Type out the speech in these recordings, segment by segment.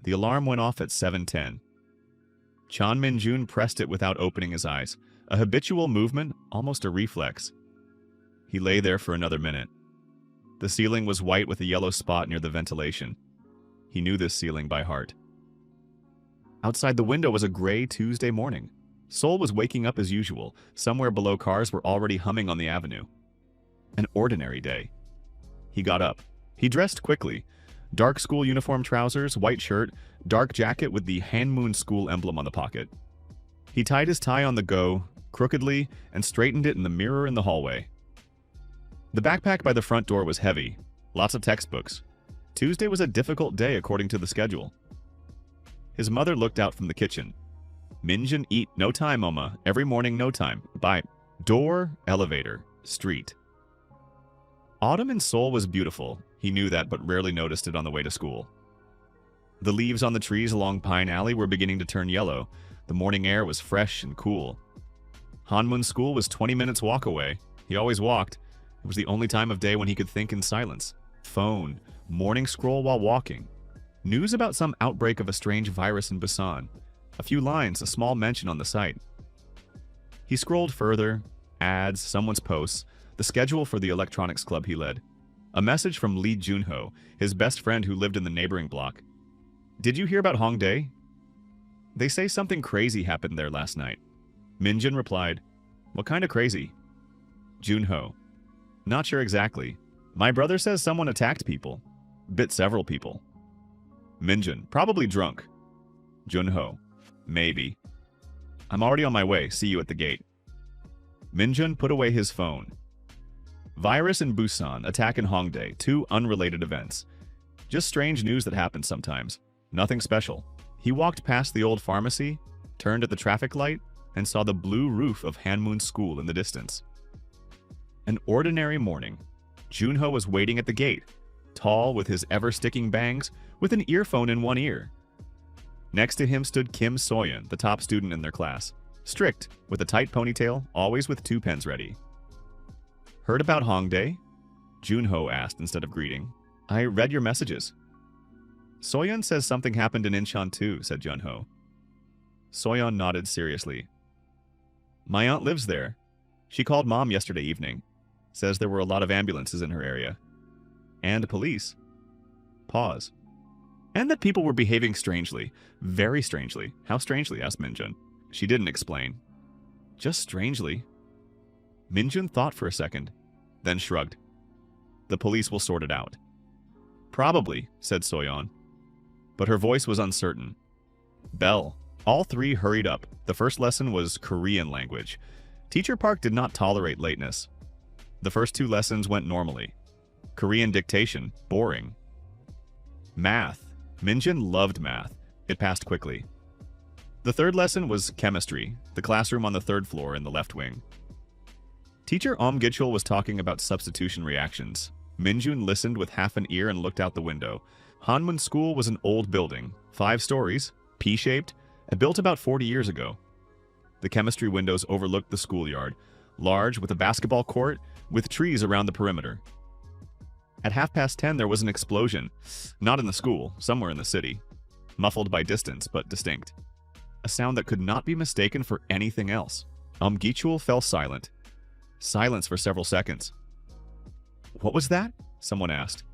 The alarm went off at 7:10. Chan Min-jun pressed it without opening his eyes, a habitual movement, almost a reflex. He lay there for another minute. The ceiling was white with a yellow spot near the ventilation. He knew this ceiling by heart. Outside the window was a gray Tuesday morning. Seoul was waking up as usual. Somewhere below, cars were already humming on the avenue. An ordinary day. He got up. He dressed quickly. Dark school uniform trousers, white shirt, dark jacket with the Hanmoon School emblem on the pocket. He tied his tie on the go, crookedly, and straightened it in the mirror in the hallway. The backpack by the front door was heavy. Lots of textbooks. Tuesday was a difficult day according to the schedule. His mother looked out from the kitchen. Min-jun eat no time, Oma. Every morning, no time. By door, elevator, street. Autumn in Seoul was beautiful. He knew that, but rarely noticed it on the way to school. The leaves on the trees along Pine Alley were beginning to turn yellow. The morning air was fresh and cool. Hanmoon School was 20 minutes walk away. He always walked. It was the only time of day when he could think in silence. Phone, morning scroll while walking. News about some outbreak of a strange virus in Busan. A few lines, a small mention on the site. He scrolled further, ads, someone's posts, the schedule for the electronics club he led. A message from Lee Junho, his best friend who lived in the neighboring block. Did you hear about Hongdae? They say something crazy happened there last night. Min-jun replied, what kind of crazy? Junho, not sure exactly. My brother says someone attacked people. Bit several people. Min-jun, probably drunk. Junho, maybe. I'm already on my way. See you at the gate. Min-jun put away his phone. Virus in Busan, attack in Hongdae, two unrelated events. Just strange news that happens sometimes. Nothing special. He walked past the old pharmacy, turned at the traffic light, and saw the blue roof of Hanmoon School in the distance. An ordinary morning. Junho was waiting at the gate, tall with his ever-sticking bangs, with an earphone in one ear. Next to him stood Kim Soyeon, the top student in their class. Strict, with a tight ponytail, always with 2 pens ready. Heard about Hongdae? Junho asked instead of greeting. I read your messages. Soyeon says something happened in Incheon too, said Junho. Soyeon nodded seriously. My aunt lives there. She called Mom yesterday evening. Says there were a lot of ambulances in her area. And police. Pause. And that people were behaving strangely. Very strangely. How strangely? Asked Min-jun. She didn't explain. Just strangely. Min-jun thought for a second, then shrugged. The police will sort it out. Probably, said Soyeon. But her voice was uncertain. Bell. All 3 hurried up. The first lesson was Korean language. Teacher Park did not tolerate lateness. The first 2 lessons went normally. Korean dictation, boring. Math. Min-jun loved math. It passed quickly. The third lesson was chemistry, the classroom on the 3rd floor in the left wing. Teacher Gichul was talking about substitution reactions. Min-jun listened with half an ear and looked out the window. Hanmoon School was an old building, 5 stories, P-shaped, and built about 40 years ago. The chemistry windows overlooked the schoolyard, large with a basketball court, with trees around the perimeter. At 10:30 there was an explosion, not in the school, somewhere in the city, muffled by distance but distinct. A sound that could not be mistaken for anything else. Gichul fell silent. Silence for several seconds. What was that? Someone asked.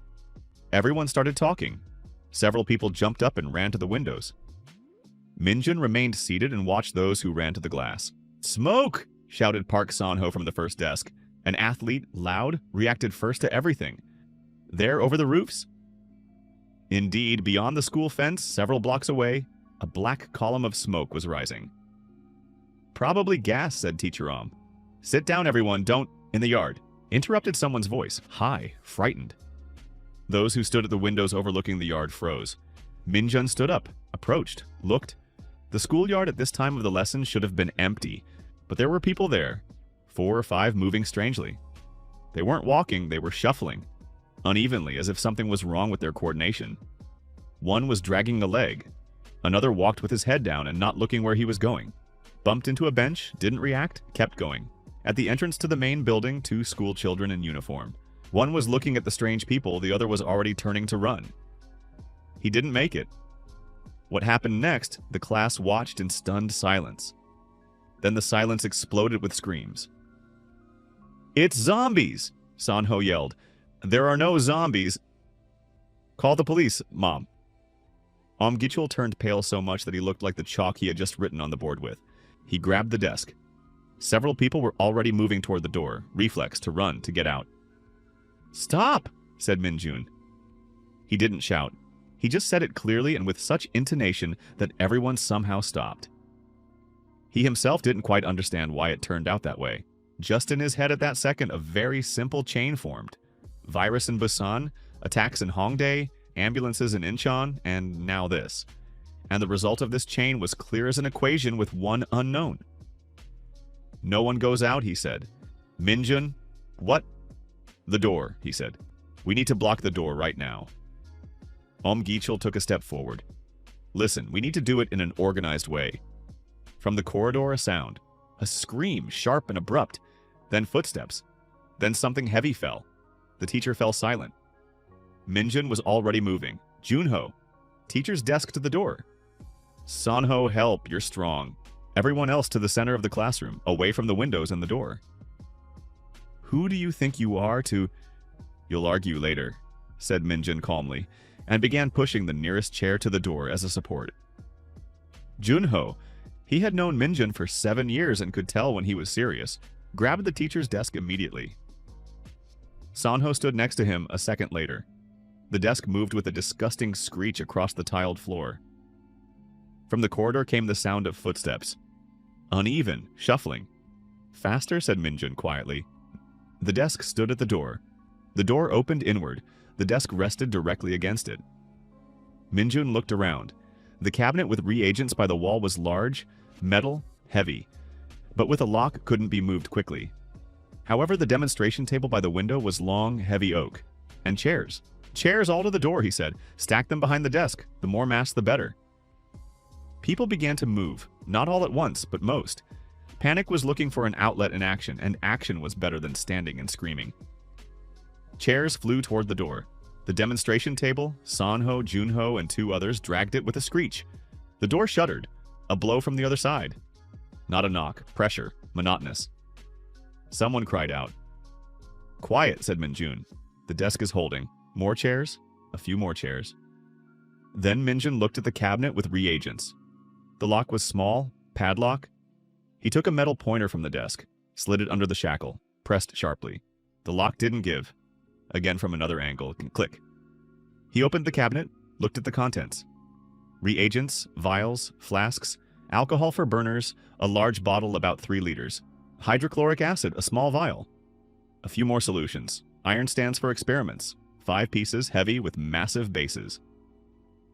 Everyone started talking. Several people jumped up and ran to the windows. Min-jun remained seated and watched those who ran to the glass. Smoke! Shouted Park San-ho from the first desk. An athlete, loud, reacted first to everything. There over the roofs? Indeed, beyond the school fence, several blocks away, a black column of smoke was rising. Probably gas, said Teacher Sit down, everyone, don't, in the yard, interrupted someone's voice, high, frightened. Those who stood at the windows overlooking the yard froze. Min-jun stood up, approached, looked. The schoolyard at this time of the lesson should have been empty, but there were people there, 4 or 5 moving strangely. They weren't walking, they were shuffling, unevenly as if something was wrong with their coordination. One was dragging a leg. Another walked with his head down and not looking where he was going. Bumped into a bench, didn't react, kept going. At the entrance to the main building, 2 school children in uniform. One was looking at the strange people, the other was already turning to run. He didn't make it. What happened next, the class watched in stunned silence. Then the silence exploded with screams. "It's zombies!" Sanho yelled. "There are no zombies." "Call the police, Mom." Gichul turned pale so much that he looked like the chalk he had just written on the board with. He grabbed the desk. Several people were already moving toward the door, reflex to run to get out. "Stop!" said Minjun. He didn't shout. He just said it clearly and with such intonation that everyone somehow stopped. He himself didn't quite understand why it turned out that way. Just in his head at that second, a very simple chain formed. Virus in Busan, attacks in Hongdae, ambulances in Incheon, and now this. And the result of this chain was clear as an equation with one unknown. "No one goes out," he said. "Minjun, what?" "The door," he said. "We need to block the door right now." Gichul took a step forward. "Listen, we need to do it in an organized way." From the corridor, a sound. A scream, sharp and abrupt. Then footsteps. Then something heavy fell. The teacher fell silent. Minjun was already moving. "Junho." Teacher's desk to the door. "Sanho, help, you're strong." Everyone else to the center of the classroom, away from the windows and the door. "Who do you think you are to—" "You'll argue later," said Minjun calmly, and began pushing the nearest chair to the door as a support. Junho, he had known Minjun for 7 years and could tell when he was serious, grabbed the teacher's desk immediately. Sanho stood next to him a second later. The desk moved with a disgusting screech across the tiled floor. From the corridor came the sound of footsteps. Uneven, shuffling. "Faster," said Minjun quietly. The desk stood at the door. The door opened inward. The desk rested directly against it. Minjun looked around. The cabinet with reagents by the wall was large, metal, heavy, but with a lock couldn't be moved quickly. However, the demonstration table by the window was long, heavy oak. And chairs. "Chairs all to the door," he said. "Stack them behind the desk. The more mass, the better." People began to move, not all at once, but most. Panic was looking for an outlet in action, and action was better than standing and screaming. Chairs flew toward the door. The demonstration table, Sanho, Junho, and 2 others dragged it with a screech. The door shuddered. A blow from the other side. Not a knock, pressure, monotonous. Someone cried out. "Quiet," said Minjun. "The desk is holding. More chairs? A few more chairs." Then Minjun looked at the cabinet with reagents. The lock was small, padlock. He took a metal pointer from the desk, slid it under the shackle, pressed sharply. The lock didn't give. Again from another angle, click. He opened the cabinet, looked at the contents. Reagents, vials, flasks, alcohol for burners, a large bottle about 3 liters, hydrochloric acid, a small vial. A few more solutions, iron stands for experiments, 5 pieces, heavy with massive bases.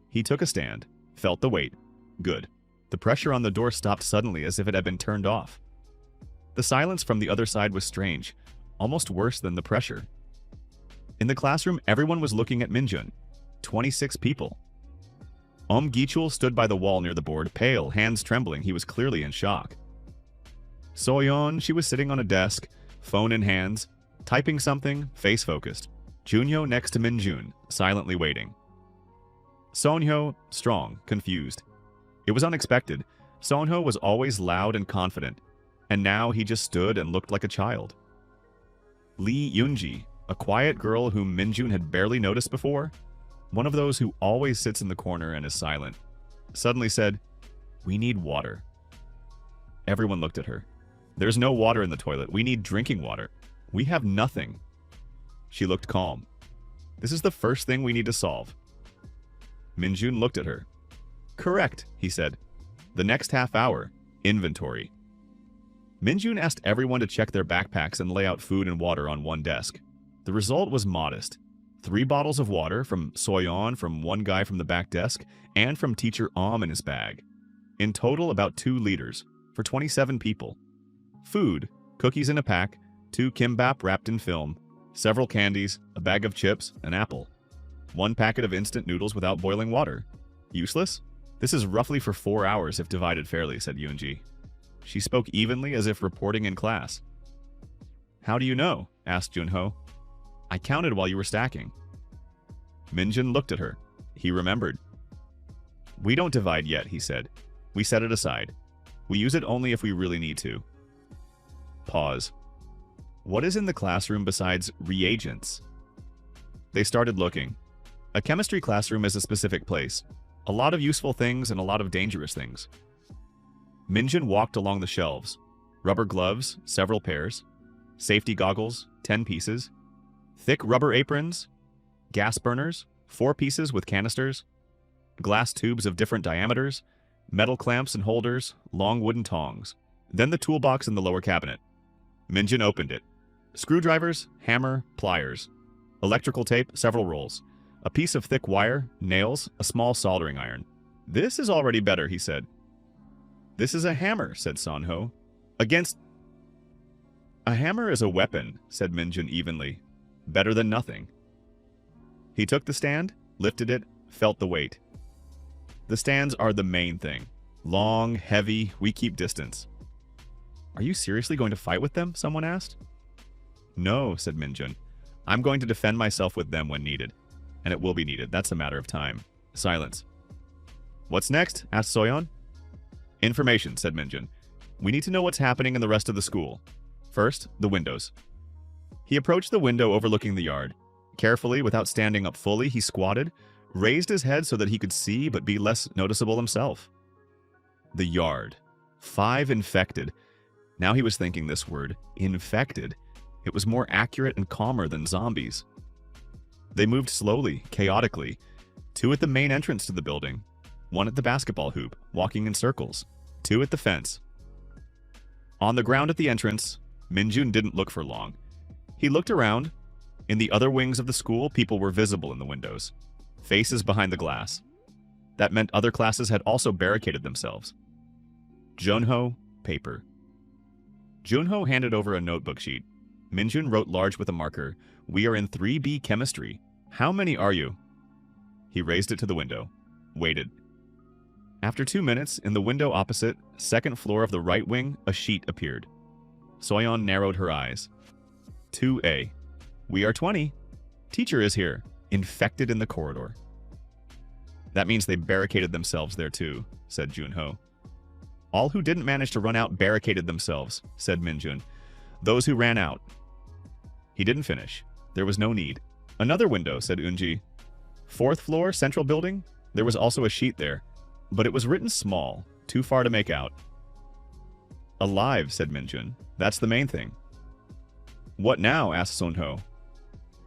He took a stand, felt the weight. Good. The pressure on the door stopped suddenly as if it had been turned off. The silence from the other side was strange, almost worse than the pressure. In the classroom, everyone was looking at Minjun. 26 people. Gichul stood by the wall near the board, pale, hands trembling. He was clearly in shock. Soyeon, she was sitting on a desk, phone in hands, typing something, face focused. Junho next to Minjun, silently waiting. Sonho, strong, confused. It was unexpected. Sonho was always loud and confident, and now he just stood and looked like a child. Lee Yoonji, a quiet girl whom Minjun had barely noticed before, one of those who always sits in the corner and is silent, suddenly said, "We need water." Everyone looked at her. "There's no water in the toilet. We need drinking water. We have nothing." She looked calm. "This is the first thing we need to solve." Minjun looked at her. "Correct," he said. "The next half hour, inventory." Minjun asked everyone to check their backpacks and lay out food and water on one desk. The result was modest. 3 bottles of water from Soyeon, from one guy from the back desk, and from teacher in his bag. In total, about 2 liters, for 27 people. Food, cookies in a pack, 2 kimbap wrapped in film, several candies, a bag of chips, an apple. 1 packet of instant noodles without boiling water. Useless? "This is roughly for 4 hours if divided fairly," said Yoonji. She spoke evenly as if reporting in class. "How do you know?" asked Junho. "I counted while you were stacking." Minjun looked at her. He remembered. We don't divide yet, he said. We set it aside. We use it only if we really need to. Pause. What is in the classroom besides reagents? They started looking. A chemistry classroom is a specific place. A lot of useful things and a lot of dangerous things. Minjun walked along the shelves. Rubber gloves, several pairs. Safety goggles, 10 pieces. Thick rubber aprons. Gas burners, 4 pieces with canisters. Glass tubes of different diameters. Metal clamps and holders, long wooden tongs. Then the toolbox in the lower cabinet. Minjun opened it. Screwdrivers, hammer, pliers. Electrical tape, several rolls. A piece of thick wire, nails, a small soldering iron. This is already better, he said. This is a hammer, said Sonho. Against... A hammer is a weapon, said Minjun evenly. Better than nothing. He took the stand, lifted it, felt the weight. The stands are the main thing. Long, heavy, we keep distance. Are you seriously going to fight with them? Someone asked. No, said Minjun. I'm going to defend myself with them when needed. And it will be needed. That's a matter of time. Silence. What's next? Asked Soyeon. Information, said Minjun. We need to know what's happening in the rest of the school. First, the windows. He approached the window overlooking the yard. Carefully, without standing up fully, he squatted, raised his head so that he could see but be less noticeable himself. The yard. 5 infected. Now he was thinking this word, infected. It was more accurate and calmer than zombies. They moved slowly, chaotically. 2 at the main entrance to the building. 1 at the basketball hoop, walking in circles. 2 at the fence. On the ground at the entrance, Minjun didn't look for long. He looked around. In the other wings of the school, people were visible in the windows. Faces behind the glass. That meant other classes had also barricaded themselves. Junho, paper. Junho handed over a notebook sheet. Minjun wrote large with a marker, "We are in 3B chemistry. How many are you?" He raised it to the window. Waited. After 2 minutes, in the window opposite, second floor of the right wing, a sheet appeared. Soyeon narrowed her eyes. 2A. We are 20. Teacher is here. Infected in the corridor. That means they barricaded themselves there too, said Junho. All who didn't manage to run out barricaded themselves, said Minjun. Those who ran out. He didn't finish. There was no need. Another window, said Unji. 4th floor, central building? There was also a sheet there, but it was written small, too far to make out. Alive, said Minjun. That's the main thing. What now? Asked Sonho.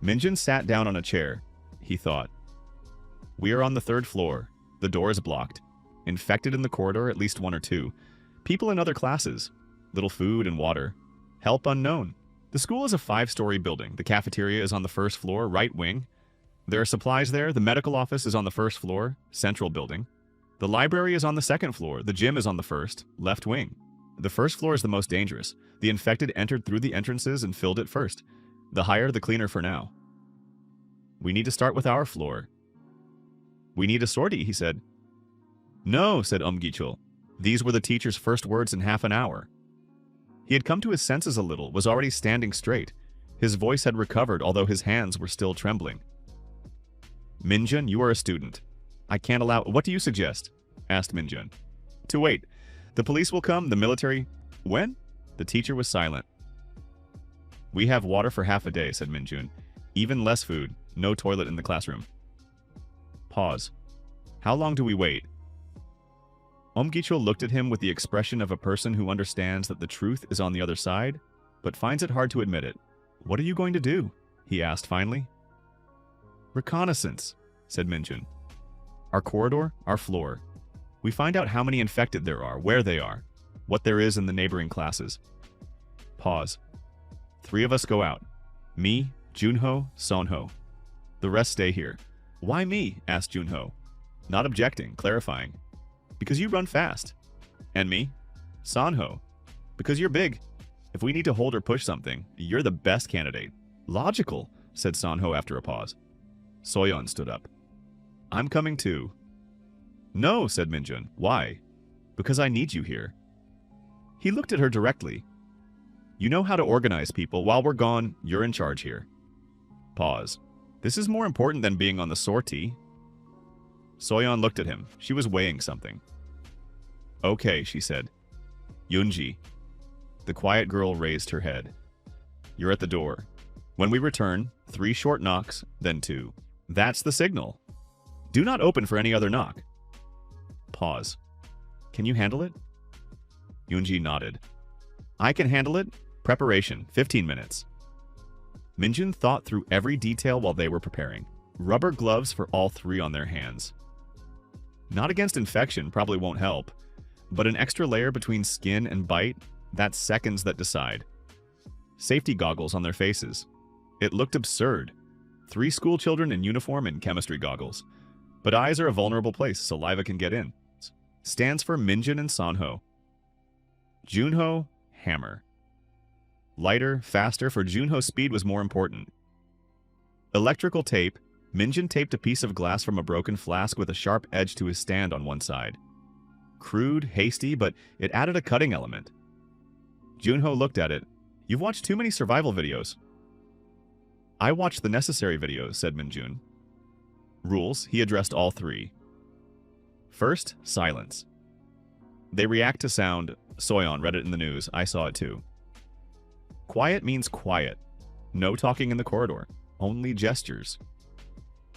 Minjun sat down on a chair. He thought. We are on the 3rd floor. The door is blocked. Infected in the corridor, at least 1 or 2. People in other classes. Little food and water. Help unknown. The school is a 5-story building. The cafeteria is on the 1st floor, right wing. There are supplies there. The medical office is on the 1st floor, central building. The library is on the 2nd floor. The gym is on the 1st, left wing. The 1st floor is the most dangerous. The infected entered through the entrances and filled it first. The higher, the cleaner for now. We need to start with our floor. We need a sortie, he said. No, said Gichul. These were the teacher's first words in half an hour. He had come to his senses a little, was already standing straight. His voice had recovered, although his hands were still trembling. Minjun, you are a student. I can't allow... What do you suggest? Asked Minjun. To wait. The police will come, the military... When? The teacher was silent. We have water for half a day, said Minjun. Even less food. No toilet in the classroom. Pause. How long do we wait? Gichul looked at him with the expression of a person who understands that the truth is on the other side, but finds it hard to admit it. What are you going to do? He asked finally. Reconnaissance, said Minjun. Our corridor, our floor. We find out how many infected there are, where they are, what there is in the neighboring classes. Pause. 3 of us go out. Me, Junho, Sonho. The rest stay here. Why me? Asked Junho. Not objecting, clarifying. Because you run fast. And me? Sonho. Because you're big. If we need to hold or push something, you're the best candidate. Logical, said Sonho after a pause. Soyeon stood up. I'm coming too. No, said Minjun. Why? Because I need you here. He looked at her directly. You know how to organize people. While we're gone, you're in charge here. Pause. This is more important than being on the sortie. Soyeon looked at him. She was weighing something. Okay, she said. Yoonji. The quiet girl raised her head. You're at the door. When we return, 3 short knocks, then 2. That's the signal. Do not open for any other knock. Pause. Can you handle it? Yoonji nodded. I can handle it. Preparation, 15 minutes. Minjun thought through every detail while they were preparing. Rubber gloves for all 3 on their hands. Not against infection, probably won't help. But an extra layer between skin and bite, that's seconds that decide. Safety goggles on their faces. It looked absurd. 3 school children in uniform and chemistry goggles. But eyes are a vulnerable place, saliva can get in. Stands for Minjun and Sanho. Junho, hammer. Lighter, faster, for Junho's speed was more important. Electrical tape. Minjun taped a piece of glass from a broken flask with a sharp edge to his stand on one side. Crude, hasty, but it added a cutting element. Junho looked at it. You've watched too many survival videos. I watched the necessary videos, said Minjun. Rules, he addressed all 3. First, silence. They react to sound. Soyeon read it in the news. I saw it too. Quiet means quiet. No talking in the corridor. Only gestures.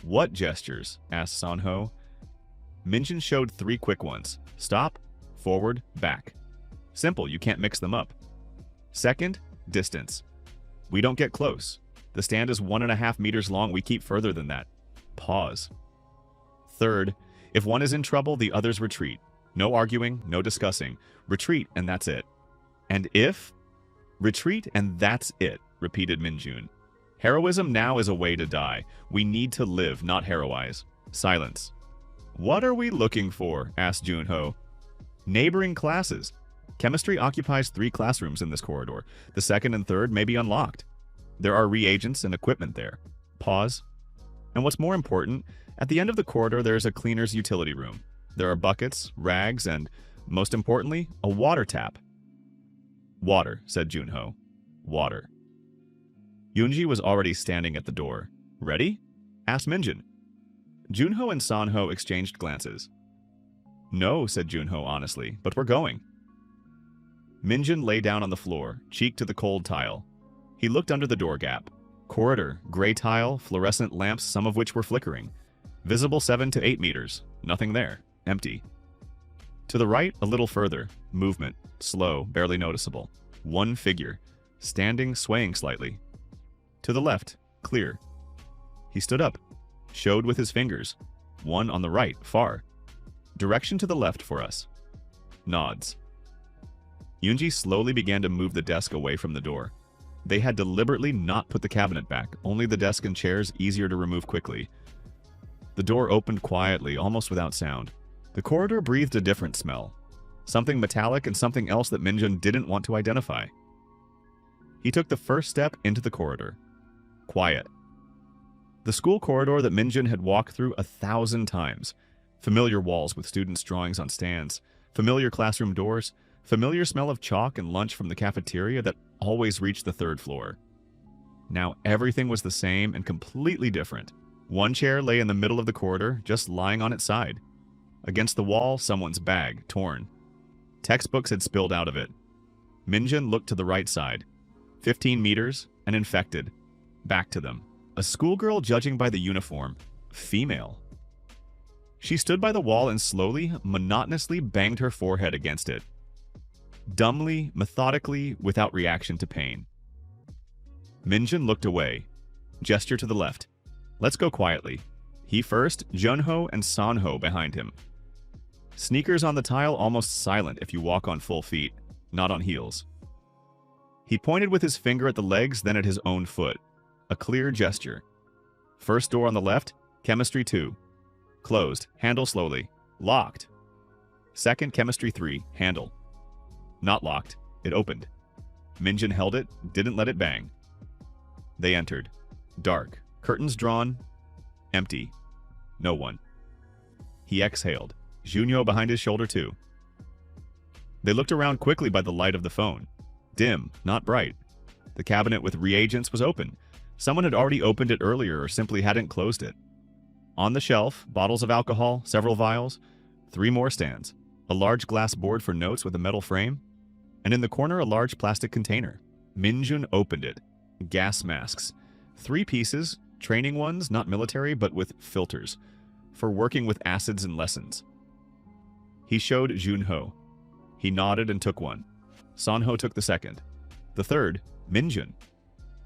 What gestures? Asked Sanho. Minjun showed 3 quick ones. Stop, forward, back. Simple, you can't mix them up. Second, distance. We don't get close. The stand is 1.5 meters long, we keep further than that. Pause. Third, if one is in trouble, the others retreat. No arguing, no discussing. Retreat, and that's it. And if? Retreat, and that's it, repeated Minjun. Heroism now is a way to die. We need to live, not heroize. Silence. What are we looking for? Asked Junho. Neighboring classes. Chemistry occupies 3 classrooms in this corridor. The second and third may be unlocked. There are reagents and equipment there. Pause. And what's more important, at the end of the corridor there is a cleaner's utility room. There are buckets, rags, and, most importantly, a water tap. Water, said Junho. Water. Yoonji was already standing at the door. Ready? Asked Minjun. Junho and Sanho exchanged glances. No, said Junho honestly, but we're going. Minjun lay down on the floor, cheek to the cold tile. He looked under the door gap. Corridor, gray tile, fluorescent lamps, some of which were flickering. Visible 7 to 8 meters. Nothing there. Empty. To the right, a little further. Movement. Slow, barely noticeable. One figure. Standing, swaying slightly. To the left. Clear. He stood up. Showed with his fingers. One on the right, far. Direction to the left for us. Nods. Yoonji slowly began to move the desk away from the door. They had deliberately not put the cabinet back, only the desk and chairs easier to remove quickly. The door opened quietly, almost without sound. The corridor breathed a different smell. Something metallic and something else that Minjun didn't want to identify. He took the first step into the corridor. Quiet. The school corridor that Minjun had walked through 1,000 times. Familiar walls with students' drawings on stands. Familiar classroom doors. Familiar smell of chalk and lunch from the cafeteria that always reached the 3rd floor. Now everything was the same and completely different. One chair lay in the middle of the corridor, just lying on its side. Against the wall, someone's bag, torn. Textbooks had spilled out of it. Minjun looked to the right side. 15 meters, and infected. Back to them. A schoolgirl judging by the uniform. Female. She stood by the wall and slowly, monotonously banged her forehead against it. Dumbly, methodically, without reaction to pain. Minjun looked away. Gesture to the left. Let's go quietly. He first, Junho and Sanho behind him. Sneakers on the tile almost silent if you walk on full feet, not on heels. He pointed with his finger at the legs, then at his own foot. A clear gesture. First door on the left, chemistry 2. Closed, handle slowly. Locked. Second, chemistry 3, handle. Not locked. It opened. Minjun held it, didn't let it bang. They entered. Dark. Curtains drawn. Empty. No one. He exhaled. Junho behind his shoulder too. They looked around quickly by the light of the phone. Dim, not bright. The cabinet with reagents was open. Someone had already opened it earlier or simply hadn't closed it. On the shelf, bottles of alcohol, several vials, 3 more stands, a large glass board for notes with a metal frame, and in the corner a large plastic container. Minjun opened it. Gas masks. 3 pieces, training ones, not military, but with filters, for working with acids and lessons. He showed Junho. He nodded and took one. Sanho took the second. The third, Minjun.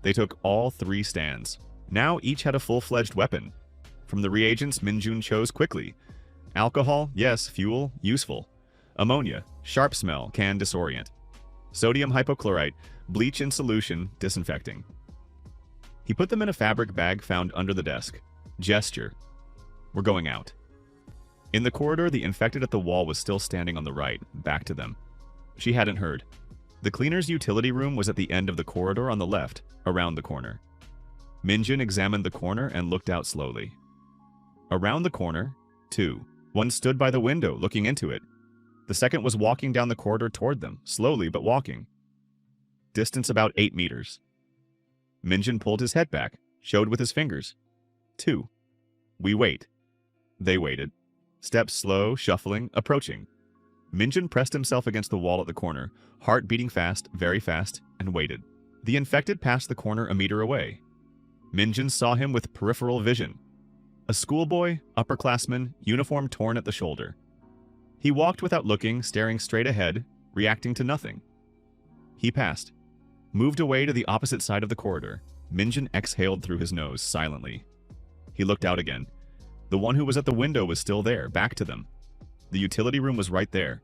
They took all 3 stands. Now each had a full-fledged weapon. From the reagents, Minjun chose quickly. Alcohol, yes, fuel, useful. Ammonia, sharp smell, can disorient. Sodium hypochlorite, bleach in solution, disinfecting. He put them in a fabric bag found under the desk. Gesture. We're going out. In the corridor, the infected at the wall was still standing on the right, back to them. She hadn't heard. The cleaner's utility room was at the end of the corridor on the left, around the corner. Minjun examined the corner and looked out slowly. Around the corner, 2. One stood by the window, looking into it. The second was walking down the corridor toward them, slowly but walking. Distance about 8 meters. Minjun pulled his head back, showed with his fingers. 2. We wait. They waited. Steps slow, shuffling, approaching. Minjun pressed himself against the wall at the corner, heart beating fast, very fast, and waited. The infected passed the corner a meter away. Minjun saw him with peripheral vision. A schoolboy, upperclassman, uniform torn at the shoulder. He walked without looking, staring straight ahead, reacting to nothing. He passed. Moved away to the opposite side of the corridor. Minjun exhaled through his nose, silently. He looked out again. The one who was at the window was still there, back to them. The utility room was right there.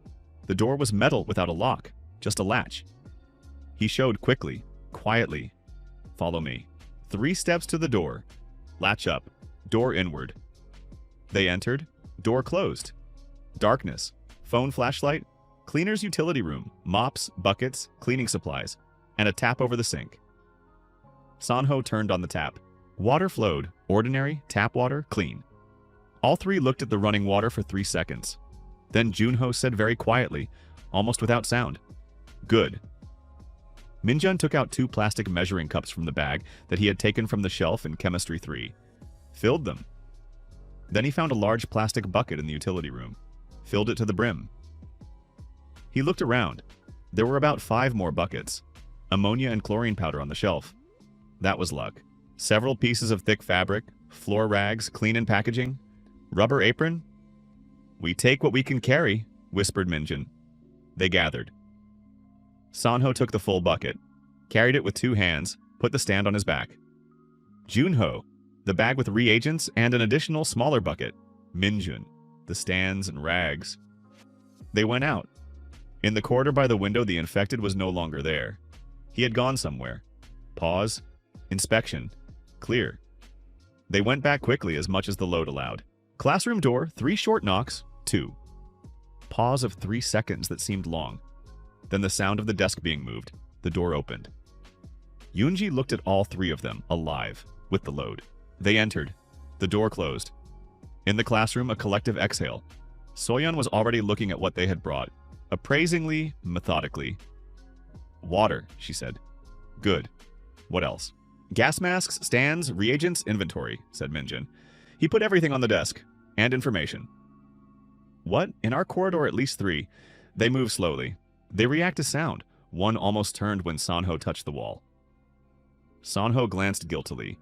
The door was metal without a lock, just a latch. He showed quickly, quietly. Follow me. 3 steps to the door. Latch up. Door inward. They entered. Door closed. Darkness. Phone flashlight. Cleaner's utility room. Mops, buckets, cleaning supplies, and a tap over the sink. Sanho turned on the tap. Water flowed. Ordinary, tap water, clean. All 3 looked at the running water for 3 seconds. Then Junho said very quietly, almost without sound, "Good." Minjun took out 2 plastic measuring cups from the bag that he had taken from the shelf in Chemistry 3. Filled them. Then he found a large plastic bucket in the utility room. Filled it to the brim. He looked around. There were about 5 more buckets. Ammonia and chlorine powder on the shelf. That was luck. Several pieces of thick fabric, floor rags, clean in packaging, rubber apron. "We take what we can carry," whispered Minjun. They gathered. Sanho took the full bucket, carried it with 2 hands, put the stand on his back. Junho, the bag with reagents and an additional smaller bucket. Minjun, the stands and rags. They went out. In the corridor by the window, the infected was no longer there. He had gone somewhere. Pause. Inspection. Clear. They went back quickly as much as the load allowed. Classroom door, 3 short knocks, 2. Pause of 3 seconds that seemed long. Then the sound of the desk being moved. The door opened. Yoonji looked at all 3 of them, alive, with the load. They entered. The door closed. In the classroom, a collective exhale. Soyeon was already looking at what they had brought, appraisingly, methodically. "Water," she said. "Good. What else?" "Gas masks, stands, reagents, inventory," said Minjun. He put everything on the desk. And information. "What? In our corridor at least 3. They move slowly. They react to sound. One almost turned when Sanho touched the wall." Sanho glanced guiltily.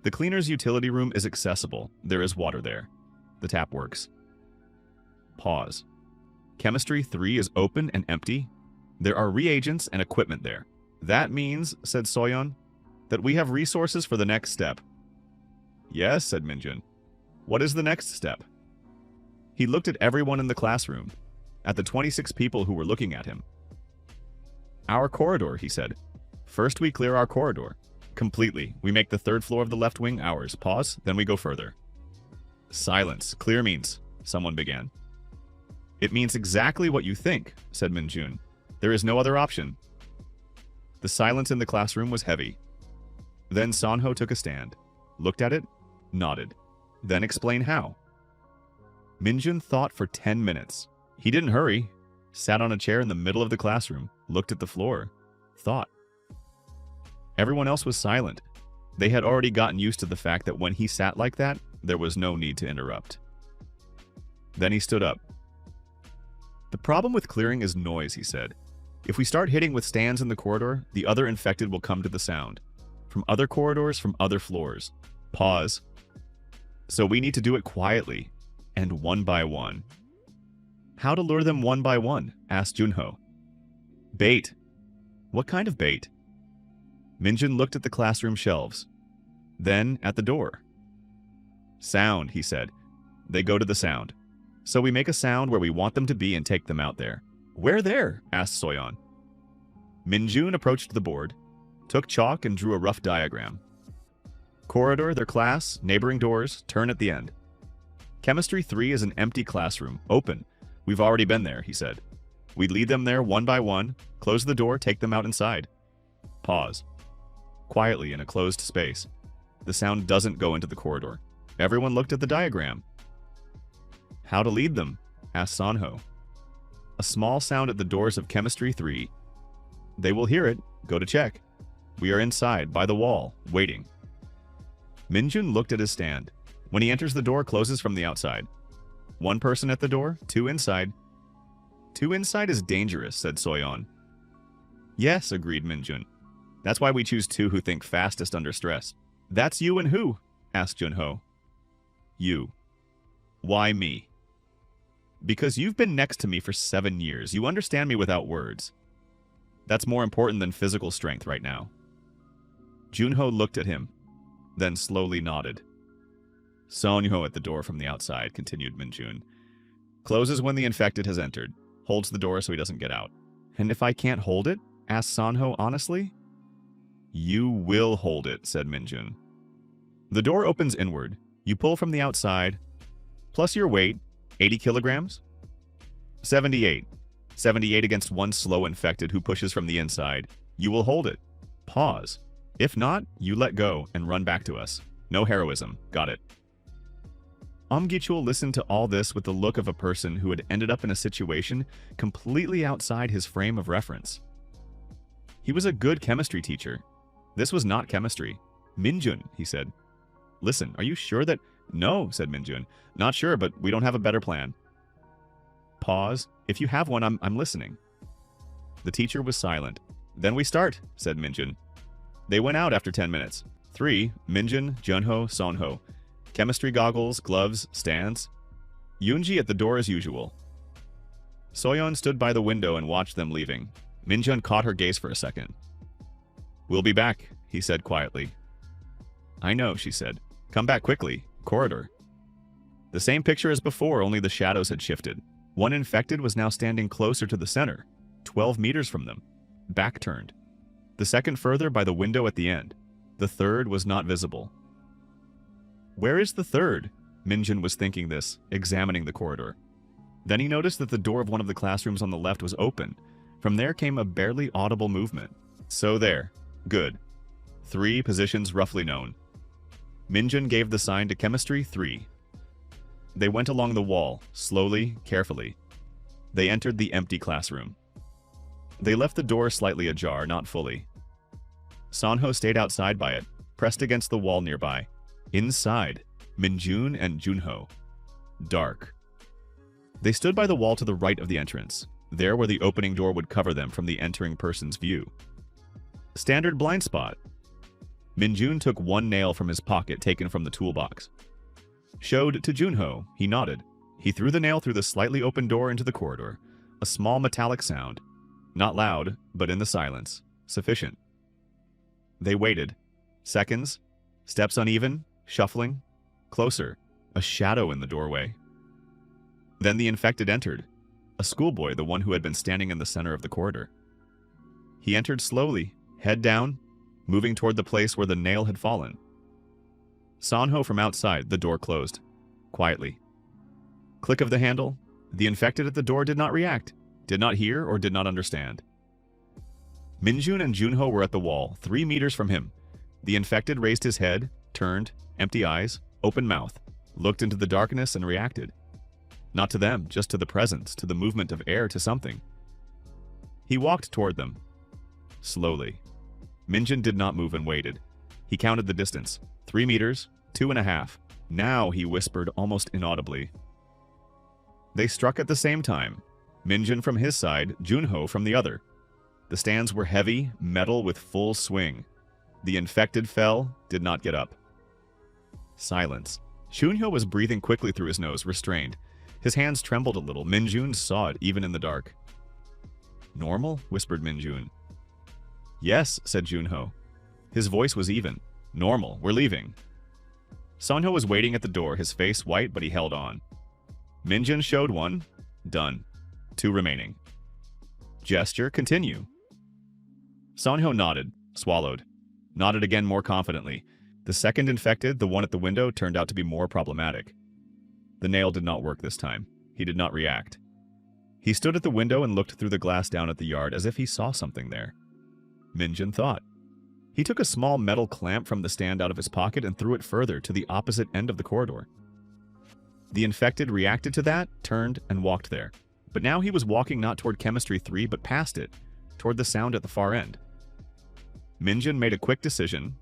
The cleaner's utility room is accessible. There is water there. The tap works. Pause. Chemistry 3 is open and empty. There are reagents and equipment there. "That means," said Soyeon, "that we have resources for the next step." "Yes," said Minjun. "What is the next step?" He looked at everyone in the classroom, at the 26 people who were looking at him. "Our corridor," he said. "First we clear our corridor. Completely. We make the 3rd floor of the left wing ours. Pause, then we go further." "Silence. Clear means," someone began. "It means exactly what you think," said Minjun. "There is no other option." The silence in the classroom was heavy. Then Sanho took a stand, looked at it, nodded. "Then explain how." Minjun thought for 10 minutes. He didn't hurry, sat on a chair in the middle of the classroom, looked at the floor, thought. Everyone else was silent. They had already gotten used to the fact that when he sat like that, There was no need to interrupt. Then he stood up. The problem with clearing is noise, he said. If we start hitting with stands in the corridor, the other infected will come to the sound. From other corridors, from other floors. Pause. So we need to do it quietly, and one by one. How to lure them one by one? Asked Junho. Bait. What kind of bait? Minjun looked at the classroom shelves. Then at the door. Sound, he said. They go to the sound. So we make a sound where we want them to be and take them out there. Where there? Asked Soyeon. Minjun approached the board, took chalk and drew a rough diagram. Corridor, their class, neighboring doors, turn at the end. Chemistry 3 is an empty classroom, open. We've already been there, he said. We'd lead them there one by one, close the door, take them out inside. Pause. Quietly in a closed space. The sound doesn't go into the corridor. Everyone looked at the diagram. How to lead them? Asked Sanho. A small sound at the doors of Chemistry 3. They will hear it. Go to check. We are inside, by the wall, waiting. Minjun looked at his stand. When he enters the door, closes from the outside. One person at the door, two inside. Two inside is dangerous, said Soyeon. Yes, agreed Minjun. That's why we choose two who think fastest under stress. That's you and who? Asked Junho. You. Why me? Because you've been next to me for 7 years. You understand me without words. That's more important than physical strength right now. Junho looked at him, then slowly nodded. Sonho at the door from the outside, continued Minjun. Closes when the infected has entered. Holds the door so he doesn't get out. And if I can't hold it? Asked Sonho honestly. You will hold it, said Minjun. The door opens inward. You pull from the outside. Plus your weight, 80 kilograms? 78. 78 against one slow infected who pushes from the inside. You will hold it. Pause. If not, you let go and run back to us. No heroism. Got it. Gichul listened to all this with the look of a person who had ended up in a situation completely outside his frame of reference. He was a good chemistry teacher. This was not chemistry. Minjun, he said. Listen, are you sure that... No, said Minjun. Not sure, but we don't have a better plan. Pause. If you have one, I'm listening. The teacher was silent. Then we start, said Minjun. They went out after 10 minutes. 3, Minjun, Junho, Sonho. Chemistry goggles, gloves, stands. Yoonji at the door as usual. Soyeon stood by the window and watched them leaving. Minjun caught her gaze for a second. We'll be back, he said quietly. I know, she said. Come back quickly. Corridor. The same picture as before, only the shadows had shifted. One infected was now standing closer to the center, 12 meters from them, back turned. The second further by the window at the end. The third was not visible. Where is the third? Minjun was thinking this, examining the corridor. Then he noticed that the door of one of the classrooms on the left was open. From there came a barely audible movement. So there. Good. 3 positions roughly known. Minjun gave the sign to Chemistry 3. They went along the wall, slowly, carefully. They entered the empty classroom. They left the door slightly ajar, not fully. Sonho stayed outside by it, pressed against the wall nearby. Inside, Minjun and Junho. Dark. They stood by the wall to the right of the entrance, there where the opening door would cover them from the entering person's view. Standard blind spot. Minjun took one nail from his pocket taken from the toolbox. Showed to Junho. He nodded. He threw the nail through the slightly open door into the corridor. A small metallic sound. Not loud, but in the silence. Sufficient. They waited. Seconds. Steps uneven. Shuffling. Closer. A shadow in the doorway. Then the infected entered. A schoolboy, the one who had been standing in the center of the corridor. He entered slowly, head down, moving toward the place where the nail had fallen. Sonho from outside, the door closed. Quietly. Click of the handle. The infected at the door did not react, did not hear, or did not understand. Minjun and Junho were at the wall, 3 meters from him. The infected raised his head, turned, empty eyes, open mouth, looked into the darkness and reacted. Not to them, just to the presence, to the movement of air, to something. He walked toward them. Slowly. Minjun did not move and waited. He counted the distance. 3 meters, 2.5. Now, he whispered almost inaudibly. They struck at the same time, Minjun from his side, Junho from the other. The stands were heavy, metal with full swing. The infected fell, did not get up. Silence. Junho was breathing quickly through his nose, restrained. His hands trembled a little. Minjun saw it, even in the dark. Normal? Whispered Minjun. Yes, said Junho. His voice was even. Normal, we're leaving. Sonho was waiting at the door, his face white, but he held on. Minjun showed one. Done. 2 remaining. Gesture, continue. Sonho nodded, swallowed. Nodded again more confidently. The second infected, the one at the window, turned out to be more problematic. The nail did not work this time. He did not react. He stood at the window and looked through the glass down at the yard as if he saw something there. Minjun thought. He took a small metal clamp from the stand out of his pocket and threw it further to the opposite end of the corridor. The infected reacted to that, turned, and walked there. But now he was walking not toward Chemistry 3, but past it, toward the sound at the far end. Minjun made a quick decision.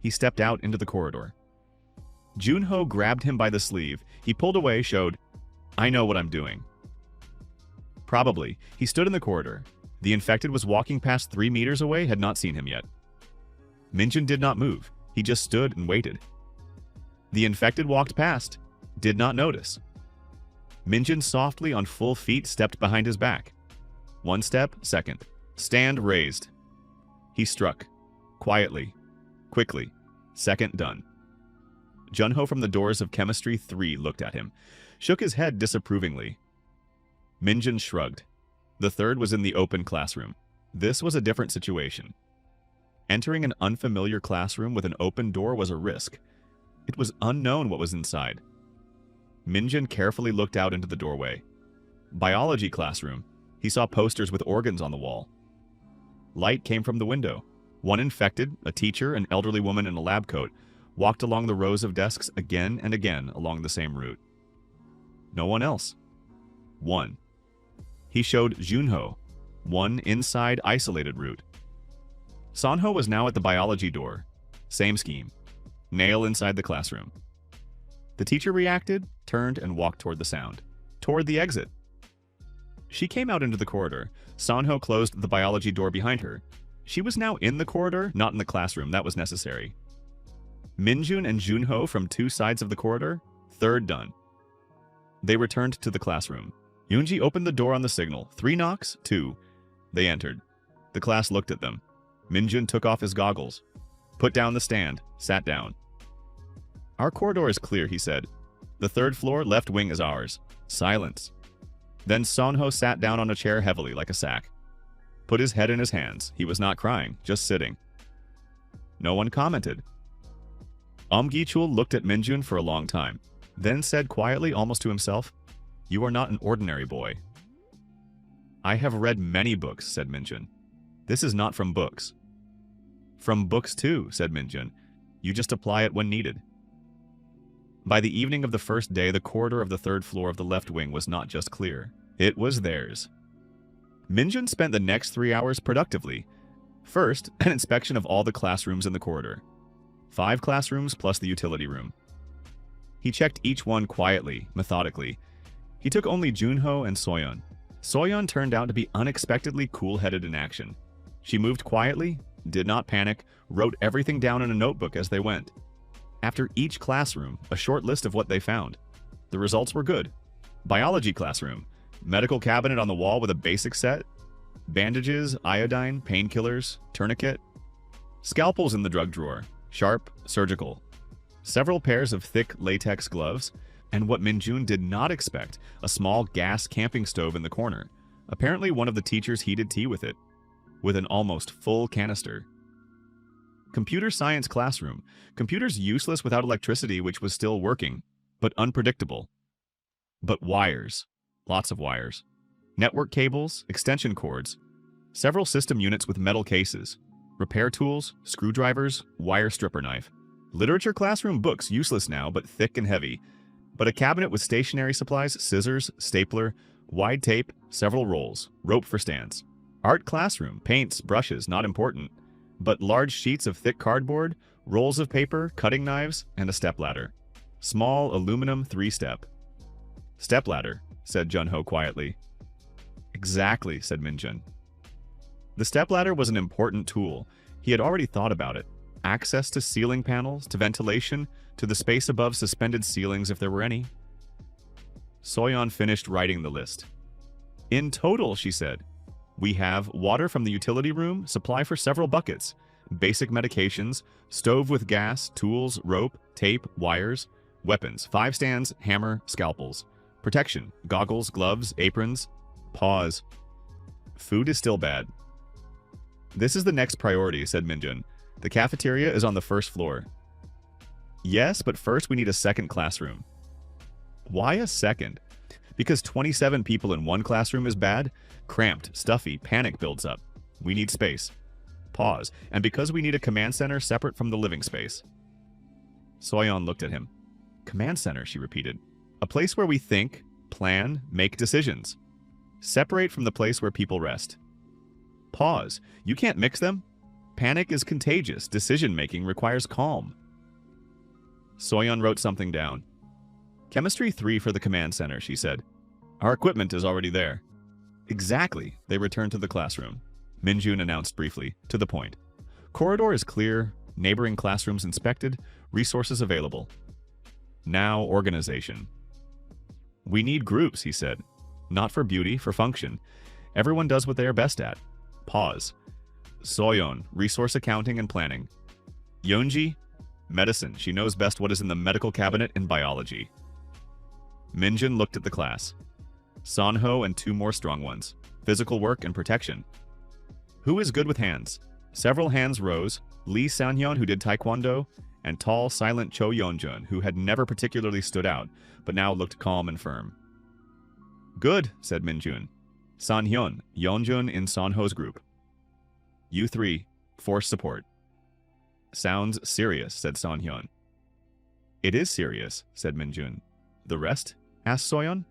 He stepped out into the corridor. Junho grabbed him by the sleeve. He pulled away, showed, I know what I'm doing. Probably. He stood in the corridor. The infected was walking past 3 meters away, had not seen him yet. Minjun did not move. He just stood and waited. The infected walked past, did not notice. Minjun softly on full feet stepped behind his back. 1 step, second. Stand raised. He struck. Quietly. Quickly. Second done. Junho from the doors of Chemistry 3 looked at him, shook his head disapprovingly. Minjun shrugged. The third was in the open classroom. This was a different situation. Entering an unfamiliar classroom with an open door was a risk. It was unknown what was inside. Minjun carefully looked out into the doorway. Biology classroom. He saw posters with organs on the wall. Light came from the window. One infected, a teacher, an elderly woman in a lab coat, walked along the rows of desks again and again along the same route. No one else. 1. He showed Junho. 1 inside isolated route. Sonho was now at the biology door. Same scheme. Nail inside the classroom. The teacher reacted, turned, and walked toward the sound. Toward the exit. She came out into the corridor. Sonho closed the biology door behind her. She was now in the corridor, not in the classroom. That was necessary. Minjun and Junho from 2 sides of the corridor. Third done. They returned to the classroom. Yoonji opened the door on the signal. 3 knocks, 2. They entered. The class looked at them. Minjun took off his goggles. Put down the stand. Sat down. Our corridor is clear, he said. The 3rd floor, left wing is ours. Silence. Then Sonho sat down on a chair heavily, like a sack. Put his head in his hands. He was not crying, just sitting. No one commented. Gi-chul looked at Minjun for a long time, then said quietly, almost to himself, You are not an ordinary boy. I have read many books, said Minjun. This is not from books. From books too, said Minjun. You just apply it when needed. By the evening of the first day, the corridor of the 3rd floor of the left wing was not just clear. It was theirs. Minjun spent the next 3 hours productively. First, an inspection of all the classrooms in the corridor. 5 classrooms plus the utility room. He checked each one quietly, methodically. He took only Junho and Soyeon. Soyeon turned out to be unexpectedly cool-headed in action. She moved quietly, did not panic, wrote everything down in a notebook as they went. After each classroom, a short list of what they found. The results were good. Biology classroom. Medical cabinet on the wall with a basic set. Bandages, iodine, painkillers, tourniquet. Scalpels in the drug drawer. Sharp, surgical. Several pairs of thick latex gloves. And what Minjun did not expect, a small gas camping stove in the corner. Apparently one of the teachers heated tea with it. With an almost full canister. Computer science classroom. Computers useless without electricity, which was still working, but unpredictable. But wires. Lots of wires. Network cables, extension cords. Several system units with metal cases. Repair tools, screwdrivers, wire stripper knife. Literature classroom books, useless now, but thick and heavy. But a cabinet with stationery supplies, scissors, stapler, wide tape, several rolls, rope for stands. Art classroom, paints, brushes, not important. But large sheets of thick cardboard, rolls of paper, cutting knives, and a stepladder. Small aluminum 3-step. Stepladder, said Junho quietly. Exactly, said Minjun. The stepladder was an important tool. He had already thought about it. Access to ceiling panels, to ventilation, to the space above suspended ceilings if there were any. Soyeon finished writing the list. In total, she said, we have water from the utility room, supply for several buckets, basic medications, stove with gas, tools, rope, tape, wires, weapons, 5 stands, hammer, scalpels, protection, goggles, gloves, aprons. Pause. Food is still bad. This is the next priority, said Minjun. The cafeteria is on the first floor. Yes, but first we need a second classroom. Why a second? Because 27 people in one classroom is bad? Cramped, stuffy, panic builds up. We need space. Pause. And because we need a command center separate from the living space. Soyeon looked at him. Command center, she repeated. A place where we think, plan, make decisions. Separate from the place where people rest. Pause. You can't mix them? Panic is contagious. Decision-making requires calm. Soyeon wrote something down. Chemistry 3 for the command center, she said. Our equipment is already there. Exactly. They returned to the classroom. Minjun announced briefly, to the point. Corridor is clear, neighboring classrooms inspected, resources available. Now organization. We need groups, he said. Not for beauty, for function. Everyone does what they are best at. Pause. Soyeon, resource accounting and planning. Yeonji, medicine. She knows best what is in the medical cabinet in biology. Minjun looked at the class. Sanho and 2 more strong ones. Physical work and protection. Who is good with hands? Several hands rose. Lee Sanhyun, who did taekwondo, and tall, silent Cho Yeonjun, who had never particularly stood out, but now looked calm and firm. Good, said Minjun. Sanhyun, Yeonjun in Sanho's group. You 3, force support. Sounds serious, said Sanhyun. It is serious, said Minjun. The rest? Asked Soyeon.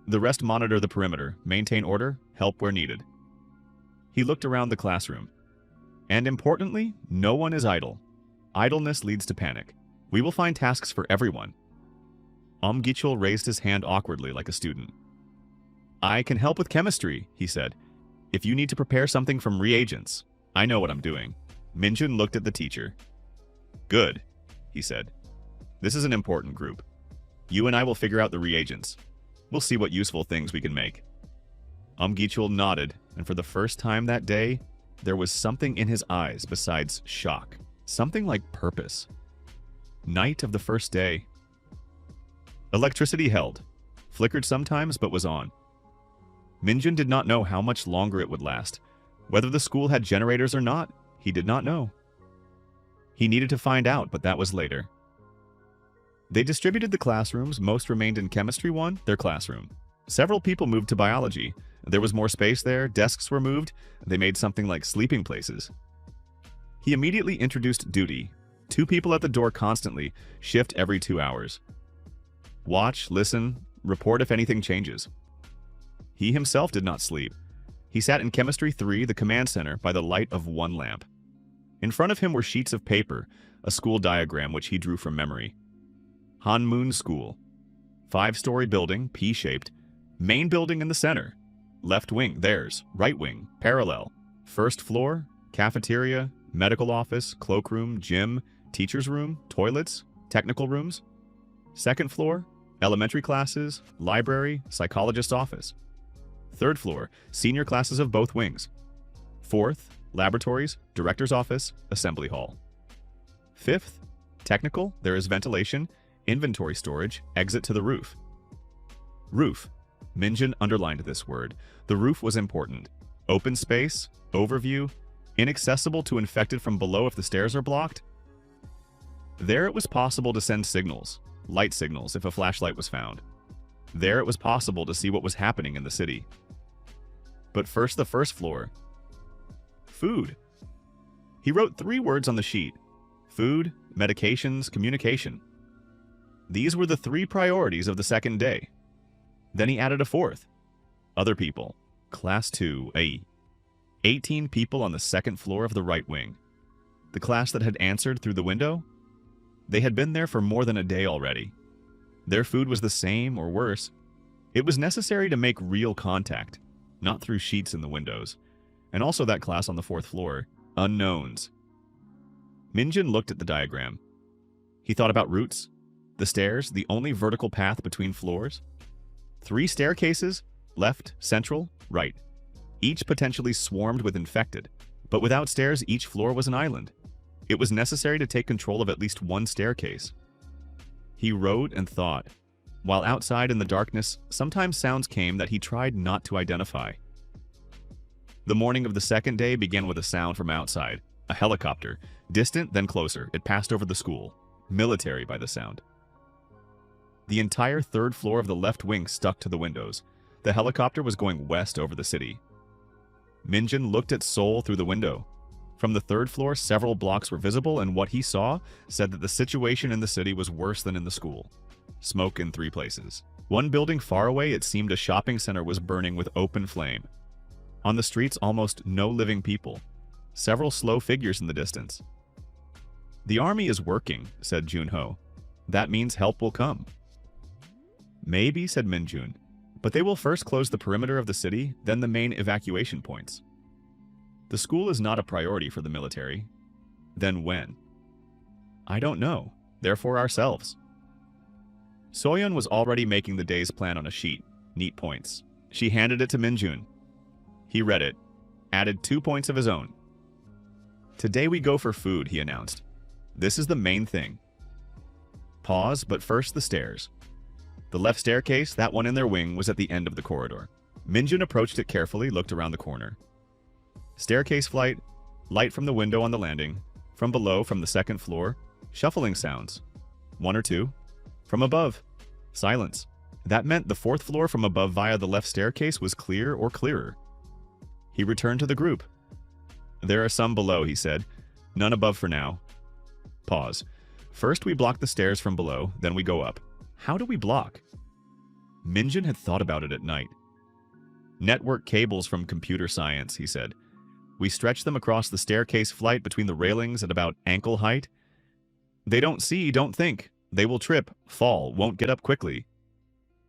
The rest monitor the perimeter, maintain order, help where needed. He looked around the classroom. And importantly, no one is idle. Idleness leads to panic. We will find tasks for everyone. Gichul raised his hand awkwardly like a student. I can help with chemistry, he said. If you need to prepare something from reagents, I know what I'm doing. Minjun looked at the teacher. Good, he said. This is an important group. You and I will figure out the reagents. We'll see what useful things we can make. Gichul nodded, and for the first time that day, there was something in his eyes besides shock. Something like purpose. Night of the first day. Electricity held. Flickered sometimes, but was on. Minjun did not know how much longer it would last. Whether the school had generators or not, he did not know. He needed to find out, but that was later. They distributed the classrooms. Most remained in Chemistry 1, their classroom. Several people moved to Biology. There was more space there, desks were moved, they made something like sleeping places. He immediately introduced duty. 2 people at the door constantly, shift every 2 hours. Watch, listen, report if anything changes. He himself did not sleep. He sat in Chemistry 3, the command center, by the light of 1 lamp. In front of him were sheets of paper, a school diagram which he drew from memory. Hanmoon School. 5-story building, P-shaped. Main building in the center. Left wing, theirs. Right wing, parallel. First floor, cafeteria, medical office, cloakroom, gym, teacher's room, toilets, technical rooms. Second floor, elementary classes, library, psychologist's office. Third floor, senior classes of both wings. Fourth, laboratories, director's office, assembly hall. Fifth, technical, there is ventilation, inventory storage, exit to the roof. Roof. Minjun underlined this word. The roof was important. Open space, overview, inaccessible to infected from below if the stairs are blocked. There it was possible to send signals, light signals if a flashlight was found. There it was possible to see what was happening in the city. But first the first floor. Food. He wrote 3 words on the sheet. Food, medications, communication. These were the 3 priorities of the second day. Then he added a 4th. Other people. Class 2A. 18 people on the second floor of the right wing. The class that had answered through the window? They had been there for more than a day already. Their food was the same or worse. It was necessary to make real contact, not through sheets in the windows. And also that class on the 4th floor, unknowns. Minjun looked at the diagram. He thought about routes, the stairs, the only vertical path between floors. 3 staircases, left, central, right. Each potentially swarmed with infected, but without stairs, each floor was an island. It was necessary to take control of at least one staircase. He wrote and thought. While outside in the darkness, sometimes sounds came that he tried not to identify. The morning of the 2nd day began with a sound from outside. A helicopter. Distant, then closer. It passed over the school. Military by the sound. The entire 3rd floor of the left wing stuck to the windows. The helicopter was going west over the city. Minjun looked at Seoul through the window. From the 3rd floor, several blocks were visible, and what he saw said that the situation in the city was worse than in the school. Smoke in 3 places. One building far away, it seemed a shopping center was burning with open flame. On the streets, almost no living people. Several slow figures in the distance. The army is working, said Junho. That means help will come. Maybe, said Minjun. But they will first close the perimeter of the city, then the main evacuation points. The school is not a priority for the military. Then when? I don't know. Therefore ourselves. Soyeon was already making the day's plan on a sheet. Neat points. She handed it to Minjun. He read it. Added 2 points of his own. Today we go for food, he announced. This is the main thing. Pause, but first the stairs. The left staircase, that one in their wing, was at the end of the corridor. Minjun approached it carefully, looked around the corner. Staircase flight, light from the window on the landing. From below, from the 2nd floor, shuffling sounds. 1 or 2. From above, silence. That meant the 4th floor from above via the left staircase was clear or clearer. He returned to the group. There are some below, he said. None above for now. Pause. First we block the stairs from below, then we go up. How do we block? Minjun had thought about it at night. Network cables from computer science, he said. We stretch them across the staircase flight between the railings at about ankle height. They don't see, don't think. They will trip, fall, won't get up quickly.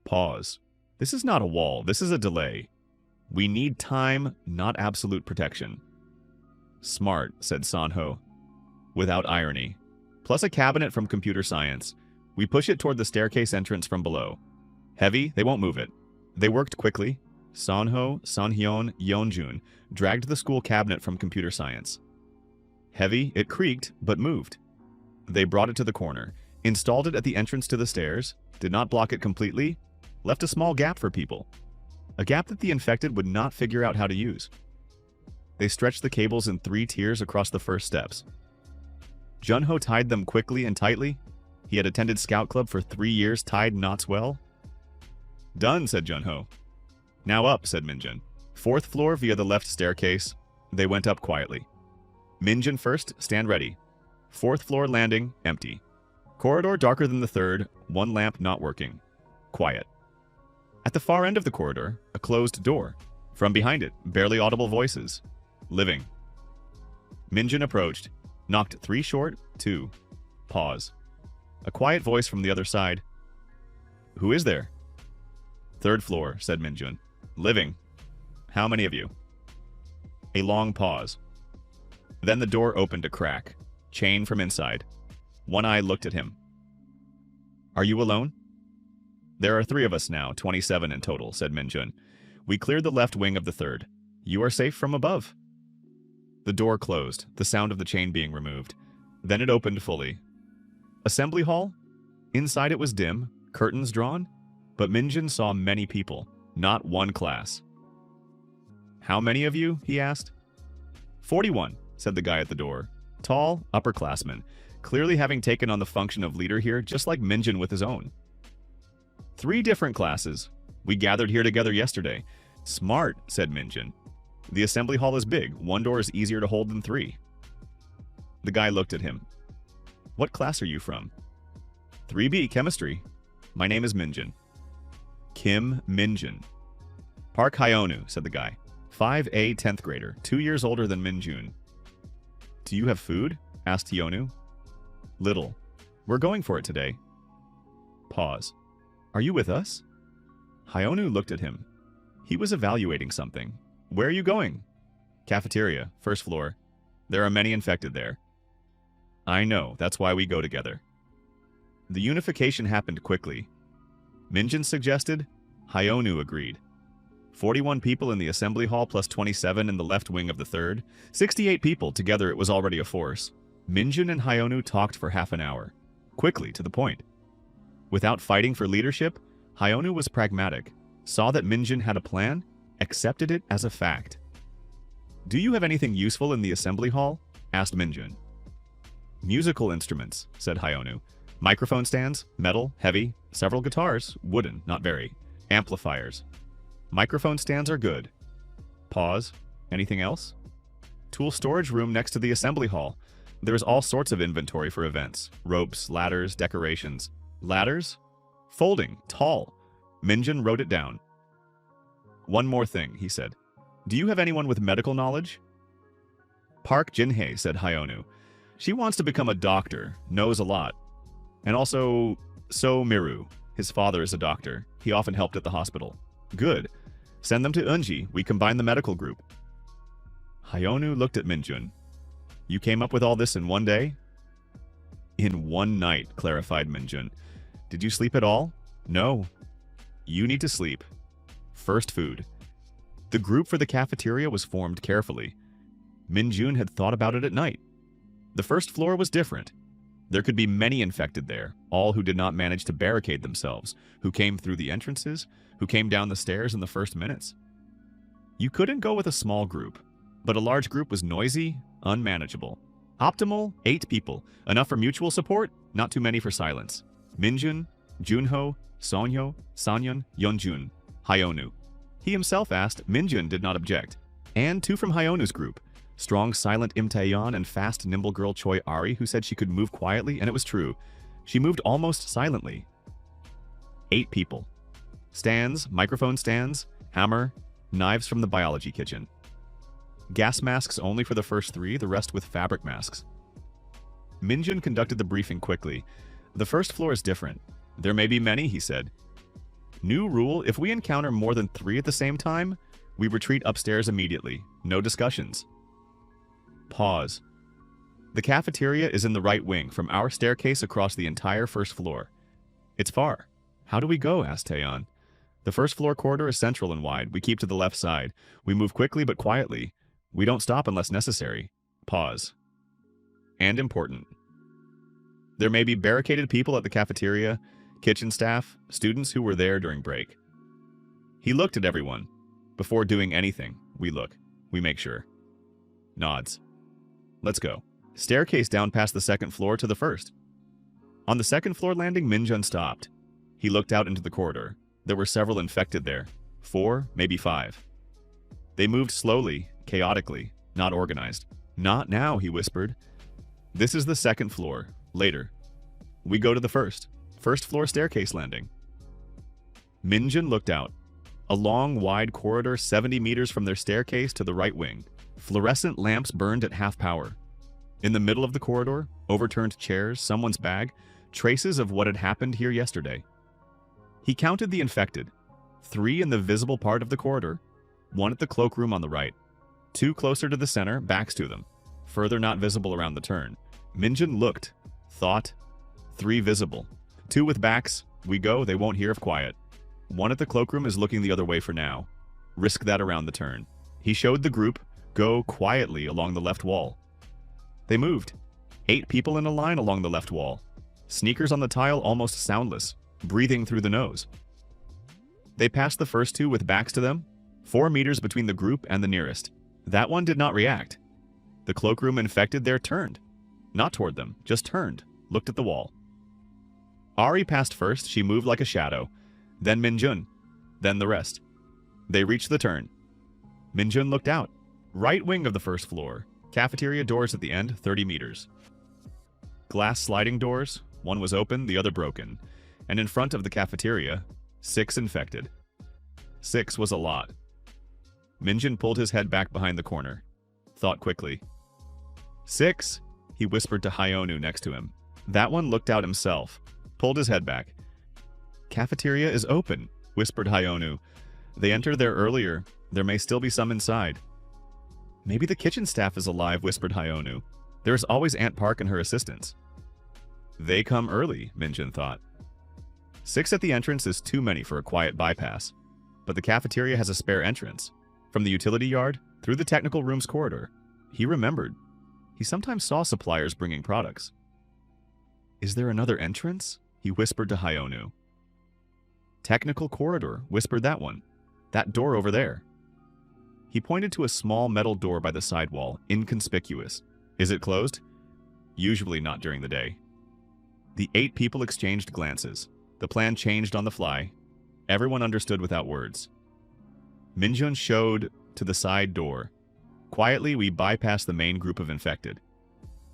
Pause. This is not a wall, this is a delay. We need time, not absolute protection. Smart, said Sanho, without irony. Plus a cabinet from computer science. We push it toward the staircase entrance from below. Heavy, they won't move it. They worked quickly. Sanho, Sanhyun, Yeonjun dragged the school cabinet from computer science. Heavy, it creaked, but moved. They brought it to the corner, installed it at the entrance to the stairs, did not block it completely, left a small gap for people. A gap that the infected would not figure out how to use. They stretched the cables in 3 tiers across the first steps. Junho tied them quickly and tightly. He had attended Scout Club for 3 years, tied knots well. Done, said Junho. Now up, said Minjun. 4th floor via the left staircase. They went up quietly. Minjun first, stand ready. 4th floor landing, empty. Corridor darker than the 3rd, 1 lamp not working. Quiet. At the far end of the corridor, a closed door. From behind it, barely audible voices. Living. Minjun approached, knocked 3 short, 2. Pause. A quiet voice from the other side. Who is there? 3rd floor, said Minjun. Living. How many of you? A long pause. Then the door opened a crack. Chain from inside. One eye looked at him. Are you alone? There are 3 of us now, 27 in total, said Minjun. We cleared the left wing of the 3rd. You are safe from above. The door closed, the sound of the chain being removed. Then it opened fully. Assembly hall? Inside it was dim, curtains drawn, but Minjun saw many people, not one class. How many of you? He asked. 41, said the guy at the door. Tall, upperclassman, clearly having taken on the function of leader here, just like Minjun with his own. 3 different classes. We gathered here together yesterday. Smart, said Minjun. The assembly hall is big. 1 door is easier to hold than 3. The guy looked at him. What class are you from? 3B, chemistry. My name is Minjun. Kim Minjun. Park Hyonu, said the guy. 5A 10th grader, 2 years older than Minjun. Do you have food? Asked Hyonu. Little. We're going for it today. Pause. Are you with us? Hyonu looked at him. He was evaluating something. Where are you going? Cafeteria, first floor. There are many infected there. I know, that's why we go together. The unification happened quickly. Minjun suggested. Hyonu agreed. 41 people in the assembly hall plus 27 in the left wing of the third. 68 people, together it was already a force. Minjun and Hyonu talked for half an hour. Quickly, to the point. Without fighting for leadership, Hyonu was pragmatic, saw that Minjun had a plan, accepted it as a fact. Do you have anything useful in the assembly hall? Asked Minjun. Musical instruments, said Hyonu. Microphone stands, metal, heavy, several guitars, wooden, not very. Amplifiers. Microphone stands are good. Pause. Anything else? Tool storage room next to the assembly hall. There is all sorts of inventory for events. Ropes, ladders, decorations. Ladders? Folding, tall. Minjun wrote it down. One more thing, he said. Do you have anyone with medical knowledge? Park Jinhye, said Hyonu. She wants to become a doctor, knows a lot. And also, So Miru. His father is a doctor. He often helped at the hospital. Good. Send them to Eunji. We combine the medical group. Hyonu looked at Minjun. You came up with all this in one day? In one night, clarified Minjun. Did you sleep at all? No. You need to sleep. First food. The group for the cafeteria was formed carefully. Minjun had thought about it at night. The first floor was different. There could be many infected there, all who did not manage to barricade themselves, who came through the entrances, who came down the stairs in the first minutes. You couldn't go with a small group, but a large group was noisy, unmanageable. Optimal, 8 people, enough for mutual support, not too many for silence. Minjun, Junho, Sonyo, Sanyeon, Yeonjun, Hyonu. He himself asked, Minjun did not object. And 2 from Hyonu's group. Strong, silent Im Taeyeon and fast, nimble girl Choi Ari, who said she could move quietly, and it was true. She moved almost silently. 8 people. Stands, microphone stands, hammer, knives from the biology kitchen. Gas masks only for the first 3, the rest with fabric masks. Minjun conducted the briefing quickly. The first floor is different. There may be many, he said. New rule, if we encounter more than 3 at the same time, we retreat upstairs immediately. No discussions. Pause. The cafeteria is in the right wing, from our staircase across the entire first floor. It's far. How do we go? Asked Taeyeon. The first floor corridor is central and wide. We keep to the left side. We move quickly but quietly. We don't stop unless necessary. Pause. And important. There may be barricaded people at the cafeteria, kitchen staff, students who were there during break. He looked at everyone. Before doing anything, we look. We make sure. Nods. Let's go. Staircase down past the second floor to the first. On the second floor landing, Minjun stopped. He looked out into the corridor. There were several infected there. 4, maybe 5. They moved slowly, chaotically, not organized. Not now, he whispered. This is the second floor. Later. We go to the first floor staircase landing. Minjun looked out. A long, wide corridor 70 meters from their staircase to the right wing. Fluorescent lamps burned at half power. In the middle of the corridor, overturned chairs, someone's bag, traces of what had happened here yesterday. He counted the infected. 3 in the visible part of the corridor, 1 at the cloakroom on the right, 2 closer to the center, backs to them, further not visible around the turn. Minjun looked, thought, 3 visible. 2 with backs, we go, they won't hear of quiet. 1 at the cloakroom is looking the other way for now. Risk that around the turn. He showed the group, go quietly along the left wall. They moved. 8 people in a line along the left wall. Sneakers on the tile almost soundless, breathing through the nose. They passed the first 2 with backs to them, 4 meters between the group and the nearest. That one did not react. The cloakroom infected there turned. Not toward them, just turned, looked at the wall. Ari passed first, she moved like a shadow. Then Minjun. Then the rest. They reached the turn. Minjun looked out. Right wing of the first floor. Cafeteria doors at the end, 30 meters. Glass sliding doors, one was open, the other broken. And in front of the cafeteria, 6 infected. 6 was a lot. Minjun pulled his head back behind the corner. Thought quickly. 6, he whispered to Hyonu next to him. That one looked out himself, pulled his head back. Cafeteria is open, whispered Hyonu. They entered there earlier. There may still be some inside. Maybe the kitchen staff is alive, whispered Hyonu. There is always Aunt Park and her assistants. They come early, Minjun thought. 6 at the entrance is too many for a quiet bypass, but the cafeteria has a spare entrance. From the utility yard, through the technical rooms corridor. He remembered. He sometimes saw suppliers bringing products. Is there another entrance? He whispered to Hyonu. Technical corridor, whispered that one. That door over there. He pointed to a small metal door by the side wall, inconspicuous. Is it closed? Usually not during the day. The 8 people exchanged glances. The plan changed on the fly. Everyone understood without words. Minjun showed to the side door. Quietly, we bypassed the main group of infected.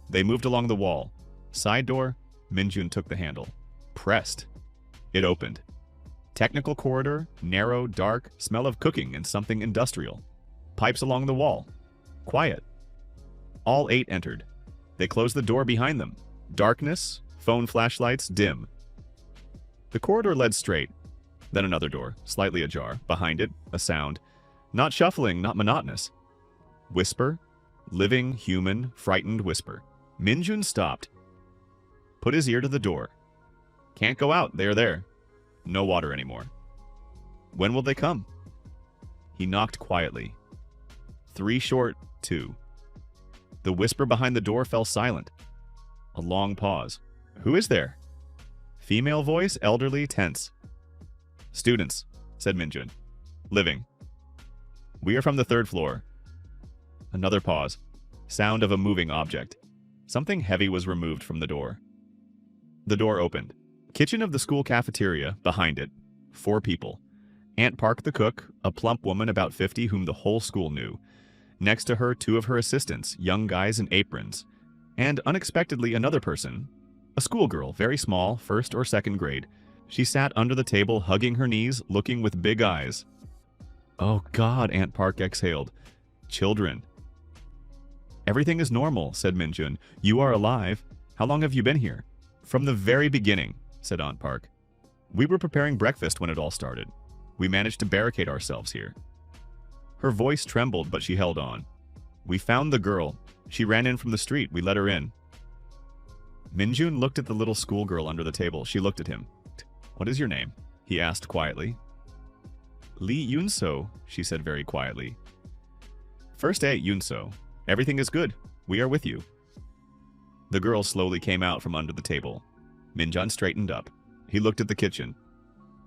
They moved along the wall. Side door, Minjun took the handle. Pressed. It opened. Technical corridor, narrow, dark, smell of cooking and something industrial. Pipes along the wall. Quiet. All 8 entered. They closed the door behind them. Darkness, phone flashlights, dim. The corridor led straight. Then another door, slightly ajar. Behind it, a sound. Not shuffling, not monotonous. Whisper. Living, human, frightened whisper. Minjun stopped. Put his ear to the door. Can't go out, they are there. No water anymore. When will they come? He knocked quietly. 3 short, 2. The whisper behind the door fell silent. A long pause. Who is there? Female voice, elderly, tense. Students, said Minjun. Living. We are from the 3rd floor. Another pause. Sound of a moving object. Something heavy was removed from the door. The door opened. Kitchen of the school cafeteria, behind it. 4 people. Aunt Park the cook, a plump woman about 50 whom the whole school knew. Next to her, 2 of her assistants, young guys in aprons. And unexpectedly, another person. A schoolgirl, very small, 1st or 2nd grade. She sat under the table, hugging her knees, looking with big eyes. Oh God, Aunt Park exhaled. Children. Everything is normal, said Minjun. You are alive. How long have you been here? From the very beginning, said Aunt Park. We were preparing breakfast when it all started. We managed to barricade ourselves here. Her voice trembled, but she held on. We found the girl. She ran in from the street. We let her in. Minjun looked at the little schoolgirl under the table. She looked at him. What is your name? He asked quietly. Lee Yunso, she said very quietly. First A, Yunso. Everything is good. We are with you. The girl slowly came out from under the table. Minjun straightened up. He looked at the kitchen.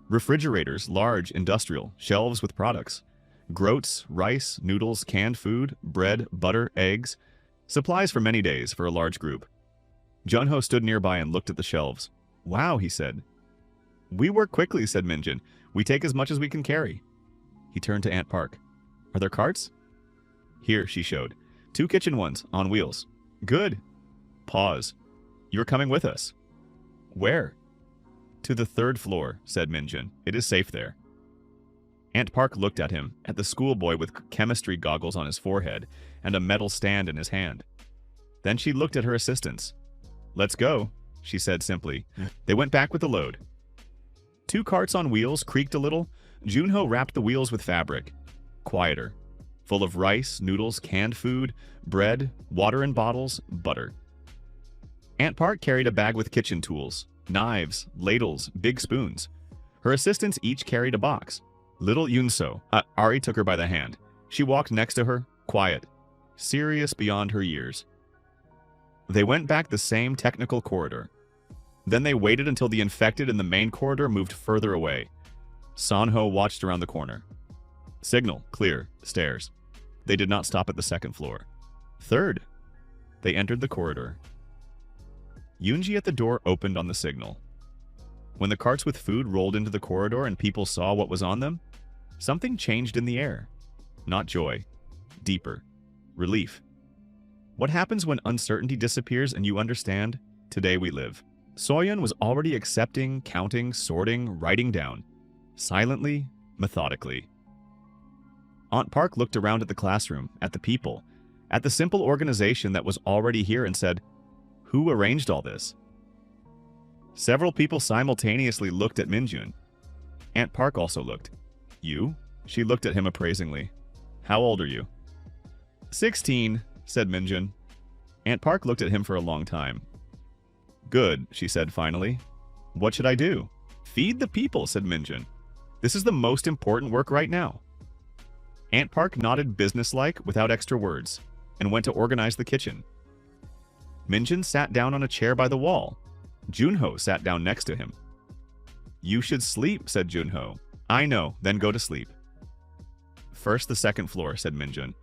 Refrigerators, large, industrial, shelves with products. Groats, rice, noodles, canned food, bread, butter, eggs. Supplies for many days for a large group. Junho stood nearby and looked at the shelves. Wow, he said. We work quickly, said Minjun. We take as much as we can carry. He turned to Aunt Park. Are there carts? Here, she showed. 2 kitchen ones, on wheels. Good. Pause. You're coming with us. Where? To the 3rd floor, said Minjun. It is safe there. Aunt Park looked at him, at the schoolboy with chemistry goggles on his forehead and a metal stand in his hand. Then she looked at her assistants. Let's go, she said simply. They went back with the load. 2 carts on wheels creaked a little. Junho wrapped the wheels with fabric. Quieter. Full of rice, noodles, canned food, bread, water in bottles, butter. Aunt Park carried a bag with kitchen tools, knives, ladles, big spoons. Her assistants each carried a box. Little Yunso, Ari took her by the hand. She walked next to her, quiet, serious beyond her years. They went back the same technical corridor. Then they waited until the infected in the main corridor moved further away. Sanho watched around the corner. Signal, clear, stairs. They did not stop at the 2nd floor. 3rd. They entered the corridor. Yoonji at the door opened on the signal. When the carts with food rolled into the corridor and people saw what was on them, something changed in the air. Not joy. Deeper. Relief. What happens when uncertainty disappears and you understand? Today we live. Soyeon was already accepting, counting, sorting, writing down. Silently, methodically. Aunt Park looked around at the classroom, at the people, at the simple organization that was already here and said, who arranged all this? Several people simultaneously looked at Minjun. Aunt Park also looked. You? She looked at him appraisingly. How old are you? 16, said Minjun. Aunt Park looked at him for a long time. Good, she said finally. What should I do? Feed the people, said Minjun. This is the most important work right now. Aunt Park nodded businesslike without extra words and went to organize the kitchen. Minjun sat down on a chair by the wall. Junho sat down next to him. You should sleep, said Junho. I know, then go to sleep. First the second floor, said Minjun.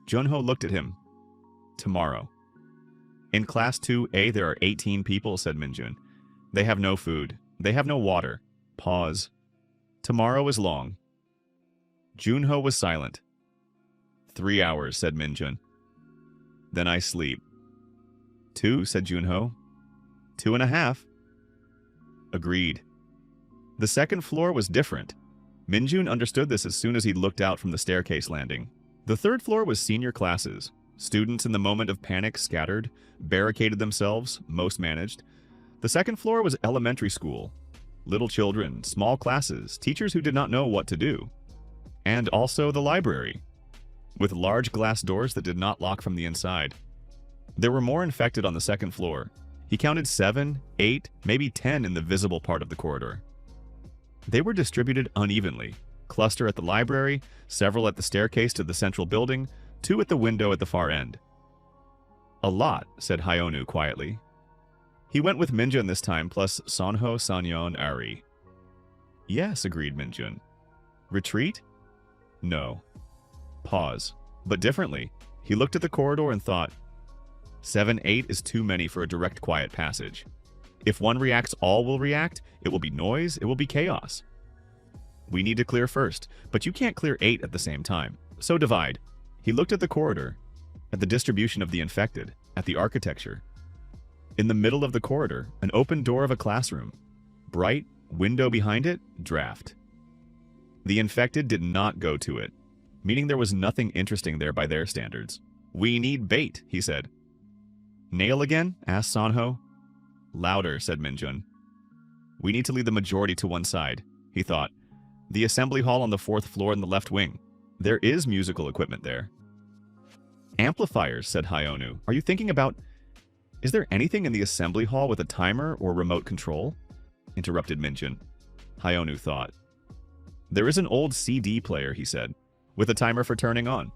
Junho looked at him. Tomorrow. In Class 2A there are 18 people, said Minjun. They have no food. They have no water. Pause. Tomorrow is long. Junho was silent. 3 hours, said Minjun. Then I sleep. 2, said Junho. 2.5. Agreed. The second floor was different. Minjun understood this as soon as he looked out from the staircase landing. The third floor was senior classes. Students in the moment of panic scattered, barricaded themselves, most managed. The second floor was elementary school. Little children, small classes, teachers who did not know what to do. And also the library, with large glass doors that did not lock from the inside. There were more infected on the second floor. He counted 7, 8, maybe 10 in the visible part of the corridor. They were distributed unevenly. Cluster at the library, several at the staircase to the central building, 2 at the window at the far end. A lot, said Hyonu quietly. He went with Minjun this time, plus Sonho, Sanyon, Ari. Yes, agreed Minjun. Retreat? No. Pause. But differently. He looked at the corridor and thought, 7, 8 is too many for a direct quiet passage. If one reacts, all will react. It will be noise. It will be chaos. We need to clear first, but you can't clear 8 at the same time. So divide. He looked at the corridor, at the distribution of the infected, at the architecture. In the middle of the corridor, an open door of a classroom. Bright, window behind it, draft. The infected did not go to it, meaning there was nothing interesting there by their standards. We need bait, he said. Nail again? Asked Sonho. Louder, said Minjun. We need to lead the majority to one side, he thought. The assembly hall on the 4th floor in the left wing. There is musical equipment there. Amplifiers, said Hyonu. Are you thinking about... Is there anything in the assembly hall with a timer or remote control? Interrupted Minjun. Hyonu thought. There is an old CD player, he said, with a timer for turning on.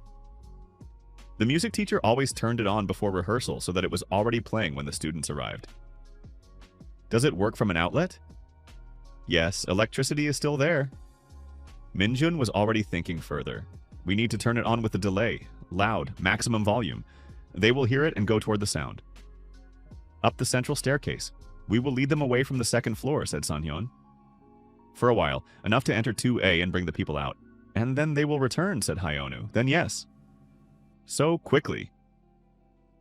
The music teacher always turned it on before rehearsal so that it was already playing when the students arrived. Does it work from an outlet? Yes, electricity is still there. Minjun was already thinking further. We need to turn it on with a delay, loud, maximum volume. They will hear it and go toward the sound. Up the central staircase. We will lead them away from the second floor, said Sanhyun. For a while, enough to enter 2A and bring the people out. And then they will return, said Hyonu. Then yes. So quickly.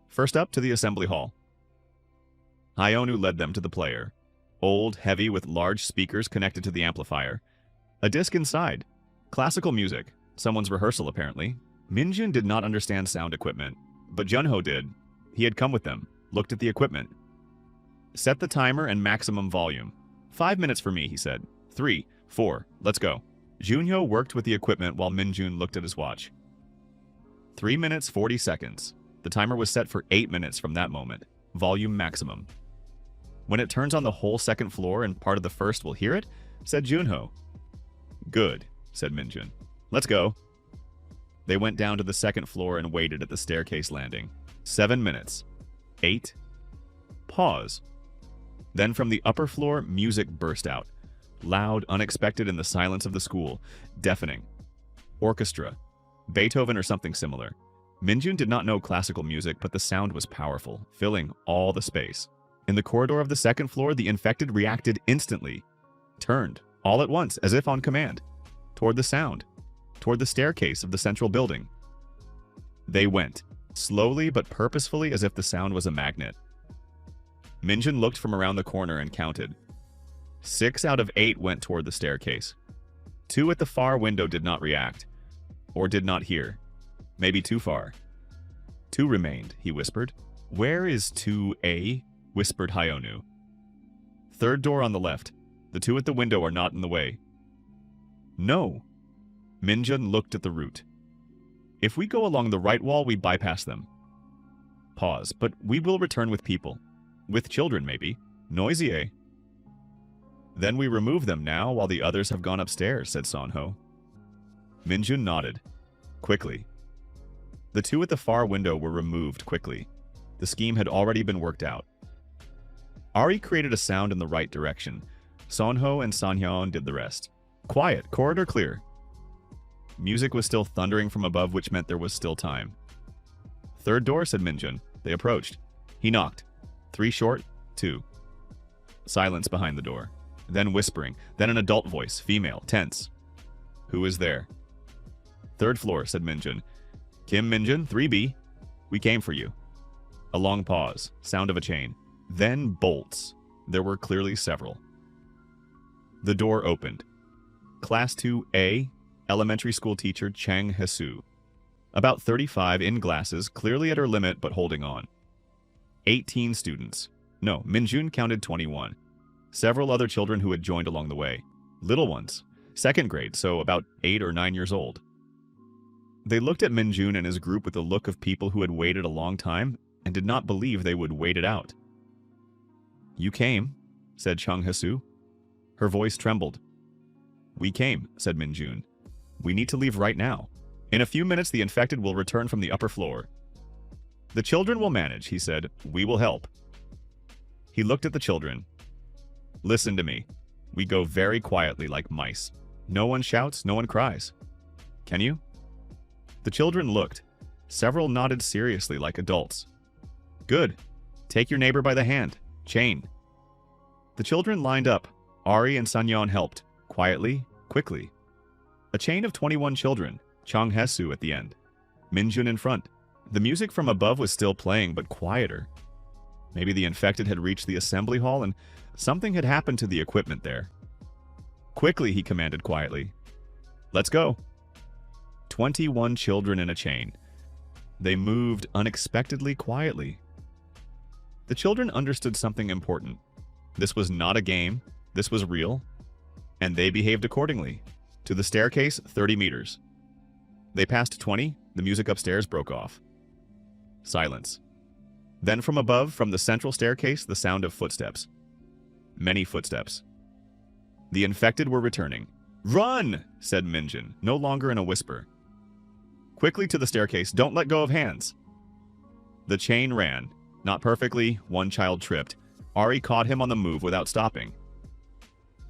First up to the assembly hall. Hyonu led them to the player. Old, heavy, with large speakers connected to the amplifier. A disc inside. Classical music. Someone's rehearsal, apparently. Minjun did not understand sound equipment, but Junho did. He had come with them, looked at the equipment. Set the timer and maximum volume. 5 minutes for me, he said. 3, 4, let's go. Junho worked with the equipment while Minjun looked at his watch. 3 minutes, 40 seconds. The timer was set for 8 minutes from that moment. Volume maximum. When it turns on the whole second floor and part of the first will hear it, said Junho. Good, said Minjun. Let's go. They went down to the second floor and waited at the staircase landing. 7 minutes. 8. Pause. Then from the upper floor, music burst out. Loud, unexpected in the silence of the school. Deafening. Orchestra. Beethoven or something similar. Minjun did not know classical music, but the sound was powerful, filling all the space. In the corridor of the second floor, the infected reacted instantly. Turned, all at once, as if on command. Toward the sound. Toward the staircase of the central building. They went, slowly but purposefully, as if the sound was a magnet. Minjun looked from around the corner and counted. 6 out of 8 went toward the staircase. 2 at the far window did not react. Or did not hear. Maybe too far. 2 remained, he whispered. Where is 2A? Whispered Hyonu. Third door on the left. The two at the window are not in the way. No. Minjun looked at the route. If we go along the right wall, we bypass them. Pause. But we will return with people. With children, maybe. Noisy, eh? Then we remove them now while the others have gone upstairs, said Sonho. Minjun nodded. Quickly. The two at the far window were removed quickly. The scheme had already been worked out. Ari created a sound in the right direction. Sonho and Sanhyeon did the rest. Quiet, corridor clear. Music was still thundering from above, which meant there was still time. Third door, said Minjun. They approached. He knocked. 3 short, 2. Silence behind the door. Then whispering. Then an adult voice, female, tense. Who is there? Third floor, said Minjun. Kim Minjun, 3B. We came for you. A long pause. Sound of a chain. Then bolts. There were clearly several. The door opened. Class 2A, elementary school teacher Chang Hesu. About 35, in glasses, clearly at her limit but holding on. 18 students. No, Minjun counted 21. Several other children who had joined along the way. Little ones. 2nd grade, so about 8 or 9 years old. They looked at Minjun and his group with the look of people who had waited a long time and did not believe they would wait it out. You came, said Chung Hesu. Her voice trembled. We came, said Minjun. We need to leave right now. In a few minutes, the infected will return from the upper floor. The children will manage, he said. We will help. He looked at the children. Listen to me. We go very quietly like mice. No one shouts, no one cries. Can you? The children looked. Several nodded seriously like adults. Good. Take your neighbor by the hand. Chain. The children lined up. Ari and Sanyeon helped. Quietly, quickly. A chain of 21 children. Chang Hesu at the end. Minjun in front. The music from above was still playing, but quieter. Maybe the infected had reached the assembly hall and something had happened to the equipment there. Quickly, he commanded quietly. Let's go. 21 children in a chain. They moved unexpectedly quietly. The children understood something important. This was not a game. This was real. And they behaved accordingly. To the staircase, 30 meters. They passed 20. The music upstairs broke off. Silence. Then from above, from the central staircase, the sound of footsteps. Many footsteps. The infected were returning. Run, said Minjun, no longer in a whisper. Quickly to the staircase, don't let go of hands. The chain ran. Not perfectly, one child tripped. Ari caught him on the move without stopping.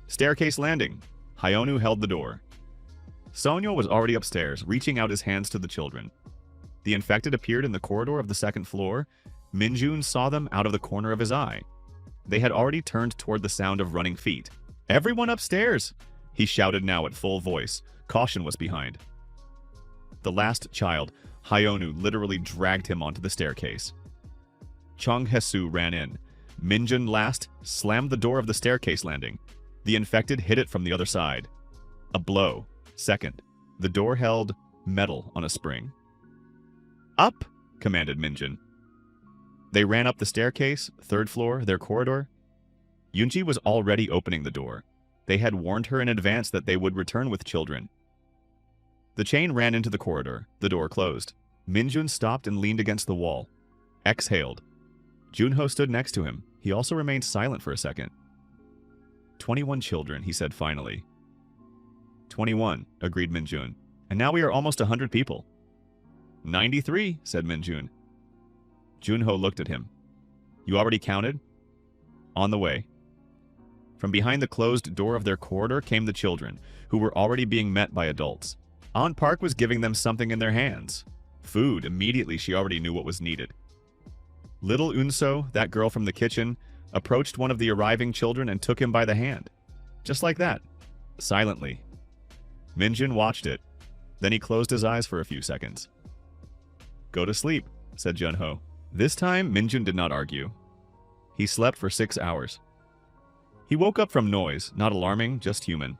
Staircase landing. Hyonu held the door. Sonyo was already upstairs, reaching out his hands to the children. The infected appeared in the corridor of the 2nd floor. Minjun saw them out of the corner of his eye. They had already turned toward the sound of running feet. Everyone upstairs! He shouted now at full voice. Caution was behind. The last child, Hyonu, literally dragged him onto the staircase. Chung Hesu ran in. Minjun last slammed the door of the staircase landing. The infected hit it from the other side. A blow. Second. The door held metal on a spring. Up! Commanded Minjun. They ran up the staircase, 3rd floor, their corridor. Yunji was already opening the door. They had warned her in advance that they would return with children. The chain ran into the corridor. The door closed. Minjun stopped and leaned against the wall. Exhaled. Junho stood next to him. He also remained silent for a second. 21 children, he said finally. 21, agreed Minjun. And now we are almost 100 people. 93, said Minjun. Junho looked at him. You already counted? On the way. From behind the closed door of their corridor came the children, who were already being met by adults. An Park was giving them something in their hands. Food. Immediately she already knew what was needed. Little Unso, that girl from the kitchen, approached one of the arriving children and took him by the hand. Just like that. Silently. Minjun watched it. Then he closed his eyes for a few seconds. Go to sleep, said Junho. This time, Minjun did not argue. He slept for 6 hours. He woke up from noise, not alarming, just human.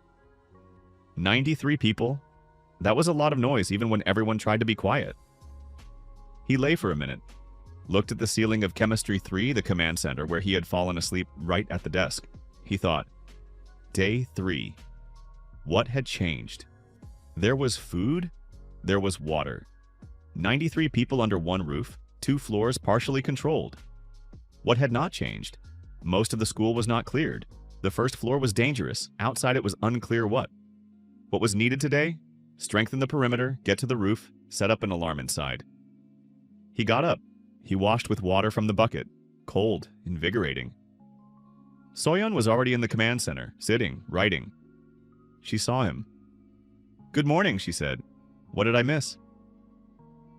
93 people. That was a lot of noise, even when everyone tried to be quiet. He lay for a minute, looked at the ceiling of Chemistry 3, the command center, where he had fallen asleep right at the desk. he thought. Day 3. What had changed? There was food. There was water. 93 people under one roof, 2 floors partially controlled. What had not changed? Most of the school was not cleared. The first floor was dangerous. Outside it was unclear what. What was needed today? Strengthen the perimeter, get to the roof, set up an alarm inside. He got up. He washed with water from the bucket. Cold, invigorating. Soyeon was already in the command center, sitting, writing. She saw him. "Good morning," she said. "What did I miss?"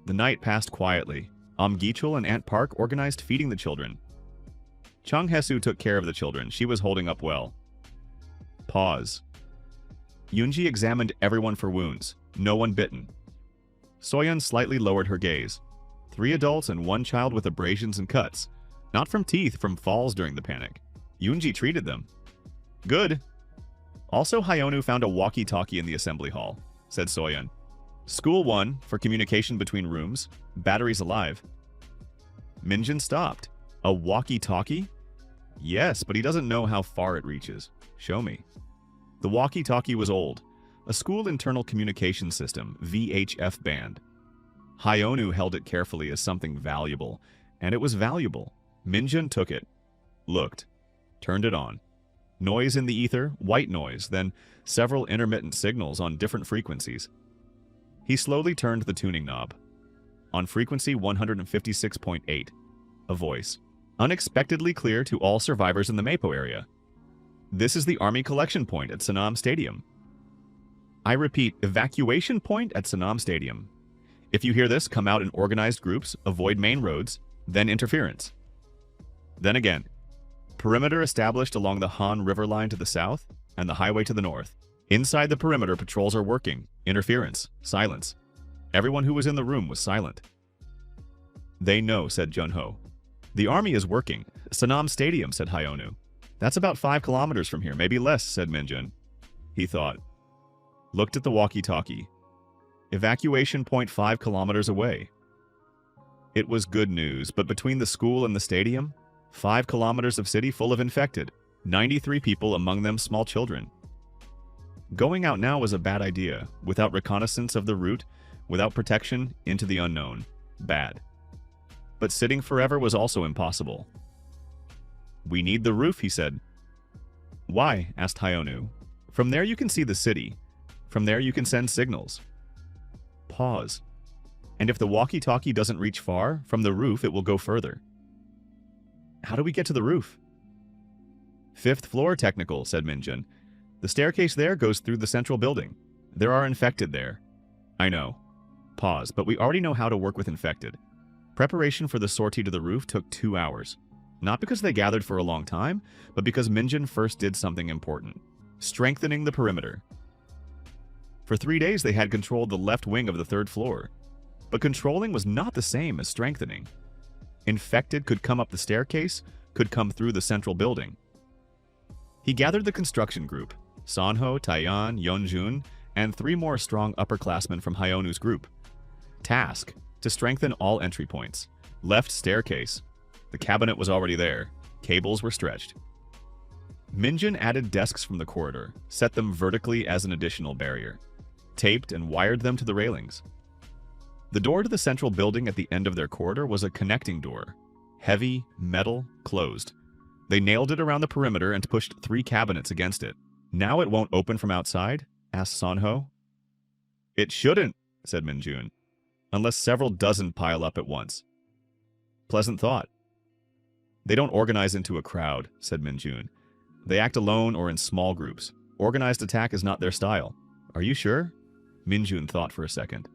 The night passed quietly. Gichul and Aunt Park organized feeding the children. Chung Hesu took care of the children. She was holding up well. Pause. Yoonji examined everyone for wounds. No one bitten. Soyeon slightly lowered her gaze. 3 adults and 1 child with abrasions and cuts. Not from teeth, from falls during the panic. Yoonji treated them. Good. Also, Hyonu found a walkie-talkie in the assembly hall, said Soyeon. School 1, for communication between rooms. Batteries alive. Minjin stopped. A walkie-talkie? Yes, but he doesn't know how far it reaches. Show me. The walkie-talkie was old. A school internal communication system, VHF band. Hyonu held it carefully as something valuable, and it was valuable. Minjin took it. Looked. Turned it on. Noise in the ether, white noise, then several intermittent signals on different frequencies. He slowly turned the tuning knob. On frequency 156.8, a voice. Unexpectedly clear to all survivors in the Mapo area. This is the Army collection point at Sanam Stadium. I repeat, evacuation point at Sanam Stadium. If you hear this, come out in organized groups, avoid main roads, then interference. Then again, perimeter established along the Han River line to the south and the highway to the north. Inside the perimeter, patrols are working. Interference. Silence. Everyone who was in the room was silent. They know, said Junho. The army is working. Sanam Stadium, said Hyonu. That's about 5 kilometers from here, maybe less, said Minjin. He thought. Looked at the walkie-talkie. Evacuation point 5 kilometers away. It was good news, but between the school and the stadium, 5 kilometers of city full of infected, 93 people, among them small children. Going out now was a bad idea, without reconnaissance of the route, without protection, into the unknown. Bad. But sitting forever was also impossible. We need the roof, he said. Why? Asked Hyonu. From there you can see the city. From there you can send signals. Pause. And if the walkie-talkie doesn't reach far, from the roof it will go further. How do we get to the roof? 5th floor technical, said Minjin. The staircase there goes through the central building. There are infected there. I know. Pause, but we already know how to work with infected. Preparation for the sortie to the roof took 2 hours. Not because they gathered for a long time, but because Minjin first did something important. Strengthening the perimeter. For 3 days they had controlled the left wing of the 3rd floor. But controlling was not the same as strengthening. Infected could come up the staircase, could come through the central building. He gathered the construction group, Sanho, Taiyan, Yeonjun, and 3 more strong upperclassmen from Hyonu's group. Task, to strengthen all entry points. Left staircase. The cabinet was already there. Cables were stretched. Minjin added desks from the corridor, set them vertically as an additional barrier. Taped and wired them to the railings. The door to the central building at the end of their corridor was a connecting door. Heavy, metal, closed. They nailed it around the perimeter and pushed 3 cabinets against it. Now it won't open from outside? Asked Sanho. It shouldn't, said Minjun, unless several dozen pile up at once. Pleasant thought. They don't organize into a crowd, said Minjun. They act alone or in small groups. Organized attack is not their style. Are you sure? Minjun thought for a second.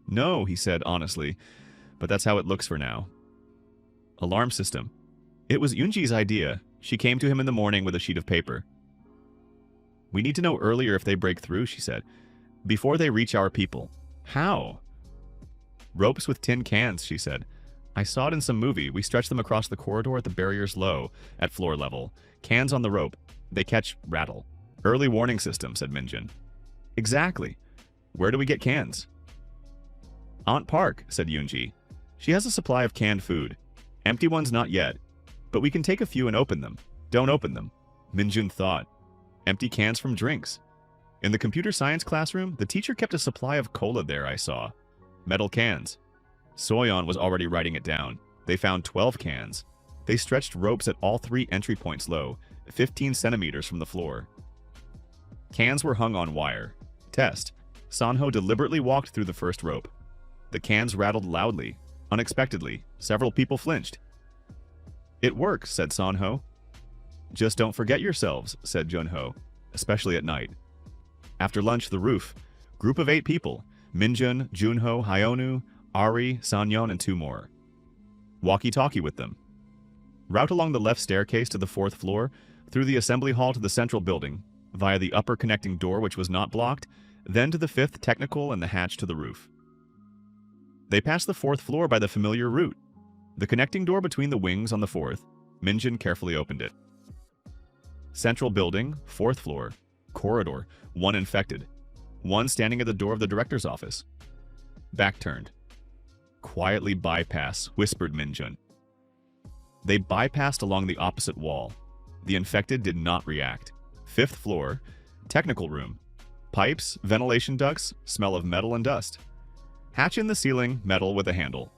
No, he said honestly, but that's how it looks for now. Alarm system. It was Yoonji's idea. She came to him in the morning with a sheet of paper. We need to know earlier if they break through, she said. Before they reach our people. How? Ropes with tin cans, she said. I saw it in some movie. We stretch them across the corridor at the barriers low, at floor level. Cans on the rope. They catch rattle. Early warning system, said Minjin. Exactly. Where do we get cans? Aunt Park, said Yoonji. She has a supply of canned food. Empty ones not yet. But we can take a few and open them. Don't open them. Minjun thought. Empty cans from drinks. In the computer science classroom, the teacher kept a supply of cola there, I saw. Metal cans. Soyeon was already writing it down. They found 12 cans. They stretched ropes at all 3 entry points low, 15 centimeters from the floor. Cans were hung on wire. Test. Sanho deliberately walked through the first rope. The cans rattled loudly. Unexpectedly, several people flinched. It works, said Sanho. Just don't forget yourselves, said Junho, especially at night. After lunch, the roof. Group of 8 people. Minjun, Junho, Hyonu, Ari, Sanyeon, and 2 more. Walkie-talkie with them. Route along the left staircase to the 4th floor, through the assembly hall to the central building, via the upper connecting door which was not blocked, then to the 5th technical and the hatch to the roof. They passed the 4th floor by the familiar route. The connecting door between the wings on the 4th, Minjun carefully opened it. Central building, 4th floor, corridor, 1 infected. 1 standing at the door of the director's office. Back turned. Quietly bypass, whispered Minjun. They bypassed along the opposite wall. The infected did not react. 5th floor, technical room. Pipes, ventilation ducts, smell of metal and dust. Hatch in the ceiling, metal with a handle.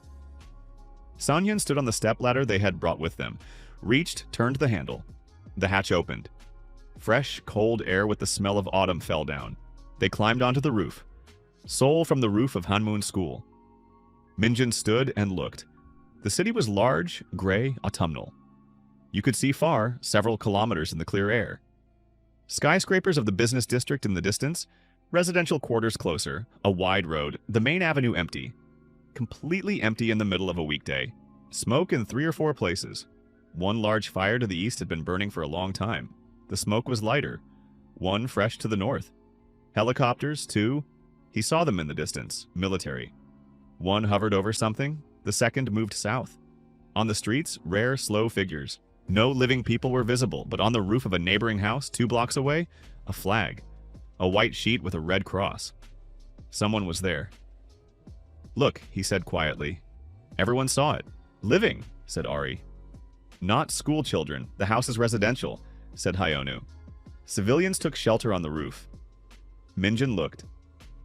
Sanyeon stood on the stepladder they had brought with them, reached, turned the handle. The hatch opened. Fresh, cold air with the smell of autumn fell down. They climbed onto the roof. Seoul from the roof of Hanmun School. Minjun stood and looked. The city was large, gray, autumnal. You could see far, several kilometers in the clear air. Skyscrapers of the business district in the distance, residential quarters closer, a wide road, the main avenue empty. Completely empty in the middle of a weekday. Smoke in 3 or 4 places. 1 large fire to the east had been burning for a long time. The smoke was lighter. 1 fresh to the north. Helicopters, 2. He saw them in the distance, military. 1 hovered over something, the second moved south. On the streets, rare, slow figures. No living people were visible, but on the roof of a neighboring house 2 blocks away, a flag. A white sheet with a red cross. Someone was there. Look, he said quietly. Everyone saw it. Living, said Ari. Not school children. The house is residential, said Hyonu. Civilians took shelter on the roof. Minjun looked.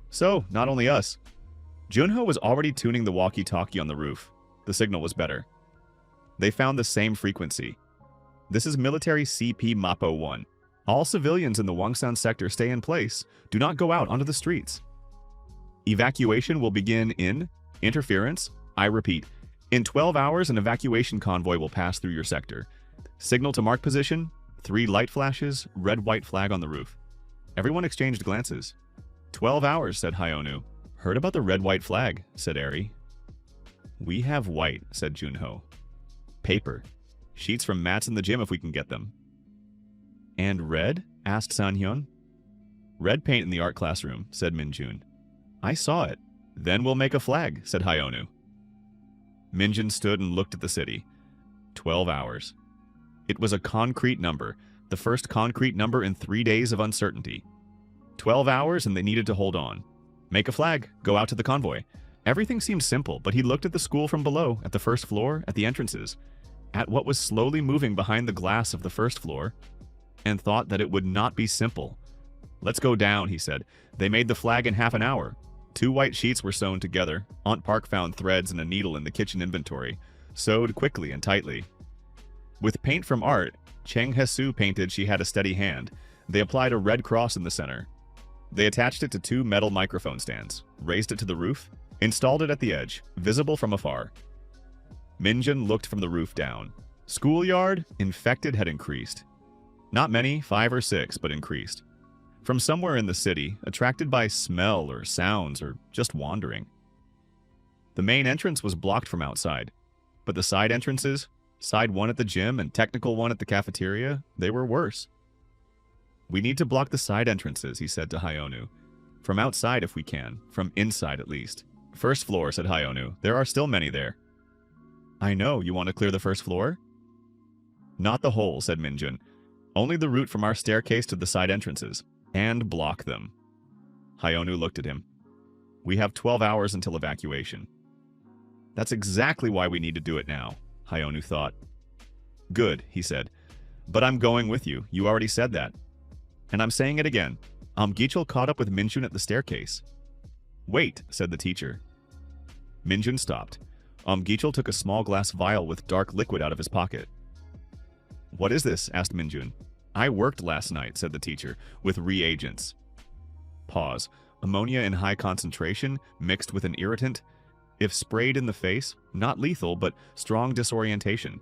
So, not only us. Junho was already tuning the walkie-talkie on the roof. The signal was better. They found the same frequency. This is military CP Mapo 1. All civilians in the Wangsan sector stay in place. Do not go out onto the streets. Evacuation will begin in interference. I repeat, in 12 hours an evacuation convoy will pass through your sector. Signal to mark position, 3 light flashes, red-white flag on the roof. Everyone exchanged glances. 12 hours, said Hyonu. Heard about the red-white flag, said Eri. We have white, said Junho. Paper. Sheets from mats in the gym if we can get them. And red? Asked Sanhyun. Red paint in the art classroom, said Minjun. I saw it. Then we'll make a flag, said Hyonu. Minjun stood and looked at the city. 12 hours. It was a concrete number, the first concrete number in 3 days of uncertainty. 12 hours and they needed to hold on. Make a flag, go out to the convoy. Everything seemed simple, but he looked at the school from below, at the first floor, at the entrances, at what was slowly moving behind the glass of the first floor, and thought that it would not be simple. Let's go down, he said. They made the flag in half an hour. 2 white sheets were sewn together. Aunt Park found threads and a needle in the kitchen inventory, sewed quickly and tightly. With paint from art, Cheng Hesu painted she had a steady hand. They applied a red cross in the center. They attached it to 2 metal microphone stands, raised it to the roof, installed it at the edge, visible from afar. Minjun looked from the roof down. Schoolyard, infected had increased. Not many, 5 or 6, but increased. From somewhere in the city, attracted by smell or sounds or just wandering. The main entrance was blocked from outside, but the side entrances, side 1 at the gym and technical 1 at the cafeteria, they were worse. We need to block the side entrances, he said to Hyonu. From outside if we can, from inside at least. First floor, said Hyonu. There are still many there. I know, you want to clear the first floor? Not the whole, said Minjun. Only the route from our staircase to the side entrances. And block them. Hyonu looked at him. We have 12 hours until evacuation. That's exactly why we need to do it now, Hyonu thought. Good, he said. But I'm going with you. You already said that. And I'm saying it again. Gichul caught up with Minjun at the staircase. Wait, said the teacher. Minjun stopped. Gichul took a small glass vial with dark liquid out of his pocket. What is this? Asked Minjun. I worked last night, said the teacher, with reagents. Pause. Ammonia in high concentration, mixed with an irritant. If sprayed in the face, not lethal, but strong disorientation.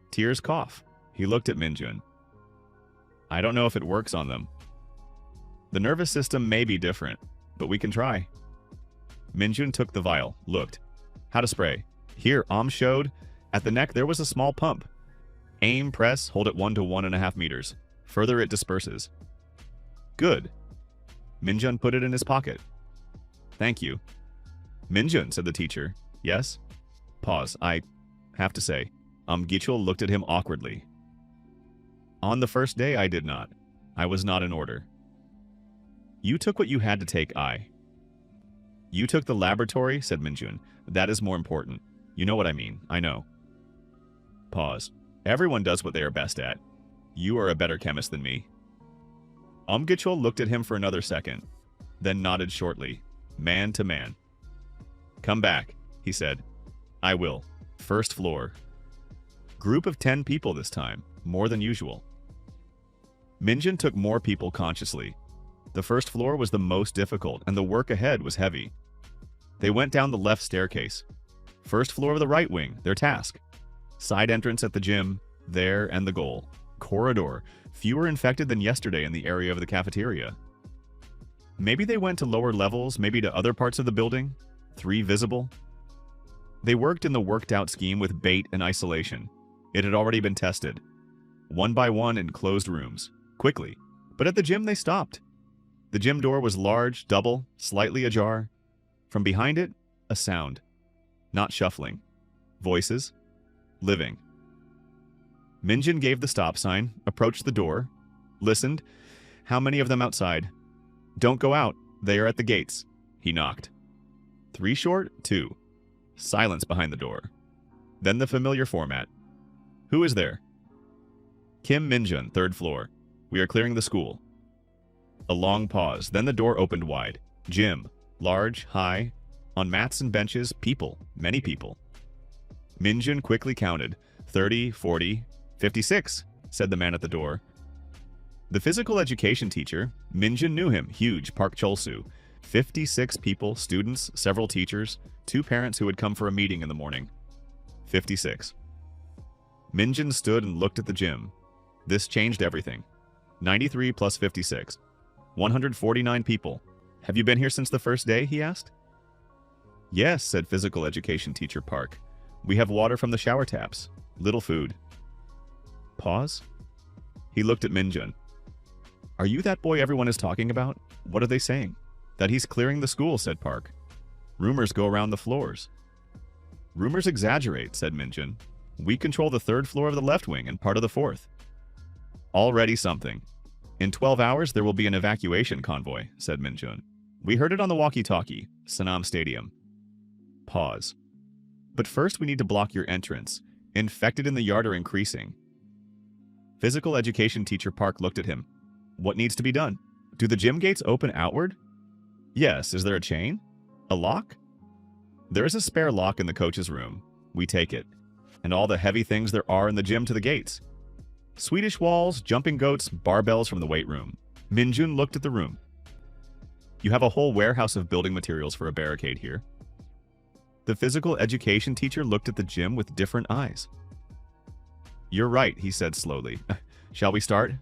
Tears cough. He looked at Minjun. I don't know if it works on them. The nervous system may be different, but we can try. Minjun took the vial, looked. How to spray. Here, showed. At the neck there was a small pump. Aim, press, hold it 1 to 1.5 meters. Further it disperses. Good. Minjun put it in his pocket. Thank you. Minjun, said the teacher. Yes? Pause. I have to say. Gichul looked at him awkwardly. On the first day I did not. I was not in order. You took what you had to take, You took the laboratory, said Minjun. That is more important. You know what I mean. I know. Pause. Everyone does what they are best at. You are a better chemist than me. Gichul looked at him for another second, then nodded shortly, man to man. Come back, he said. I will. First floor. Group of 10 people this time, more than usual. Minjun took more people consciously. The first floor was the most difficult, and the work ahead was heavy. They went down the left staircase. First floor of the right wing, their task. Side entrance at the gym, there and the goal. Corridor, fewer infected than yesterday in the area of the cafeteria. Maybe they went to lower levels, maybe to other parts of the building. 3 visible. They worked in the worked-out scheme with bait and isolation. It had already been tested. 1 by 1 in closed rooms. Quickly. But at the gym they stopped. The gym door was large, double, slightly ajar. From behind it, a sound. Not shuffling. Voices. Living. Minjun gave the stop sign, approached the door, listened. How many of them outside? Don't go out. They are at the gates. He knocked. 3 short, 2. Silence behind the door. Then the familiar format. Who is there? Kim Minjun, 3rd floor. We are clearing the school. A long pause, then the door opened wide. Gym. Large, high. On mats and benches, people. Many people. Minjun quickly counted. 30, 40, 56, said the man at the door. The physical education teacher, Minjun knew him, huge, Park Cholsu. 56 people, students, several teachers, 2 parents who had come for a meeting in the morning. 56. Minjun stood and looked at the gym. This changed everything. 93 plus 56. 149 people. Have you been here since the first day? He asked. Yes, said physical education teacher Park. We have water from the shower taps. Little food. Pause. He looked at Minjun. Are you that boy everyone is talking about? What are they saying? That he's clearing the school, said Park. Rumors go around the floors. Rumors exaggerate, said Minjun. We control the 3rd floor of the left wing and part of the 4th. Already something. In 12 hours there will be an evacuation convoy, said Minjun. We heard it on the walkie-talkie, Sanam Stadium. Pause. But first we need to block your entrance. Infected in the yard are increasing. Physical education teacher Park looked at him. What needs to be done? Do the gym gates open outward? Yes. Is there a chain? A lock? There is a spare lock in the coach's room. We take it. And all the heavy things there are in the gym to the gates. Swedish walls, jumping goats, barbells from the weight room. Minjun looked at the room. You have a whole warehouse of building materials for a barricade here. The physical education teacher looked at the gym with different eyes. You're right, he said slowly. Shall we start?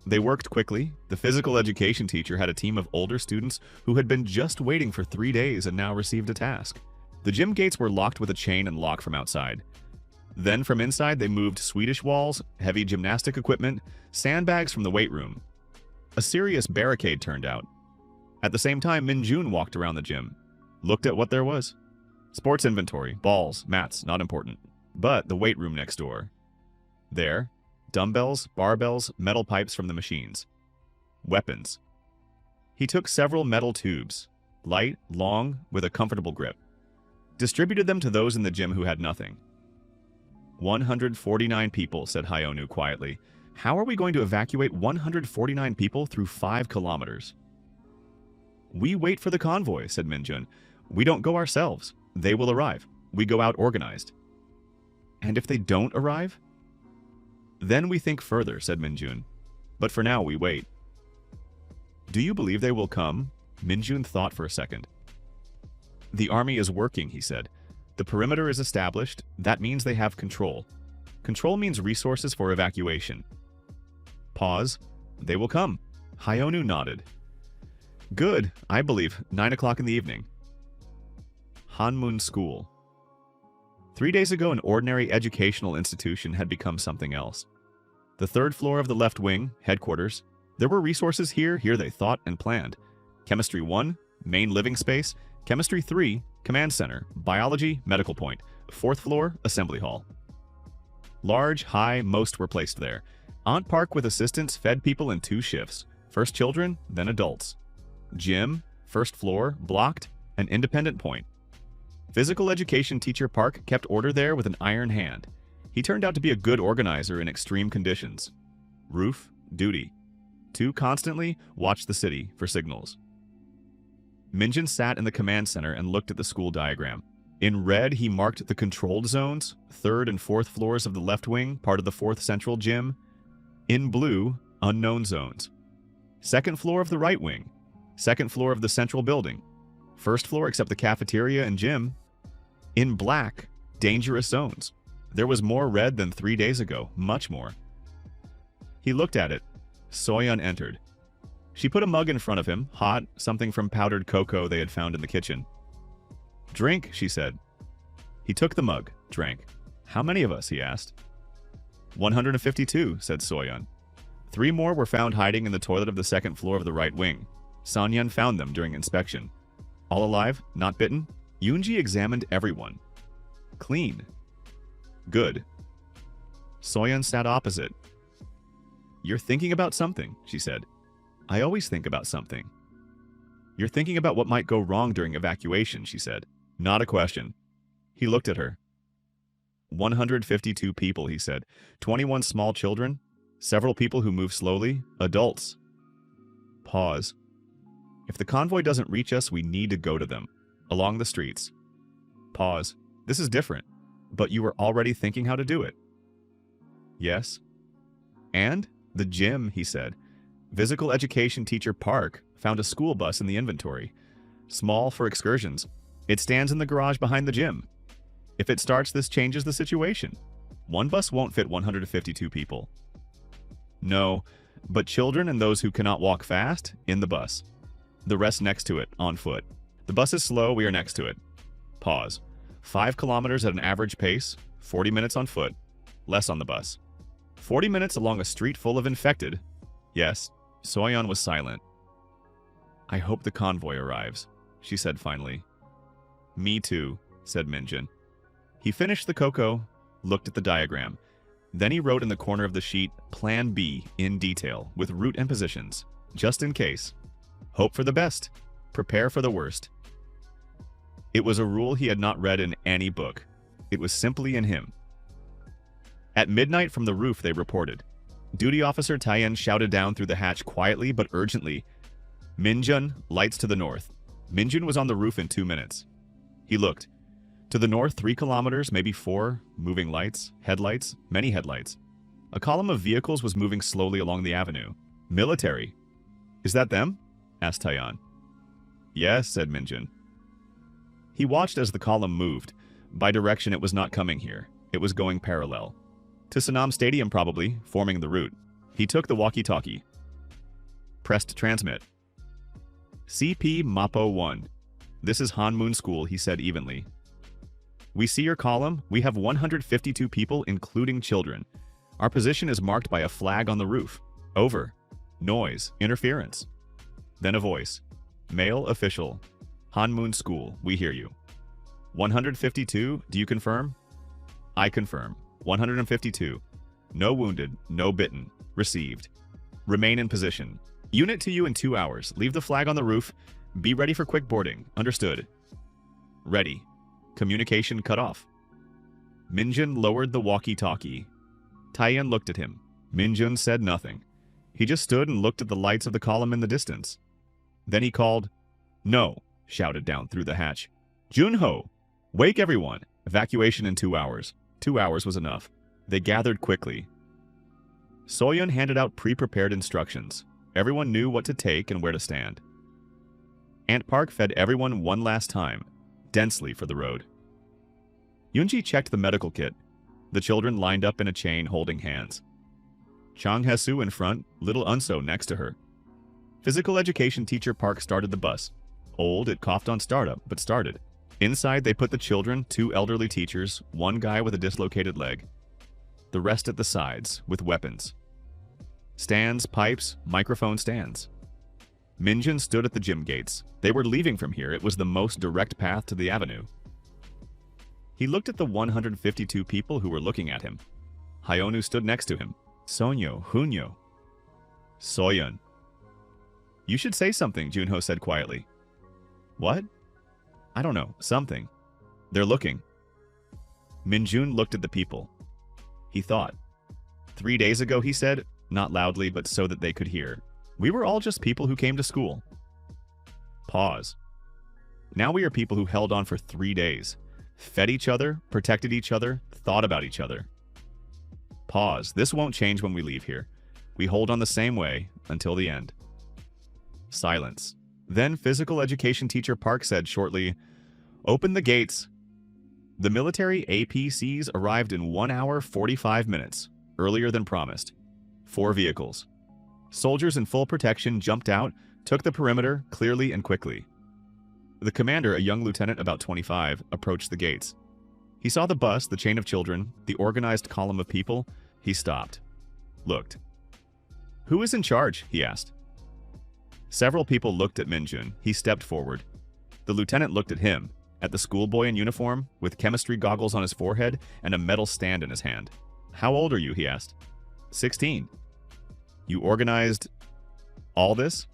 They worked quickly. The physical education teacher had a team of older students who had been just waiting for 3 days and now received a task. The gym gates were locked with a chain and lock from outside. Then from inside they moved Swedish walls, heavy gymnastic equipment, sandbags from the weight room. A serious barricade turned out. At the same time, Minjun walked around the gym, looked at what there was. Sports inventory, balls, mats, not important. But the weight room next door. There, dumbbells, barbells, metal pipes from the machines. Weapons. He took several metal tubes, light, long, with a comfortable grip. Distributed them to those in the gym who had nothing. 149 people, said Hyonu quietly. How are we going to evacuate 149 people through 5 kilometers? We wait for the convoy, said Minjun. We don't go ourselves. They will arrive. We go out organized. And if they don't arrive? Then we think further, said Minjun. But for now, we wait. Do you believe they will come? Minjun thought for a second. The army is working, he said. The perimeter is established. That means they have control. Control means resources for evacuation. Pause. They will come. Hyonu nodded. Good, I believe. 9 o'clock in the evening. Hanmun School. 3 days ago, an ordinary educational institution had become something else. The 3rd floor of the left wing, headquarters. There were resources here they thought and planned. Chemistry 1, main living space. Chemistry 3, command center. Biology, medical point. 4th floor, assembly hall. Large, high, most were placed there. Aunt Park with assistants fed people in 2 shifts. First children, then adults. Gym, 1st floor, blocked, an independent point. Physical education teacher Park kept order there with an iron hand. He turned out to be a good organizer in extreme conditions. Roof, duty. 2 constantly watched the city for signals. Minjun sat in the command center and looked at the school diagram. In red, he marked the controlled zones, 3rd and 4th floors of the left wing, part of the 4th central gym. In blue, unknown zones. 2nd floor of the right wing. 2nd floor of the central building. 1st floor except the cafeteria and gym. In black, dangerous zones. There was more red than 3 days ago, much more. He looked at it. Soyeon entered. She put a mug in front of him, hot, something from powdered cocoa they had found in the kitchen. Drink, she said. He took the mug, drank. How many of us, he asked. 152, said Soyeon. 3 more were found hiding in the toilet of the 2nd floor of the right wing. Sanyun found them during inspection. All alive, not bitten? Yoonji examined everyone. Clean. Good. Soyeon sat opposite. You're thinking about something, she said. I always think about something. You're thinking about what might go wrong during evacuation, she said. Not a question. He looked at her. 152 people, he said. 21 small children. Several people who move slowly. Adults. Pause. If the convoy doesn't reach us, we need to go to them. Along the streets. Pause. This is different. But you were already thinking how to do it. Yes. And? The gym, he said. Physical education teacher Park found a school bus in the inventory. Small for excursions. It stands in the garage behind the gym. If it starts, this changes the situation. One bus won't fit 152 people. No, but children and those who cannot walk fast, in the bus. The rest next to it, on foot. The bus is slow, we are next to it. Pause. 5 kilometers at an average pace, 40 minutes on foot, less on the bus. 40 minutes along a street full of infected. Yes, Soyeon was silent. I hope the convoy arrives, she said finally. Me too, said Minjun. He finished the cocoa, looked at the diagram. Then he wrote in the corner of the sheet, Plan B, in detail, with route and positions, just in case. Hope for the best. Prepare for the worst. It was a rule he had not read in any book. It was simply in him. At midnight from the roof, they reported. Duty Officer Tyen shouted down through the hatch quietly but urgently. Minjun, lights to the north. Minjun was on the roof in 2 minutes. He looked. To the north, 3 kilometers, maybe 4, moving lights, headlights, many headlights. A column of vehicles was moving slowly along the avenue. Military. Is that them? Asked Tyen. Yes, said Minjun. He watched as the column moved. By direction, it was not coming here. It was going parallel. To Sanam Stadium, probably, forming the route. He took the walkie-talkie. Pressed transmit. CP Mapo 1. This is Hanmun School, he said evenly. We see your column. We have 152 people, including children. Our position is marked by a flag on the roof. Over. Noise. Interference. Then a voice. Male official. Hanmun School, we hear you. 152, do you confirm? I confirm. 152. No wounded, no bitten. Received. Remain in position. Unit to you in 2 hours. Leave the flag on the roof. Be ready for quick boarding. Understood. Ready. Communication cut off. Minjun lowered the walkie-talkie. Taiyan looked at him. Minjun said nothing. He just stood and looked at the lights of the column in the distance. Then he called, "No," shouted down through the hatch. "Junho! Wake everyone! Evacuation in 2 hours." 2 hours was enough. They gathered quickly. Soyun handed out pre-prepared instructions. Everyone knew what to take and where to stand. Ant Park fed everyone one last time, densely for the road. Yunji checked the medical kit. The children lined up in a chain holding hands. Chang Hesu in front, little Unso next to her. Physical education teacher Park started the bus. Old, it coughed on startup, but started. Inside, they put the children, 2 elderly teachers, 1 guy with a dislocated leg. The rest at the sides, with weapons. Stands, pipes, microphone stands. Minjun stood at the gym gates. They were leaving from here. It was the most direct path to the avenue. He looked at the 152 people who were looking at him. Hyonu stood next to him. Sonyo, Hunyo. Soyun. "You should say something," Junho said quietly. "What?" "I don't know. Something. They're looking." Minjun looked at the people. He thought. 3 days ago, he said, not loudly but so that they could hear, "We were all just people who came to school." Pause. Now we are people who held on for 3 days. Fed each other, protected each other, thought about each other. Pause. This won't change when we leave here. We hold on the same way until the end. Silence. Then physical education teacher Park said shortly, "Open the gates." The military APCs arrived in 1 hour 45 minutes, earlier than promised. 4 vehicles. Soldiers in full protection jumped out, took the perimeter clearly and quickly. The commander, a young lieutenant about 25, approached the gates. He saw the bus, the chain of children, the organized column of people. He stopped. Looked. "Who is in charge?" he asked. Several people looked at Minjun. He stepped forward. The lieutenant looked at him, at the schoolboy in uniform, with chemistry goggles on his forehead and a metal stand in his hand. "How old are you?" he asked. 16. "You organized all this?"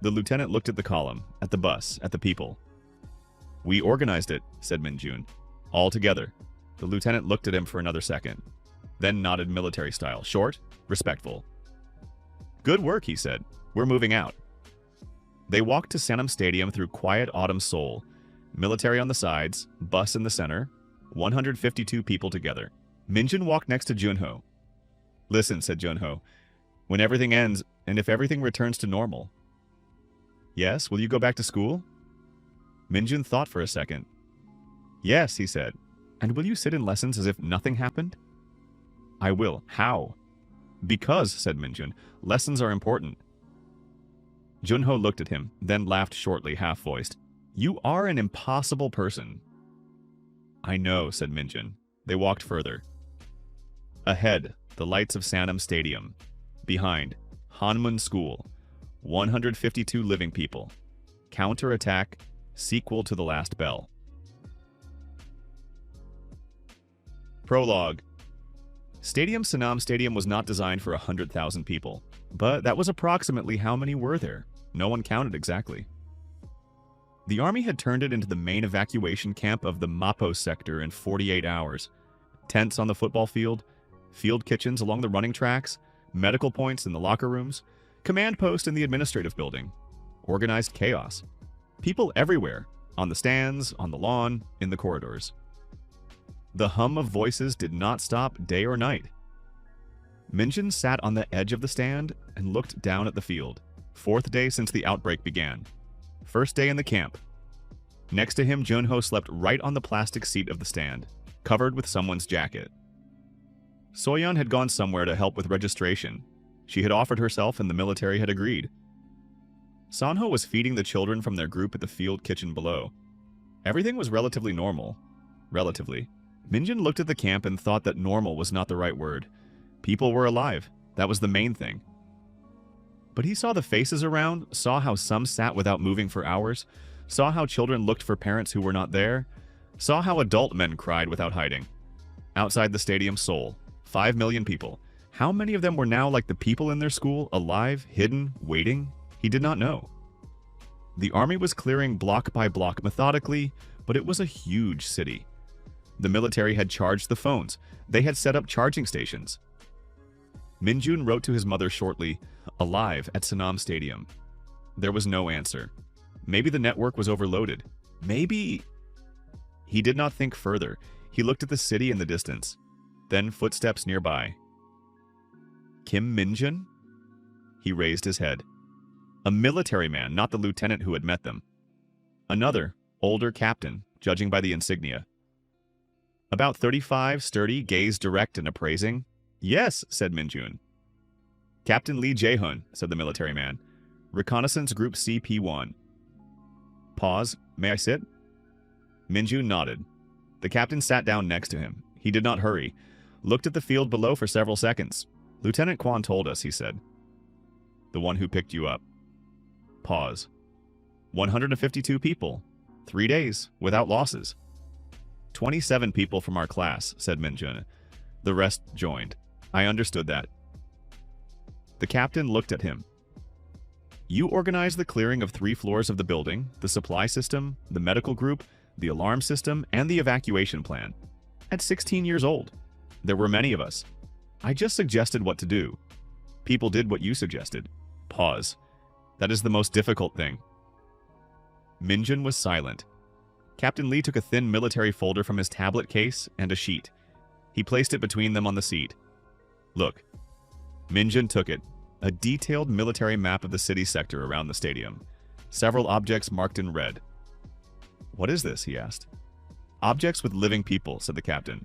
The lieutenant looked at the column, at the bus, at the people. "We organized it," said Minjun. "All together." The lieutenant looked at him for another second, then nodded military style, short, respectful. "Good work," he said. "We're moving out." They walked to Sanam Stadium through quiet autumn Seoul. Military on the sides, bus in the center, 152 people together. Minjun walked next to Junho. "Listen," said Junho. "When everything ends, and if everything returns to normal." "Yes, will you go back to school?" Minjun thought for a second. "Yes," he said. "And will you sit in lessons as if nothing happened?" "I will." "How?" "Because," said Minjun, "lessons are important." Junho looked at him, then laughed shortly, half-voiced. "You are an impossible person." "I know," said Minjun. They walked further. Ahead, the lights of Sanam Stadium. Behind, Hanmun School. 152 living people. Counterattack, sequel to The Last Bell. Prologue. Sanam Stadium was not designed for 100,000 people, but that was approximately how many were there. No one counted exactly. The army had turned it into the main evacuation camp of the Mapo sector in 48 hours. Tents on the football field, field kitchens along the running tracks, medical points in the locker rooms, command post in the administrative building. Organized chaos. People everywhere, on the stands, on the lawn, in the corridors. The hum of voices did not stop day or night. Minjun sat on the edge of the stand and looked down at the field. 4th day since the outbreak began. 1st day in the camp. Next to him, Junho slept right on the plastic seat of the stand, covered with someone's jacket. Soyeon had gone somewhere to help with registration. She had offered herself and the military had agreed. Sanho was feeding the children from their group at the field kitchen below. Everything was relatively normal. Relatively. Minjun looked at the camp and thought that normal was not the right word. People were alive. That was the main thing. But he saw the faces around, saw how some sat without moving for hours, saw how children looked for parents who were not there, saw how adult men cried without hiding. Outside the stadium, Seoul, 5 million people. How many of them were now like the people in their school, alive, hidden, waiting? He did not know. The army was clearing block by block methodically, but it was a huge city. The military had charged the phones. They had set up charging stations. Minjun wrote to his mother shortly, "Alive at Sanam Stadium." There was no answer. Maybe the network was overloaded. Maybe... He did not think further. He looked at the city in the distance. Then footsteps nearby. Kim Minjun? He raised his head. A military man, not the lieutenant who had met them. Another, older captain, judging by the insignia. About 35, sturdy, gaze direct and appraising. "Yes," said Minjun. "Captain Lee Jae-hun," said the military man. "Reconnaissance Group CP1. Pause. "May I sit?" Minjun nodded. The captain sat down next to him. He did not hurry. Looked at the field below for several seconds. "Lieutenant Kwan told us," he said. "The one who picked you up." Pause. 152 people. 3 days, without losses. 27 people from our class, said Minjun. The rest joined. I understood that. The captain looked at him. "You organized the clearing of 3 floors of the building, the supply system, the medical group, the alarm system, and the evacuation plan. At 16 years old. There were many of us. I just suggested what to do. People did what you suggested." Pause. "That is the most difficult thing." Minjun was silent. Captain Lee took a thin military folder from his tablet case and a sheet. He placed it between them on the seat. "Look." Minjun took it. A detailed military map of the city sector around the stadium. Several objects marked in red. "What is this?" he asked. "Objects with living people," said the captain.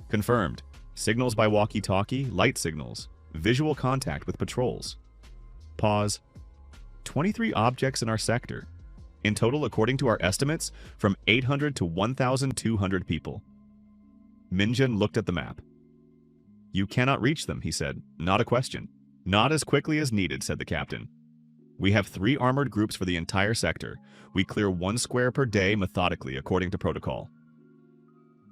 "Confirmed. Signals by walkie-talkie, light signals. Visual contact with patrols." Pause. 23 objects in our sector. In total, according to our estimates, from 800 to 1,200 people. Minjun looked at the map. "You cannot reach them," he said. "Not a question." "Not as quickly as needed," said the captain. "We have 3 armored groups for the entire sector. We clear 1 square per day methodically, according to protocol."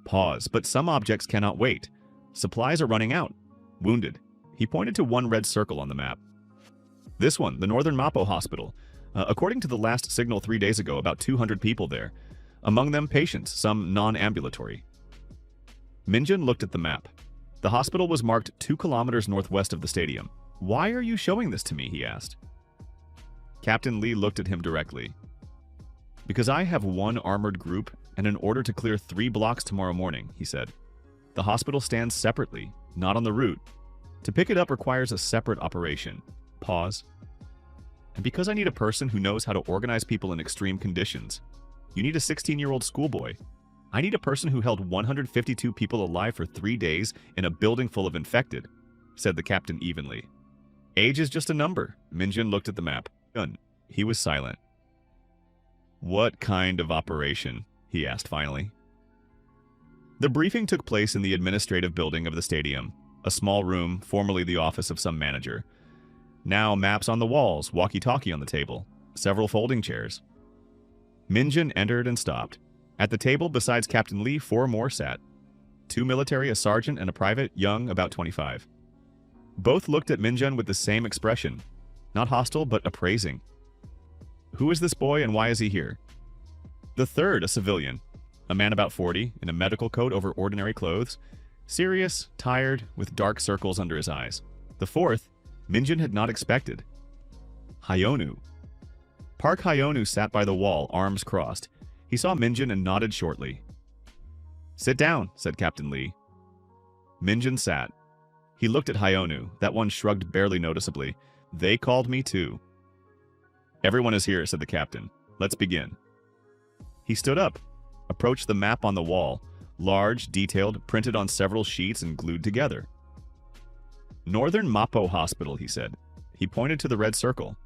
Pause. "But some objects cannot wait. Supplies are running out." "Wounded." He pointed to 1 red circle on the map. "This one, the Northern Mapo Hospital. According to the last signal 3 days ago, about 200 people there. Among them patients, some non-ambulatory." Minjun looked at the map. The hospital was marked 2 kilometers northwest of the stadium. "Why are you showing this to me?" he asked. Captain Lee looked at him directly. "Because I have 1 armored group and an order to clear 3 blocks tomorrow morning," he said. "The hospital stands separately, not on the route. To pick it up requires a separate operation." Pause. "And because I need a person who knows how to organize people in extreme conditions. You need a 16-year-old schoolboy. I need a person who held 152 people alive for 3 days in a building full of infected," said the captain evenly. "Age is just a number." Minjun looked at the map. He was silent. "What kind of operation?" he asked finally. The briefing took place in the administrative building of the stadium, a small room, formerly the office of some manager. Now maps on the walls, walkie-talkie on the table, several folding chairs. Minjun entered and stopped. At the table, besides Captain Lee, 4 more sat. 2 military, a sergeant, and a private, young, about 25. Both looked at Minjun with the same expression. Not hostile, but appraising. "Who is this boy and why is he here?" The third, a civilian. A man about 40, in a medical coat over ordinary clothes. Serious, tired, with dark circles under his eyes. The fourth, Minjun had not expected. Hyonu. Park Hyonu sat by the wall, arms crossed. He saw Minjun and nodded shortly. "Sit down," said Captain Lee. Minjun sat. He looked at Hyonu. That one shrugged barely noticeably. "They called me too." "Everyone is here," said the captain. "Let's begin." He stood up, approached the map on the wall, large, detailed, printed on several sheets and glued together. "Northern Mapo Hospital," he said. He pointed to the red circle.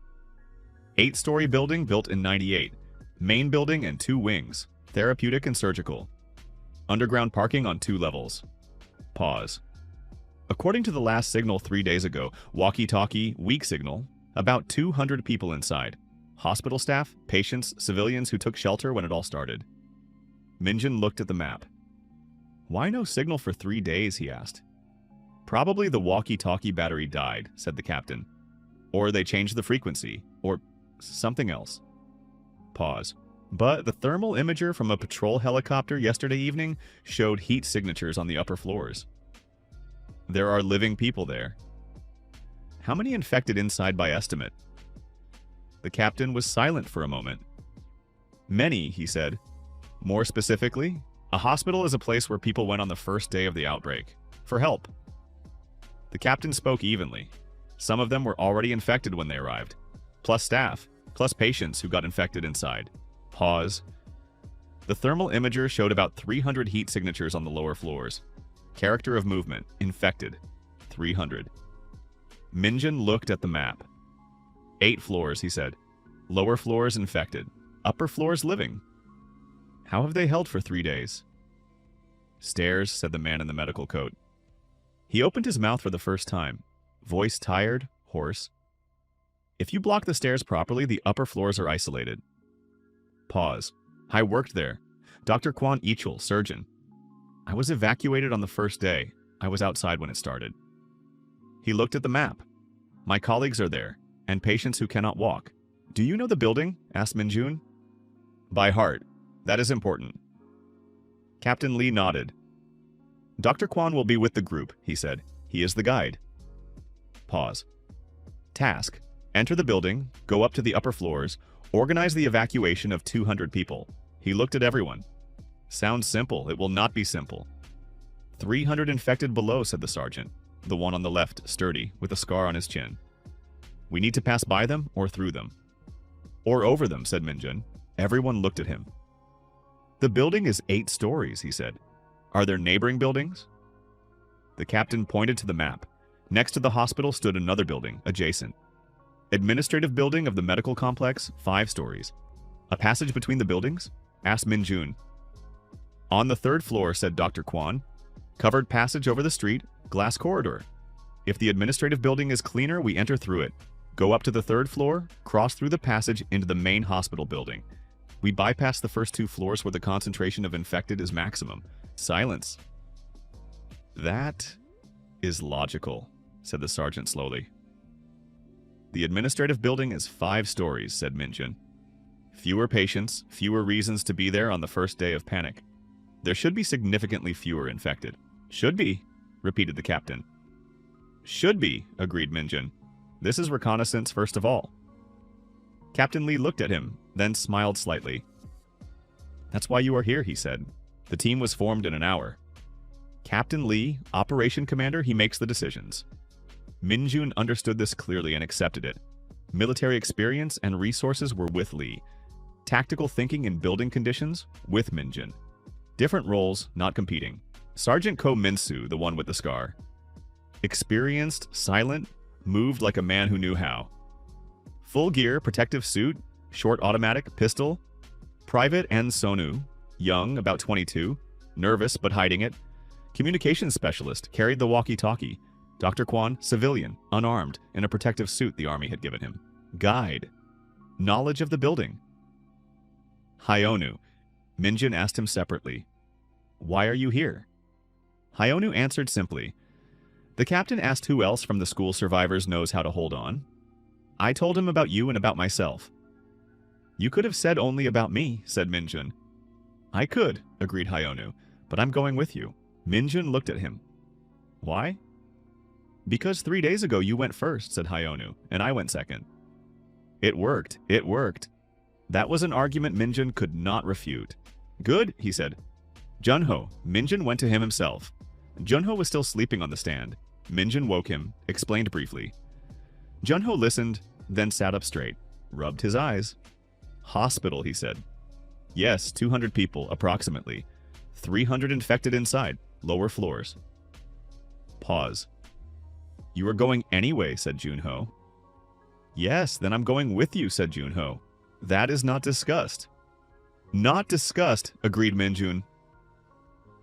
8-story building built in 98. Main building and 2 wings, therapeutic and surgical. Underground parking on 2 levels. Pause. According to the last signal 3 days ago, walkie-talkie, weak signal, about 200 people inside. Hospital staff, patients, civilians who took shelter when it all started. Minjun looked at the map. "Why no signal for 3 days?" he asked. "Probably the walkie-talkie battery died," said the captain. "Or they changed the frequency, or something else." Pause. But the thermal imager from a patrol helicopter yesterday evening showed heat signatures on the upper floors. There are living people there. How many infected inside by estimate? The captain was silent for a moment. Many, he said. More specifically, a hospital is a place where people went on the first day of the outbreak, for help. The captain spoke evenly. Some of them were already infected when they arrived, plus staff, plus patients who got infected inside. Pause. The thermal imager showed about 300 heat signatures on the lower floors. Character of movement, infected, 300. Minjun looked at the map. 8 floors, he said. Lower floors infected. Upper floors living. How have they held for 3 days? Stairs, said the man in the medical coat. He opened his mouth for the first time. Voice tired, hoarse. If you block the stairs properly, the upper floors are isolated. Pause. I worked there. Dr. Kwan Ichul, surgeon. I was evacuated on the first day. I was outside when it started. He looked at the map. My colleagues are there, and patients who cannot walk. Do you know the building? Asked Minjun. By heart. That is important. Captain Lee nodded. Dr. Kwan will be with the group, he said. He is the guide. Pause. Task. Enter the building, go up to the upper floors, organize the evacuation of 200 people. He looked at everyone. Sounds simple. It will not be simple. 300 infected below, said the sergeant. The one on the left, sturdy, with a scar on his chin. We need to pass by them or through them. Or over them, said Minjun. Everyone looked at him. The building is 8 stories, he said. Are there neighboring buildings? The captain pointed to the map. Next to the hospital stood another building, adjacent. Administrative building of the medical complex, 5 stories. A passage between the buildings? Asked Minjun. On the 3rd floor, said Dr. Kwan. Covered passage over the street, glass corridor. If the administrative building is cleaner, we enter through it. Go up to the 3rd floor, cross through the passage into the main hospital building. We bypass the first 2 floors where the concentration of infected is maximum. Silence. That is logical, said the sergeant slowly. The administrative building is 5 stories, said Minjun. Fewer patients, fewer reasons to be there on the first day of panic. There should be significantly fewer infected. Should be, repeated the captain. Should be, agreed Minjun. This is reconnaissance first of all. Captain Lee looked at him, then smiled slightly. That's why you are here, he said. The team was formed in an hour. Captain Lee, operation commander, he makes the decisions. Minjun understood this clearly and accepted it. Military experience and resources were with Lee. Tactical thinking in building conditions, with Minjun. Different roles, not competing. Sergeant Ko Minsu, the one with the scar. Experienced, silent, moved like a man who knew how. Full gear, protective suit, short automatic, pistol. Private N. Sonu, young, about 22, nervous but hiding it. Communications specialist, carried the walkie-talkie. Dr. Kwan, civilian, unarmed, in a protective suit the army had given him. Guide. Knowledge of the building. Hyonu. Minjun asked him separately. Why are you here? Hyonu answered simply. The captain asked who else from the school survivors knows how to hold on. I told him about you and about myself. You could have said only about me, said Minjun. I could, agreed Hyonu, but I'm going with you. Minjun looked at him. Why? Because 3 days ago you went first, said Hyonu, and I went second. It worked. It worked. That was an argument Minjun could not refute. Good, he said. Junho. Minjun went to him himself. Junho was still sleeping on the stand. Minjun woke him, explained briefly. Junho listened, then sat up straight, rubbed his eyes. Hospital, he said. Yes, 200 people, approximately. 300 infected inside, lower floors. Pause. You are going anyway, said Junho. Yes, then I'm going with you, said Junho. That is not discussed. Not discussed, agreed Minjun.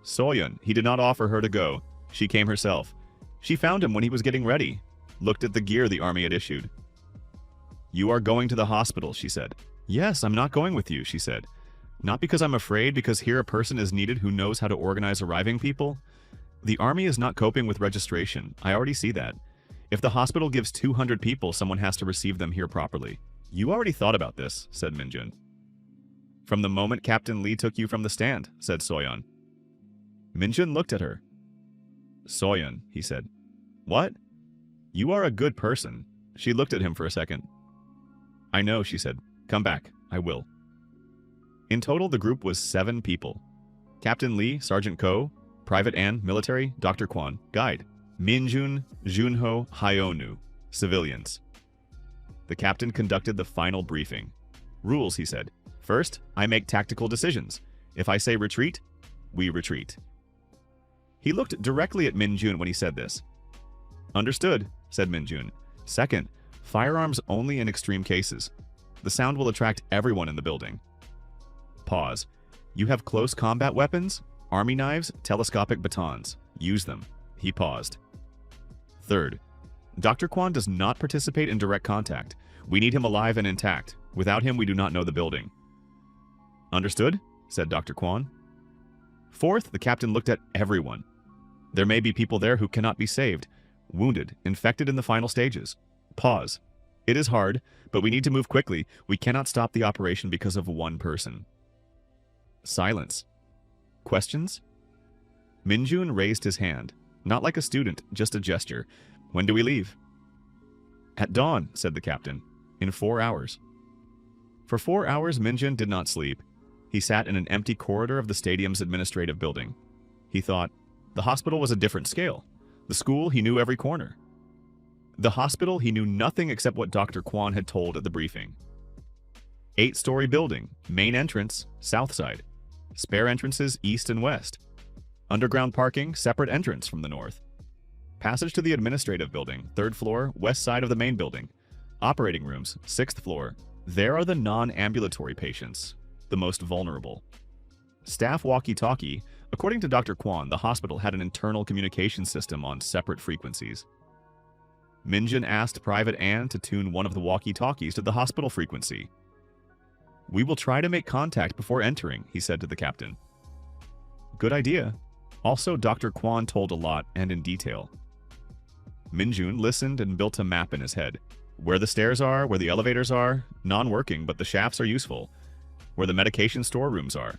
Soyun, he did not offer her to go. She came herself. She found him when he was getting ready. Looked at the gear the army had issued. You are going to the hospital, she said. Yes, I'm not going with you, she said. Not because I'm afraid, because here a person is needed who knows how to organize arriving people. The army is not coping with registration. I already see that. If the hospital gives 200 people, someone has to receive them here properly. You already thought about this, said Minjun. From the moment Captain Lee took you from the stand, said Soyeon. Minjun looked at her. Soyeon, he said. What? You are a good person. She looked at him for a second. I know, she said. Come back. I will. In total, the group was 7 people. Captain Lee, Sergeant Ko, Private An, military, Dr. Kwon, guide. Minjun, Junho, Hyonu, civilians. The captain conducted the final briefing. Rules, he said. First, I make tactical decisions. If I say retreat, we retreat. He looked directly at Minjun when he said this. Understood, said Minjun. Second, firearms only in extreme cases. The sound will attract everyone in the building. Pause. You have close combat weapons, army knives, telescopic batons. Use them. He paused. Third, Dr. Kwon does not participate in direct contact. We need him alive and intact. Without him, we do not know the building. Understood, said Dr. Kwon. Fourth, the captain looked at everyone. There may be people there who cannot be saved, wounded, infected in the final stages. Pause. It is hard, but we need to move quickly. We cannot stop the operation because of one person. Silence. Questions? Minjun raised his hand. Not like a student, just a gesture. When do we leave? At dawn, said the captain. In 4 hours. For 4 hours, Minjun did not sleep. He sat in an empty corridor of the stadium's administrative building. He thought, the hospital was a different scale. The school, he knew every corner. The hospital, he knew nothing except what Dr. Kwon had told at the briefing. 8-story building, main entrance, south side. Spare entrances east and west. Underground parking, separate entrance from the north. Passage to the administrative building, 3rd floor, west side of the main building. Operating rooms, 6th floor. There are the non-ambulatory patients, the most vulnerable. Staff walkie-talkie. According to Dr. Kwon, the hospital had an internal communication system on separate frequencies. Minjun asked Private An to tune one of the walkie-talkies to the hospital frequency. We will try to make contact before entering, he said to the captain. Good idea. Also, Dr. Kwon told a lot and in detail. Minjun listened and built a map in his head. Where the stairs are, where the elevators are, non-working, but the shafts are useful. Where the medication storerooms are.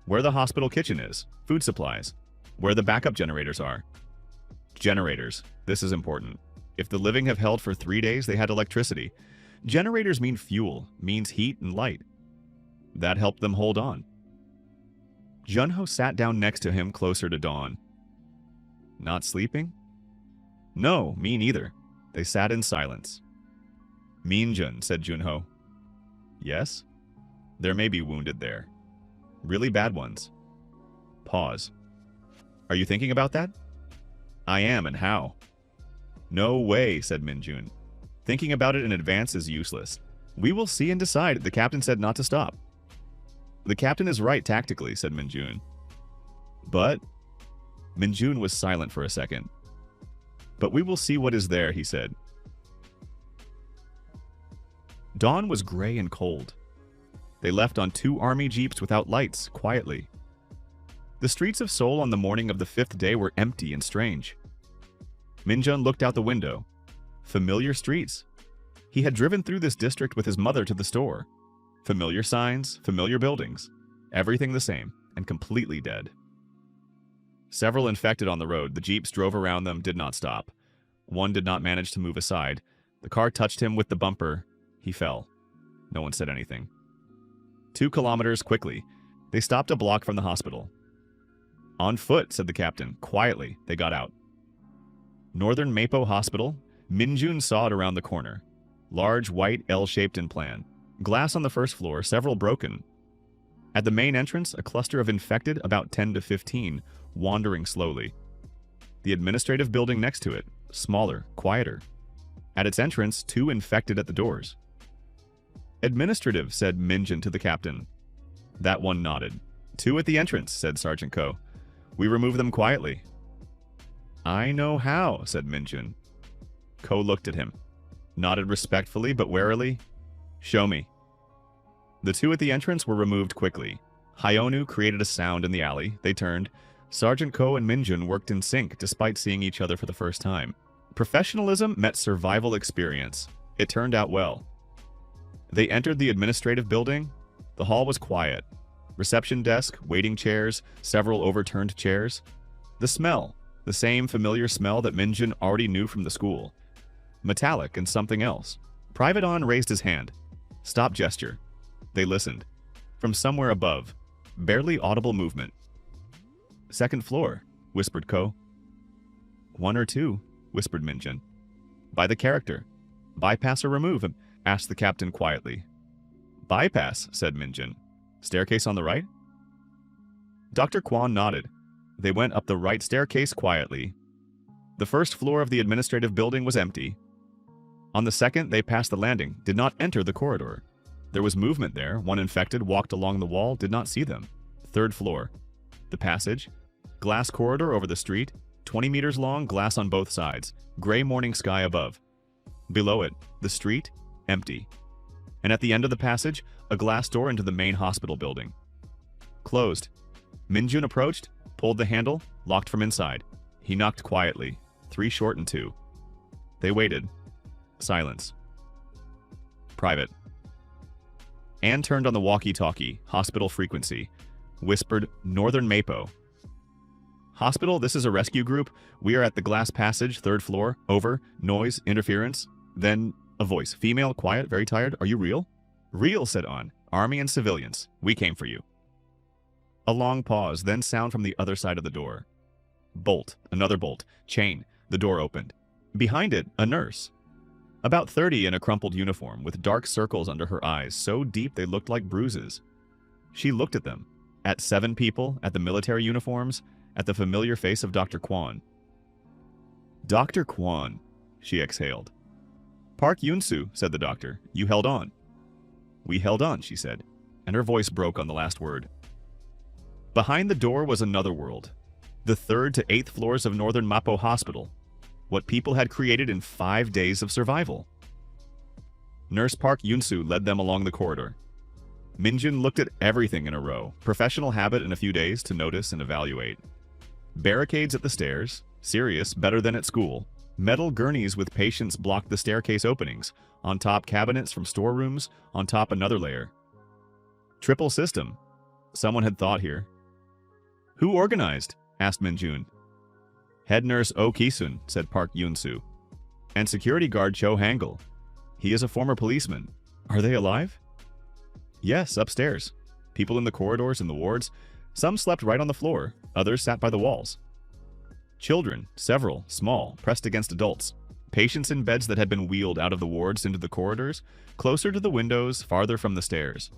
Where the hospital kitchen is, food supplies. Where the backup generators are. Generators. This is important. If the living have held for 3 days, they had electricity. Generators mean fuel, means heat and light. That helped them hold on. Junho sat down next to him closer to dawn. Not sleeping? No, me neither. They sat in silence. Minjun, said Junho. Yes? There may be wounded there. Really bad ones. Pause. Are you thinking about that? I am, and how? No way, said Minjun. Thinking about it in advance is useless. We will see and decide. The captain said not to stop. The captain is right tactically, said Minjun. But... Minjun was silent for a second. But we will see what is there, he said. Dawn was gray and cold. They left on 2 army jeeps without lights, quietly. The streets of Seoul on the morning of the 5th day were empty and strange. Minjun looked out the window. Familiar streets. He had driven through this district with his mother to the store. Familiar signs, familiar buildings. Everything the same, and completely dead. Several infected on the road. The jeeps drove around them, did not stop. One did not manage to move aside. The car touched him with the bumper. He fell. No one said anything. 2 kilometers quickly. They stopped a block from the hospital. On foot, said the captain. Quietly, they got out. Northern Mapo Hospital. Minjun saw it around the corner. Large, white, L-shaped in plan. Glass on the 1st floor, several broken. At the main entrance, a cluster of infected, about 10 to 15, wandering slowly. The administrative building next to it, smaller, quieter. At its entrance, 2 infected at the doors. Administrative, said Minjun to the captain. That one nodded. 2 at the entrance, said Sergeant Ko. We remove them quietly. I know how, said Minjun. Ko looked at him. Nodded respectfully but warily. Show me. The 2 at the entrance were removed quickly. Hyonu created a sound in the alley. They turned. Sergeant Ko and Minjun worked in sync despite seeing each other for the first time. Professionalism met survival experience. It turned out well. They entered the administrative building. The hall was quiet. Reception desk, waiting chairs, several overturned chairs. The smell, the same familiar smell that Minjun already knew from the school. Metallic and something else. Private On raised his hand. Stop gesture. They listened. From somewhere above, barely audible movement. Second floor, whispered Ko. One or two, whispered Minjun. By the character. Bypass or remove him, asked the captain quietly. Bypass, said Minjun. Staircase on the right? Dr. Kwon nodded. They went up the right staircase quietly. The first floor of the administrative building was empty. On the second, they passed the landing, did not enter the corridor. There was movement there. One infected walked along the wall, did not see them. Third floor. The passage. Glass corridor over the street. 20 meters long, glass on both sides. Gray morning sky above. Below it, the street, empty. And at the end of the passage, a glass door into the main hospital building. Closed. Minjun approached, pulled the handle, locked from inside. He knocked quietly. 3 short and 2. They waited. Silence. Private. Anne turned on the walkie-talkie, hospital frequency. Whispered, Northern Mapo. Hospital, this is a rescue group. We are at the glass passage, 3rd floor. Over. Noise, interference. Then a voice. Female, quiet, very tired. Are you real? Real, said An. Army and civilians. We came for you. A long pause, then sound from the other side of the door. Bolt. Another bolt. Chain. The door opened. Behind it, a nurse. About 30 in a crumpled uniform, with dark circles under her eyes, so deep they looked like bruises. She looked at them. At 7 people, at the military uniforms, at the familiar face of Dr. Kwon. Dr. Kwon, she exhaled. Park Yunsu, said the doctor. You held on. We held on, she said, and her voice broke on the last word. Behind the door was another world. The 3rd to 8th floors of Northern Mapo Hospital. What people had created in 5 days of survival. Nurse Park Yunsu led them along the corridor. Minjun looked at everything in a row, professional habit in a few days to notice and evaluate. Barricades at the stairs, serious, better than at school. Metal gurneys with patients blocked the staircase openings, on top cabinets from storerooms, on top another layer. Triple system. Someone had thought here. Who organized? Asked Minjun. Head nurse Oh Kisun, said Park Yunsu. And security guard Cho Hangul. He is a former policeman. Are they alive? Yes, upstairs. People in the corridors and the wards. Some slept right on the floor, others sat by the walls. Children, several, small, pressed against adults. Patients in beds that had been wheeled out of the wards into the corridors, closer to the windows, farther from the stairs.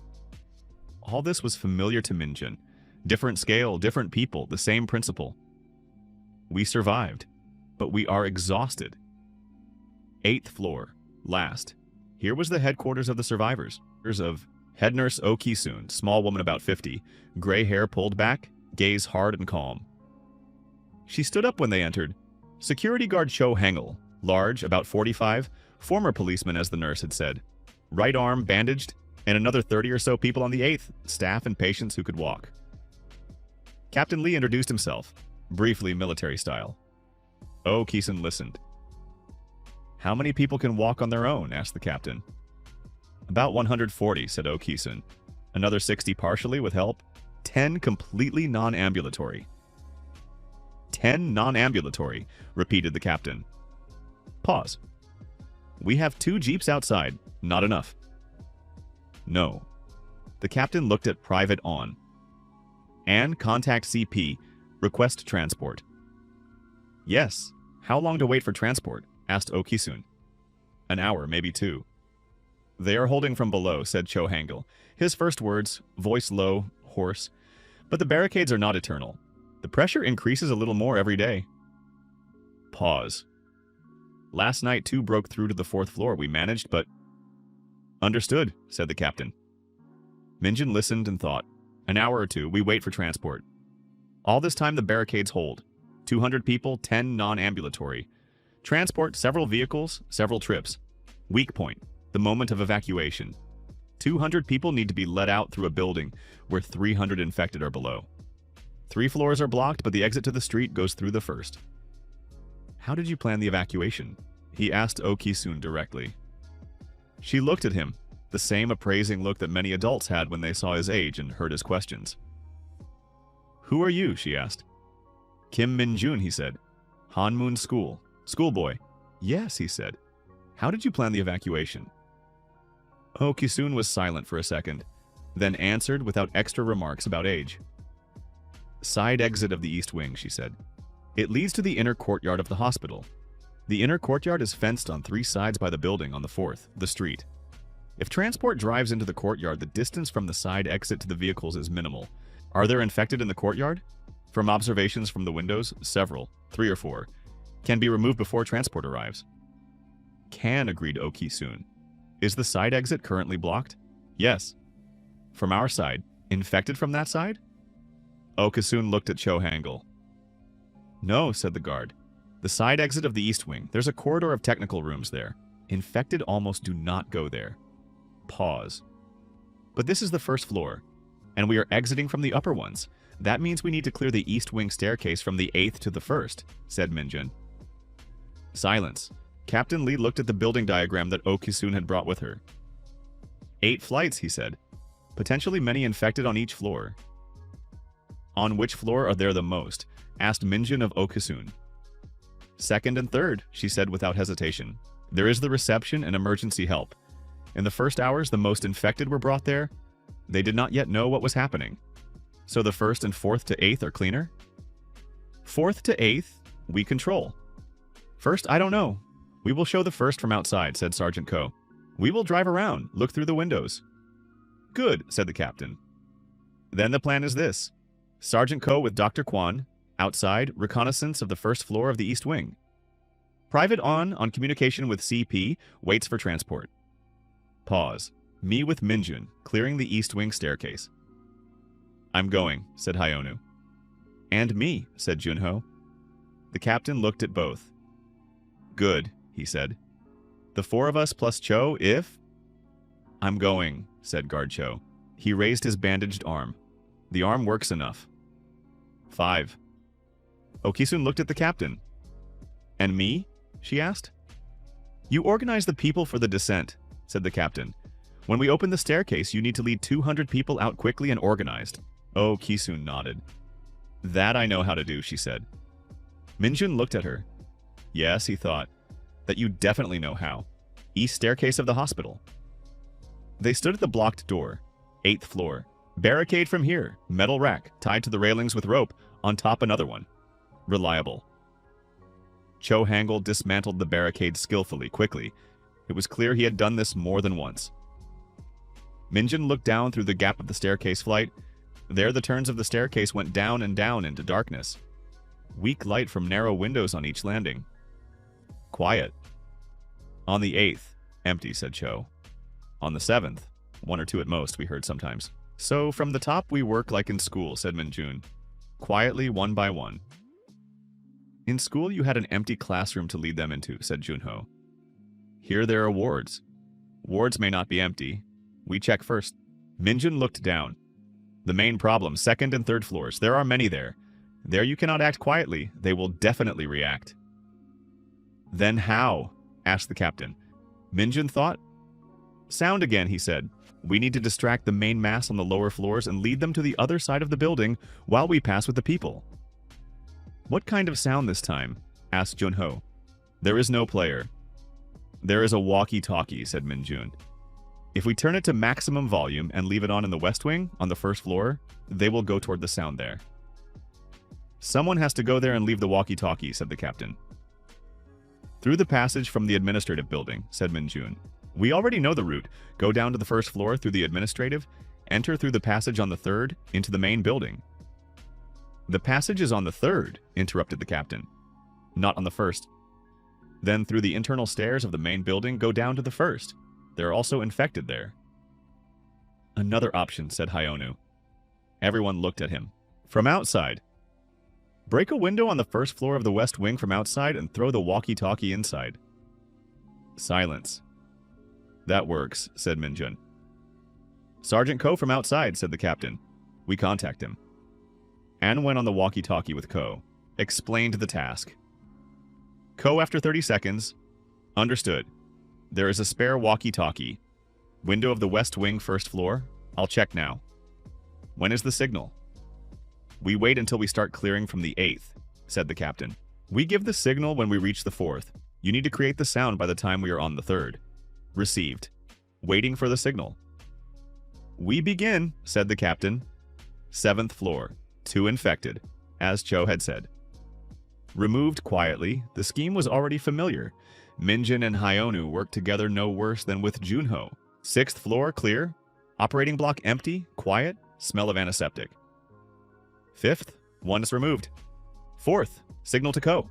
All this was familiar to Minjun. Different scale, different people, the same principle. We survived, but we are exhausted. 8th floor, last. Here was the headquarters of the survivors. Of head nurse Oh Kisun, small woman about 50, gray hair pulled back, gaze hard and calm. She stood up when they entered. Security guard Cho Hangul, large, about 45, former policeman as the nurse had said. Right arm bandaged, and another 30 or so people on the 8th, staff and patients who could walk. Captain Lee introduced himself, briefly military style. Oh Kisun listened. How many people can walk on their own? Asked the captain. About 140, said Oh Kisun. Another 60 partially with help. 10 completely non-ambulatory. 10 non-ambulatory, repeated the captain. Pause. We have 2 jeeps outside. Not enough. No. The captain looked at Private On. And contact CP. Request transport. Yes. How long to wait for transport? Asked Oh Kisun. An hour, maybe 2. They are holding from below, said Cho Hangul. His first words, voice low, hoarse. But the barricades are not eternal. The pressure increases a little more every day. Pause. Last night 2 broke through to the 4th floor. We managed, but... Understood, said the captain. Minjun listened and thought. An hour or 2, we wait for transport. All this time the barricades hold. 200 people, 10 non-ambulatory. Transport, several vehicles, several trips. Weak point, the moment of evacuation. 200 people need to be let out through a building where 300 infected are below. 3 floors are blocked, but the exit to the street goes through the first. How did you plan the evacuation? He asked Oh Kisun directly. She looked at him. the same appraising look that many adults had when they saw his age and heard his questions. "Who are you?" she asked. "Kim Min-jun," he said. "Hanmun School. Schoolboy." "Yes," he said. "How did you plan the evacuation?" Oh Ki-soon was silent for a second, then answered without extra remarks about age. "Side exit of the east wing," she said. "It leads to the inner courtyard of the hospital. The inner courtyard is fenced on 3 sides by the building on the 4th, the street. If transport drives into the courtyard, the distance from the side exit to the vehicles is minimal. Are there infected in the courtyard? From observations from the windows, several, 3 or 4, can be removed before transport arrives." "Can," agreed Oh Ki-soon. "Is the side exit currently blocked?" "Yes." "From our side, infected from that side?" Oh Ki-soon looked at Cho Hangul. "No," said the guard. "The side exit of the east wing, there's a corridor of technical rooms there. Infected almost do not go there." Pause. "But this is the 1st floor, and we are exiting from the upper ones. That means we need to clear the east wing staircase from the 8th to the 1st, said Min-jun. Silence. Captain Lee looked at the building diagram that Oh Ki-soon had brought with her. 8 flights, he said. Potentially many infected on each floor. On which floor are there the most? Asked Min-jun of Oh Ki-soon. 2nd and 3rd, she said without hesitation. There is the reception and emergency help. In the first hours, the most infected were brought there. They did not yet know what was happening. So the 1st and 4th to 8th are cleaner? 4th to 8th, we control. 1st, I don't know. We will show the 1st from outside, said Sergeant Ko. We will drive around, look through the windows. Good, said the captain. Then the plan is this. Sergeant Ko with Dr. Kwan, outside, reconnaissance of the 1st floor of the East Wing. Private on communication with CP, waits for transport. Pause. Me with Min-jun, clearing the East Wing staircase. I'm going, said Hyonu. And me, said Junho. The captain looked at both. Good, he said. The 4 of us plus Cho, if... I'm going, said Guard Cho. He raised his bandaged arm. The arm works enough. 5. Oh Ki-soon looked at the captain. And me? She asked. You organize the people for the descent, said the captain. When we open the staircase, you need to lead 200 people out quickly and organized. Oh Ki-soon nodded. That I know how to do, she said. Min-jun looked at her. Yes, he thought. That you definitely know how. East staircase of the hospital. They stood at the blocked door. 8th floor. Barricade from here. Metal rack, tied to the railings with rope. On top another one. Reliable. Cho Hangul dismantled the barricade skillfully, quickly. It was clear he had done this more than once. Min-jun looked down through the gap of the staircase flight. There the turns of the staircase went down and down into darkness. Weak light from narrow windows on each landing. Quiet. On the 8th, empty, said Cho. On the 7th, 1 or 2 at most, we heard sometimes. So from the top we work like in school, said Min-jun. Quietly, one by one. In school you had an empty classroom to lead them into, said Junho. Here there are wards. Wards may not be empty. We check first. Min-jun looked down. The main problem, 2nd and 3rd floors. There are many there. There you cannot act quietly. They will definitely react. Then how? Asked the captain. Min-jun thought. Sound again, he said. We need to distract the main mass on the lower floors and lead them to the other side of the building while we pass with the people. What kind of sound this time? Asked Junho. There is no player. There is a walkie-talkie, said Min-jun. If we turn it to maximum volume and leave it on in the west wing, on the 1st floor, they will go toward the sound there. Someone has to go there and leave the walkie-talkie, said the captain. Through the passage from the administrative building, said Min-jun. We already know the route. Go down to the 1st floor through the administrative, enter through the passage on the 3rd, into the main building. The passage is on the 3rd, interrupted the captain. Not on the 1st. Then through the internal stairs of the main building, go down to the 1st. There are also infected there. Another option, said Hyonu. Everyone looked at him. From outside. Break a window on the 1st floor of the west wing from outside and throw the walkie-talkie inside. Silence. That works, said Min-jun. Sergeant Ko from outside, said the captain. We contact him. Ann went on the walkie-talkie with Ko. Explained the task. Ko, after 30 seconds. Understood. There is a spare walkie-talkie. Window of the west wing, first floor. I'll check now. When is the signal? We wait until we start clearing from the 8th, said the captain. We give the signal when we reach the 4th. You need to create the sound by the time we are on the 3rd. Received. Waiting for the signal. We begin, said the captain. 7th floor. 2 infected, as Cho had said. Removed quietly, the scheme was already familiar. Minjin and Hyonu worked together no worse than with Junho. 6th floor, clear. Operating block empty, quiet, smell of antiseptic. 5th, 1 is removed. 4th, signal to Ko.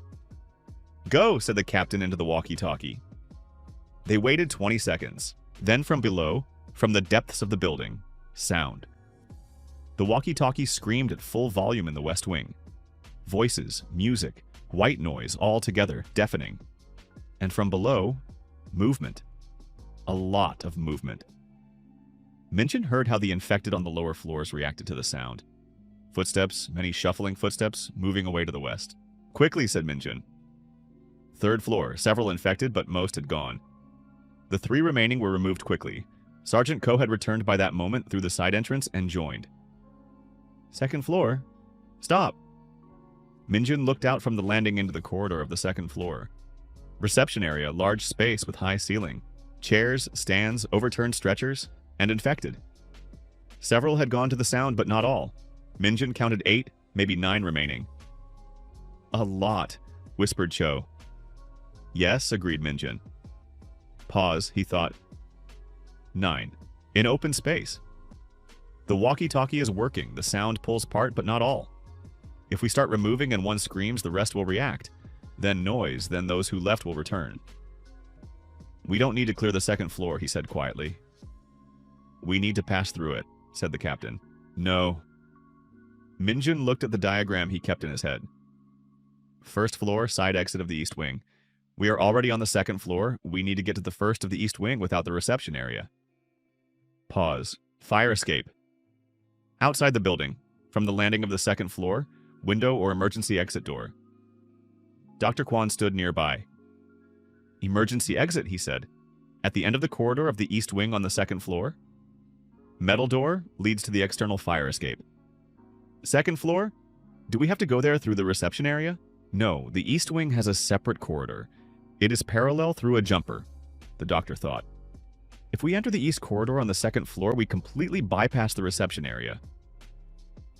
Go, said the captain into the walkie-talkie. They waited 20 seconds. Then from below, from the depths of the building, sound. The walkie-talkie screamed at full volume in the west wing. Voices, music, white noise all together, deafening. And from below, movement. A lot of movement. Minjin heard how the infected on the lower floors reacted to the sound. Footsteps, many shuffling footsteps, moving away to the west. Quickly, said Minjin. 3rd floor, several infected, but most had gone. The 3 remaining were removed quickly. Sergeant Ko had returned by that moment through the side entrance and joined. 2nd floor? Stop! Minjin looked out from the landing into the corridor of the 2nd floor. Reception area, large space with high ceiling. Chairs, stands, overturned stretchers, and infected. Several had gone to the sound, but not all. Minjin counted 8, maybe 9 remaining. A lot, whispered Cho. Yes, agreed Minjin. Pause, he thought. 9. In open space. The walkie-talkie is working. The sound pulls part, but not all. If we start removing and one screams, the rest will react. Then noise, then those who left will return. We don't need to clear the 2nd floor, he said quietly. We need to pass through it, said the captain. No. Minjin looked at the diagram he kept in his head. 1st floor, side exit of the east wing. We are already on the 2nd floor. We need to get to the 1st of the east wing without the reception area. Pause. Fire escape. Outside the building, from the landing of the 2nd floor, window or emergency exit door. Dr. Kwan stood nearby. Emergency exit, he said. At the end of the corridor of the east wing on the 2nd floor. Metal door leads to the external fire escape. 2nd floor? Do we have to go there through the reception area? No, the east wing has a separate corridor. It is parallel through a jumper, the doctor thought. If we enter the east corridor on the 2nd floor, we completely bypass the reception area.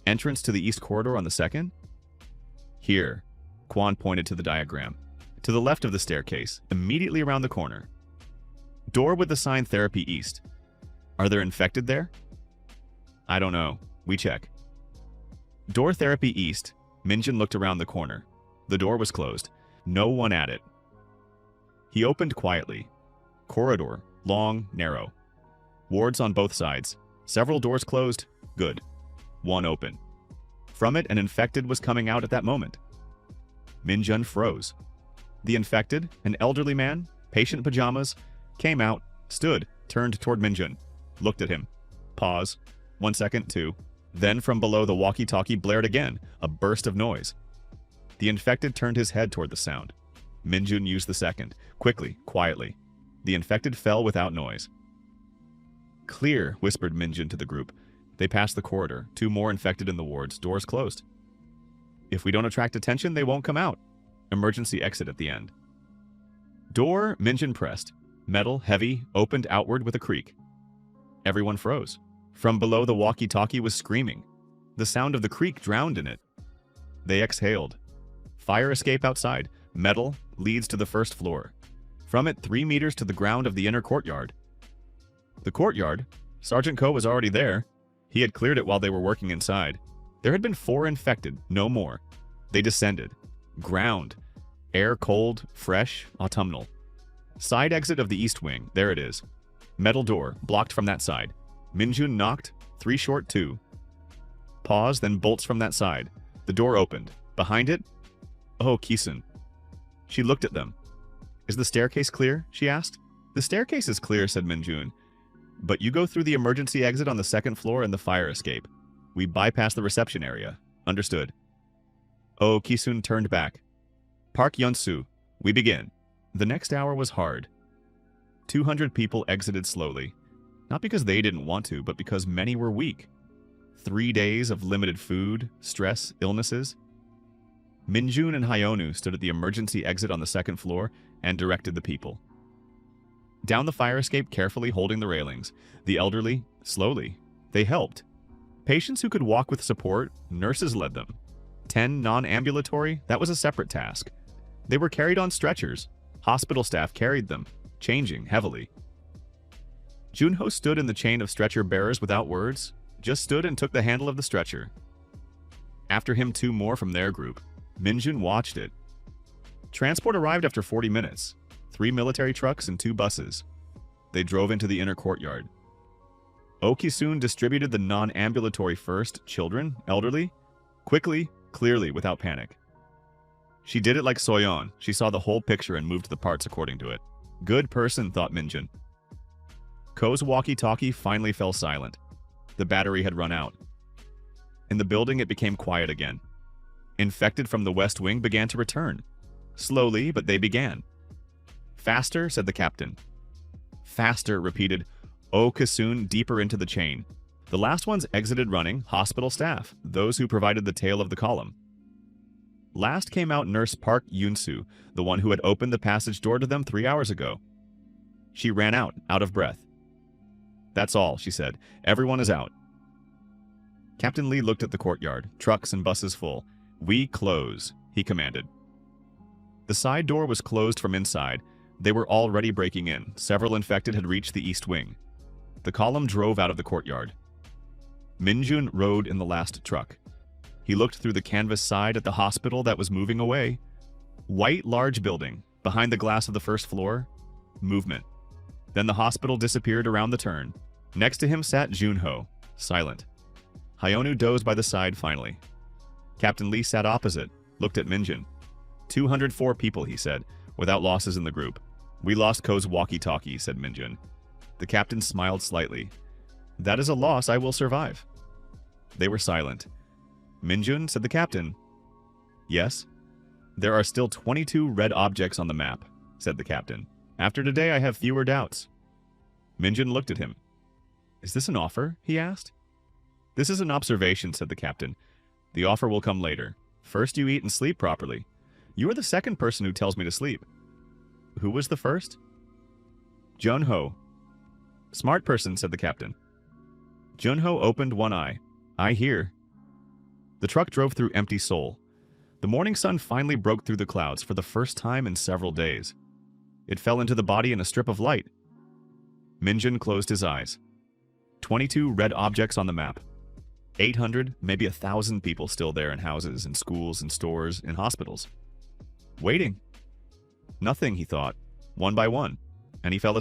Entrance to the east corridor on the 2nd? Here, Kwan pointed to the diagram. To the left of the staircase, immediately around the corner. Door with the sign Therapy East. Are there infected there? I don't know. We check. Door Therapy East. Minjin looked around the corner. The door was closed. No one at it. He opened quietly. Corridor. Long, narrow. Wards on both sides. Several doors closed. Good. One open. From it, an infected was coming out at that moment. Minjin froze. The infected, an elderly man, patient pajamas, came out, stood, turned toward Minjin, looked at him. Pause. 1 second, 2. Then from below the walkie-talkie blared again, a burst of noise. The infected turned his head toward the sound. Minjin used the second, quickly, quietly. The infected fell without noise. Clear, whispered Minjin to the group. They passed the corridor, 2 more infected in the wards, doors closed. If we don't attract attention, they won't come out. Emergency exit at the end. Door, Minjin pressed. Metal, heavy, opened outward with a creak. Everyone froze. From below, the walkie-talkie was screaming. The sound of the creak drowned in it. They exhaled. Fire escape outside. Metal, leads to the 1st floor. From it, 3 meters to the ground of the inner courtyard. The courtyard? Sergeant Ko was already there. He had cleared it while they were working inside. There had been 4 infected, no more. They descended. Ground. Air cold, fresh, autumnal. Side exit of the east wing, there it is. Metal door, blocked from that side. Minjin knocked, 3 short, 2. Pause, then bolts from that side. The door opened. Behind it? Oh, Kisun. She looked at them. Is the staircase clear? She asked. The staircase is clear, said Minjun. But you go through the emergency exit on the 2nd floor and the fire escape. We bypass the reception area. Understood. Oh, Kisun turned back. Park Yunsu, we begin. The next hour was hard. 200 people exited slowly. Not because they didn't want to, but because many were weak. 3 days of limited food, stress, illnesses. Minjun and Hyonu stood at the emergency exit on the second floor and directed the people. Down the fire escape, carefully holding the railings. The elderly, slowly. They helped. Patients who could walk with support, nurses led them. 10 non-ambulatory, that was a separate task. They were carried on stretchers. Hospital staff carried them, changing heavily. Junho stood in the chain of stretcher bearers without words, just stood and took the handle of the stretcher. After him, 2 more from their group. Minjun watched it. Transport arrived after 40 minutes. 3 military trucks and 2 buses. They drove into the inner courtyard. Oh Ki-soon distributed the non-ambulatory first, children, elderly, quickly, clearly, without panic. She did it like Soyeon. She saw the whole picture and moved the parts according to it. Good person, thought Minjun. Ko's walkie-talkie finally fell silent. The battery had run out. In the building, it became quiet again. Infected from the West Wing began to return. Slowly, but they began. Faster, said the captain. Faster, repeated Oh Ki-soon deeper into the chain. The last ones exited running, hospital staff, those who provided the tail of the column. Last came out Nurse Park Yoon-soo, the one who had opened the passage door to them 3 hours ago. She ran out of breath. That's all, she said. Everyone is out. Captain Lee looked at the courtyard, trucks and buses full. We close, he commanded. The side door was closed from inside. They were already breaking in. Several infected had reached the east wing. The column drove out of the courtyard. Minjun rode in the last truck. He looked through the canvas side at the hospital that was moving away. White, large building. Behind the glass of the first floor, movement. Then the hospital disappeared around the turn. Next to him sat Junho, silent. Hyonu dozed by the side finally. Captain Lee sat opposite, looked at Minjun. 204 people, he said, without losses in the group. We lost Ko's walkie-talkie, said Minjun. The captain smiled slightly. That is a loss I will survive. They were silent. Minjun, said the captain. Yes? There are still 22 red objects on the map, said the captain. After today, I have fewer doubts. Minjun looked at him. Is this an offer? He asked. This is an observation, said the captain. The offer will come later. First you eat and sleep properly. You are the second person who tells me to sleep. Who was the first? Junho. Smart person, said the captain. Junho opened one eye. I hear. The truck drove through empty Seoul. The morning sun finally broke through the clouds for the first time in several days. It fell into the body in a strip of light. Minjun closed his eyes. 22 red objects on the map. 800, maybe 1,000 people still there in houses, in schools, in stores, in hospitals. Waiting. Nothing, he thought, one by one, and he fell asleep.